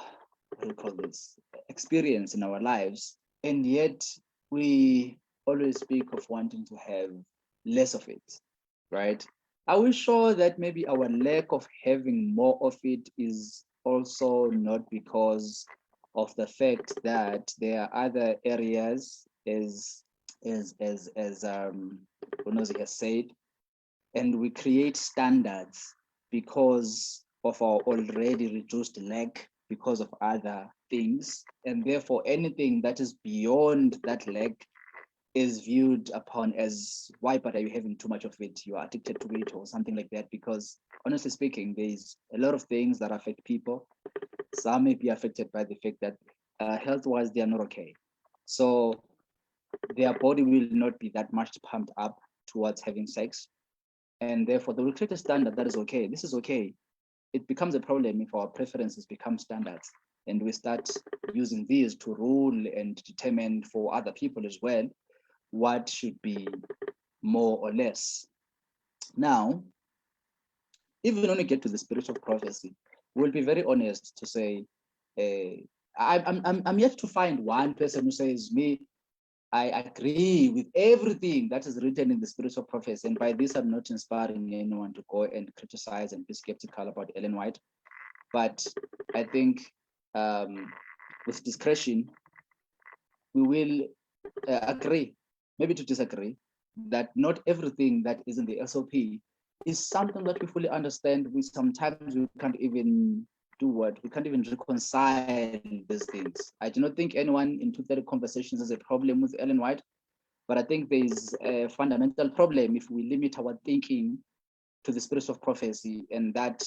do you call this, experience in our lives, and yet we always speak of wanting to have less of it, right? Are we sure that maybe our lack of having more of it is also not because of the fact that there are other areas, as Unozi has said, and we create standards because of our already reduced lack, because of other things, and therefore anything that is beyond that lack is viewed upon as, why, but are you having too much of it? You are addicted to it or something like that. Because honestly speaking, there's a lot of things that affect people. Some may be affected by the fact that health-wise, they are not okay. So their body will not be that much pumped up towards having sex. And therefore they will create a standard that is okay. This is okay. It becomes a problem if our preferences become standards and we start using these to rule and determine for other people as well what should be more or less. Now, even when we get to the spiritual prophecy, we'll be very honest to say, I'm yet to find one person who says, me, I agree with everything that is written in the spiritual prophecy. And by this, I'm not inspiring anyone to go and criticize and be skeptical about Ellen White. But I think with discretion, we will agree, maybe to disagree, that not everything that is in the SOP is something that we fully understand. We sometimes we can't even do what? We can't even reconcile these things. I do not think anyone in 230 Conversations has a problem with Ellen White, but I think there is a fundamental problem if we limit our thinking to the spirit of prophecy, and that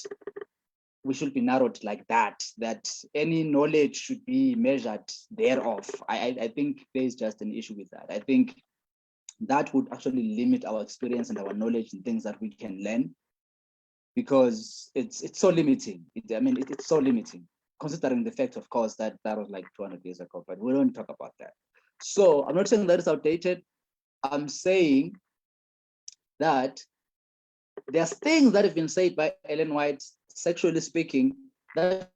we should be narrowed like that, that any knowledge should be measured thereof. I think there is just an issue with that. I think that would actually limit our experience and our knowledge and things that we can learn, because it's so limiting. It's so limiting, considering the fact, of course, that that was like 200 years ago, but we don't talk about that. So I'm not saying that it's outdated. I'm saying that there's things that have been said by Ellen White, sexually speaking, that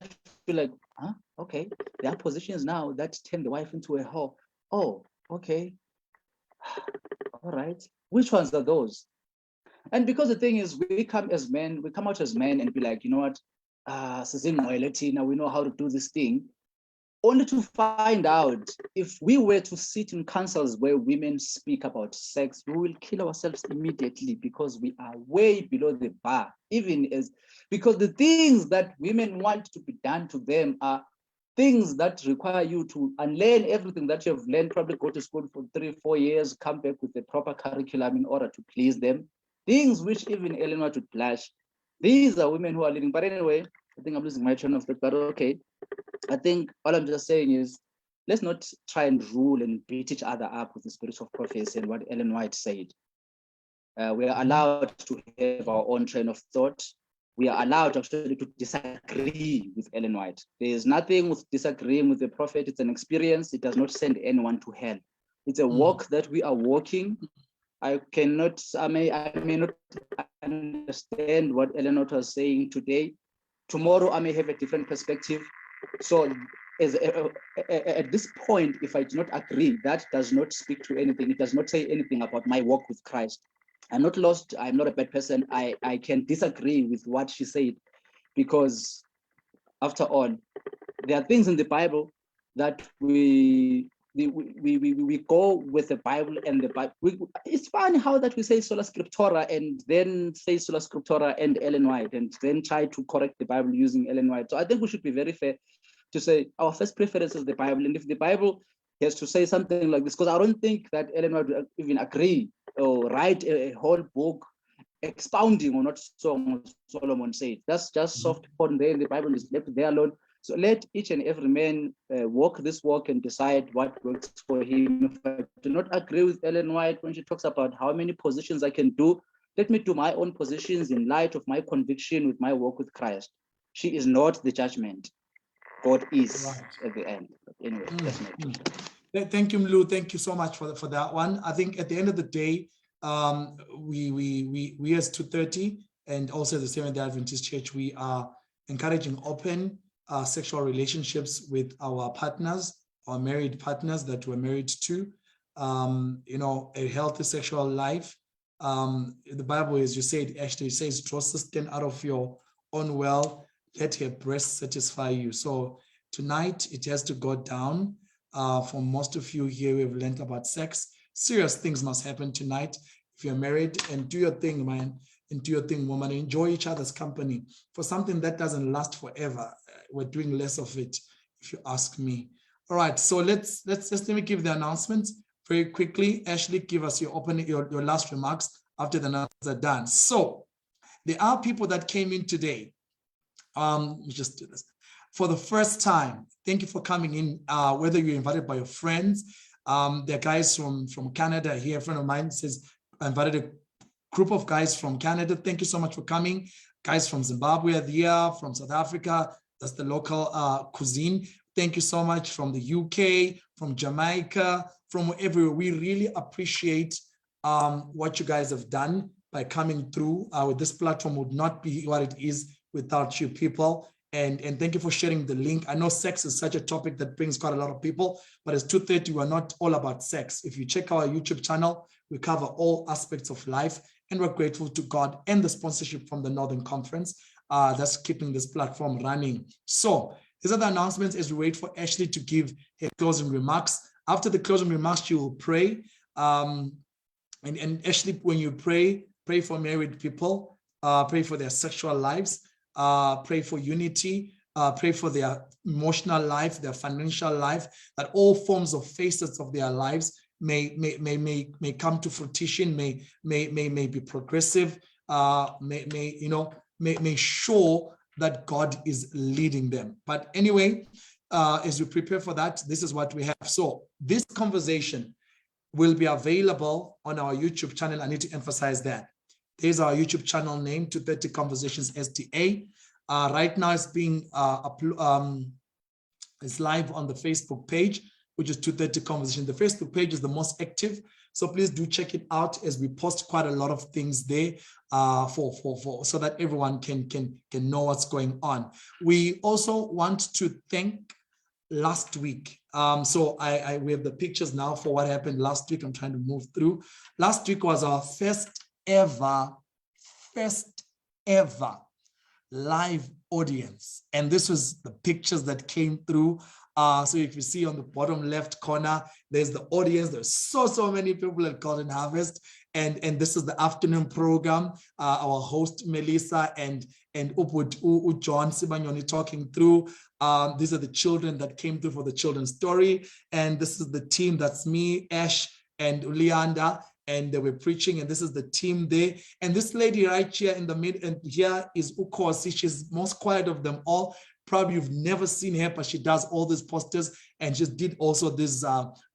feel like, huh? Okay, there are positions now that turn the wife into a whore. Oh, okay. All right. Which ones are those? And because the thing is, we come out as men and be like, you know what? Now we know how to do this thing. Only to find out, if we were to sit in councils where women speak about sex, we will kill ourselves immediately, because we are way below the bar, because the things that women want to be done to them are things that require you to unlearn everything that you have learned, probably go to school for 3-4 years, come back with a proper curriculum in order to please them. Things which even Ellen White would blush. These are women who are living. But anyway, I think I'm losing my train of thought, but okay. I think all I'm just saying is, let's not try and rule and beat each other up with the spirit of prophecy and what Ellen White said. We are allowed to have our own train of thought. We are allowed actually to disagree with Ellen White. There is nothing with disagreeing with the prophet. It's an experience. It does not send anyone to hell. It's a walk that we are walking. I may not understand what Ellen White was saying today. Tomorrow I may have a different perspective. So at this point, if I do not agree, that does not speak to anything. It does not say anything about my walk with Christ. I'm not lost. I'm not a bad person. I can disagree with what she said, because after all, there are things in the Bible that we go with the Bible, and the Bible. It's funny how that we say sola scriptura and then say sola scriptura and Ellen White, and then try to correct the Bible using Ellen White. So I think we should be very fair to say our first preference is the Bible, and if the Bible has to say something like this, because I don't think that Ellen White would even agree or write a whole book expounding on what Solomon said. That's just soft porn there, and the Bible is left there alone. So let each and every man walk this walk and decide what works for him. If I do not agree with Ellen White when she talks about how many positions I can do, let me do my own positions in light of my conviction with my walk with Christ. She is not the judgment. God is at the end. But anyway, that's my question. Thank you, Mlu. Thank you so much for that one. I think at the end of the day, we as 230 and also the Seventh-day Adventist Church, we are encouraging open sexual relationships with our partners, our married partners that we're married to. A healthy sexual life. The Bible, as you said, actually says, draw sustenance out of your own well, let her breast satisfy you. So tonight it has to go down. For most of you here, we've learned about sex. Serious things must happen tonight. If you're married, and do your thing, man, and do your thing, woman. Enjoy each other's company. For something that doesn't last forever, we're doing less of it, if you ask me. All right, so let me give the announcements very quickly. Asheligh, give us your last remarks after the announcements are done. So there are people that came in today. Let me just do this. For the first time, thank you for coming in, whether you're invited by your friends. There are guys from Canada here. A friend of mine says, I invited a group of guys from Canada. Thank you so much for coming. Guys from Zimbabwe are here, from South Africa. That's the local cuisine. Thank you so much from the UK, from Jamaica, from everywhere. We really appreciate what you guys have done by coming through. This platform would not be what it is without you people. And thank you for sharing the link. I know sex is such a topic that brings quite a lot of people, but as 230, we're not all about sex. If you check our YouTube channel, we cover all aspects of life, and we're grateful to God and the sponsorship from the Northern Conference that's keeping this platform running. So these are the announcements as we wait for Asheligh to give her closing remarks. After the closing remarks, she will pray. And Asheligh, when you pray for married people, pray for their sexual lives, pray for unity, pray for their emotional life, their financial life, that all forms of facets of their lives may come to fruition, may be progressive, may show that God is leading them. But anyway, as we prepare for that, this is what we have. So this conversation will be available on our YouTube channel. I need to emphasize that. There's our YouTube channel name, 230 Conversations SDA. Right now it's being it's live on the Facebook page, which is 230 Conversations. The Facebook page is the most active, so please do check it out, as we post quite a lot of things there so that everyone can know what's going on. We also want to thank last week. So we have the pictures now for what happened last week. I'm trying to move through. Last week was our first ever live audience. And this was the pictures that came through. So if you see on the bottom left corner, there's the audience. There's so many people at Golden Harvest. And this is the afternoon program. Our host, Melissa, and John Sibanyoni talking through. These are the children that came through for the children's story. And this is the team. That's me, Ash, and Ulianda. And they were preaching, and this is the team there. And this lady right here in the middle, and here is Ukosi. She's most quiet of them all. Probably you've never seen her, but she does all these posters, and she did also this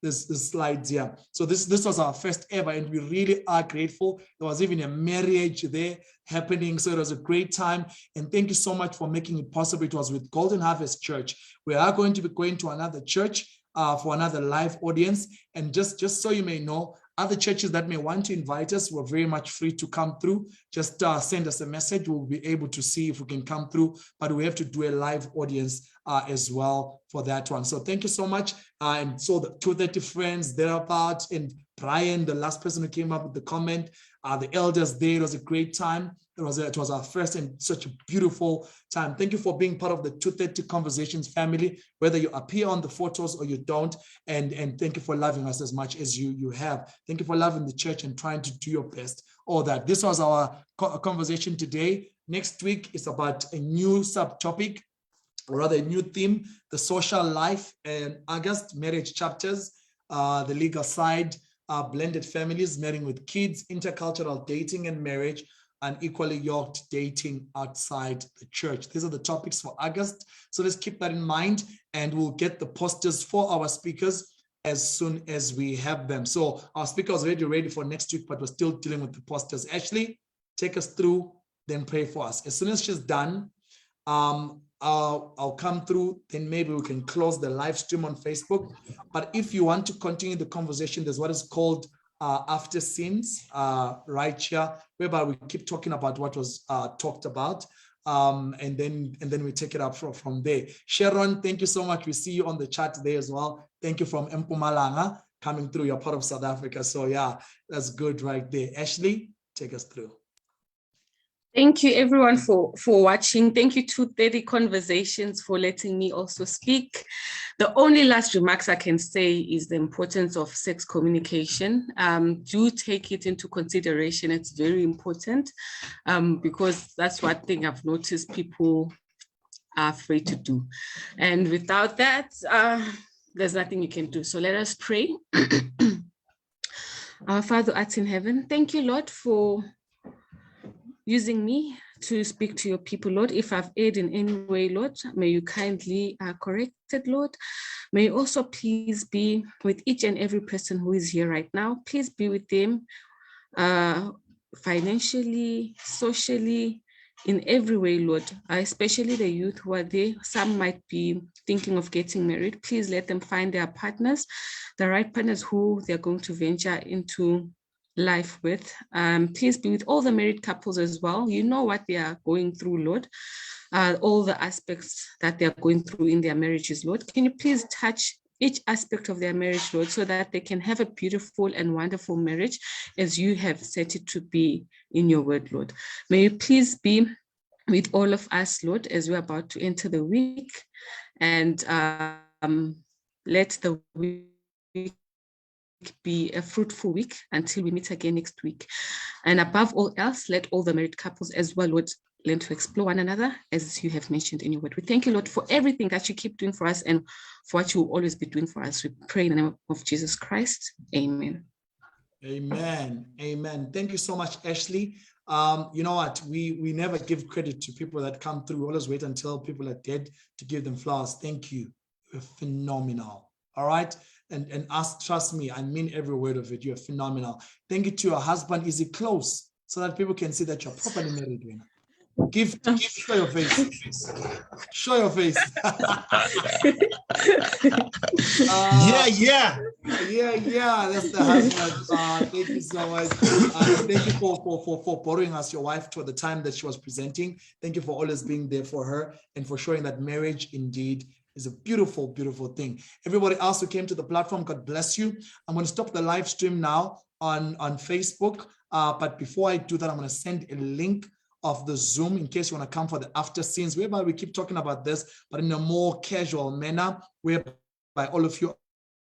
slides here. So this was our first ever, and we really are grateful. There was even a marriage there happening, so it was a great time. And thank you so much for making it possible. It was with Golden Harvest Church. We are going to be going to another church for another live audience. And just so you may know, other churches that may want to invite us, we're very much free to come through. Just send us a message. We'll be able to see if we can come through, but we have to do a live audience as well for that one. So thank you so much. And so the 230 friends thereabout, and Brian, the last person who came up with the comment, the elders there, it was a great time. It was our first and such a beautiful time. Thank you for being part of the 230 Conversations family, whether you appear on the photos or you don't. And thank you for loving us as much as you have. Thank you for loving the church and trying to do your best. All that. This was our conversation today. Next week is about a new subtopic, or rather a new theme, the social life and August, marriage chapters, the legal side, blended families, marrying with kids, intercultural dating and marriage, and equally yoked dating outside the church. These are the topics for August. So let's keep that in mind, and we'll get the posters for our speakers as soon as we have them. So our speaker is already ready for next week, but we're still dealing with the posters. Asheligh, take us through, then pray for us. As soon as she's done, I'll come through, then maybe we can close the live stream on Facebook. But if you want to continue the conversation, there's what is called after scenes right here, whereby we keep talking about what was talked about, and then we take it up from there. Sharon, thank you so much. We see you on the chat there as well. Thank you from Mpumalanga coming through. You're part of South Africa, so yeah, that's good right there. Asheligh, take us through. Thank you everyone for watching. Thank you 230 Conversations for letting me also speak. The only last remarks I can say is the importance of sex communication. Do take it into consideration. It's very important because that's one thing I've noticed people are afraid to do. And without that, there's nothing you can do. So let us pray. Our Father art in heaven, thank you, Lord, for using me to speak to your people, Lord. If I've erred in any way, Lord, may you kindly correct it, Lord. May you also please be with each and every person who is here right now. Please be with them financially, socially, in every way, Lord, especially the youth who are there. Some might be thinking of getting married. Please let them find their partners, the right partners who they're going to venture into life with. Please be with all the married couples as well. You know what they are going through, Lord, all the aspects that they are going through in their marriages, Lord. Can you please touch each aspect of their marriage, Lord, so that they can have a beautiful and wonderful marriage as you have set it to be in your word, Lord. May you please be with all of us, Lord, as we're about to enter the week, and let the week be a fruitful week until we meet again next week. And above all else, let all the married couples as well, Lord, learn to explore one another, as you have mentioned in your word. We thank you, Lord, for everything that you keep doing for us and for what you will always be doing for us. We pray in the name of Jesus Christ. Amen. Amen. Amen. Thank you so much, Asheligh. You know what? We never give credit to people that come through. We always wait until people are dead to give them flowers. Thank you. You're phenomenal. All right. And trust me, I mean every word of it. You're phenomenal. Thank you to your husband. Is it close so that people can see that you're properly married? Show your face. Show your face. Yeah. That's the husband. Thank you so much. Thank you for borrowing us your wife for the time that she was presenting. Thank you for always being there for her and for showing that marriage indeed is a beautiful, beautiful thing. Everybody else who came to the platform, God bless you. I'm going to stop the live stream now on Facebook. But before I do that, I'm going to send a link of the Zoom in case you want to come for the after scenes, whereby we keep talking about this, but in a more casual manner, whereby all of you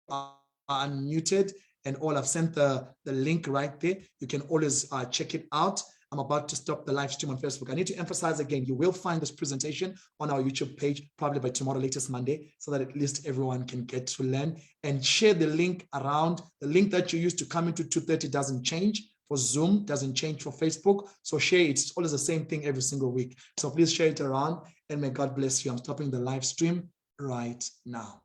are unmuted and all. I've sent the link right there. You can always check it out. I'm about to stop the live stream on Facebook. I need to emphasize again, you will find this presentation on our YouTube page, probably by tomorrow, latest Monday, so that at least everyone can get to learn, and share the link around. The link that you use to come into 2:30 doesn't change for Zoom, doesn't change for Facebook. So share it. It's always the same thing every single week. So please share it around, and may God bless you. I'm stopping the live stream right now.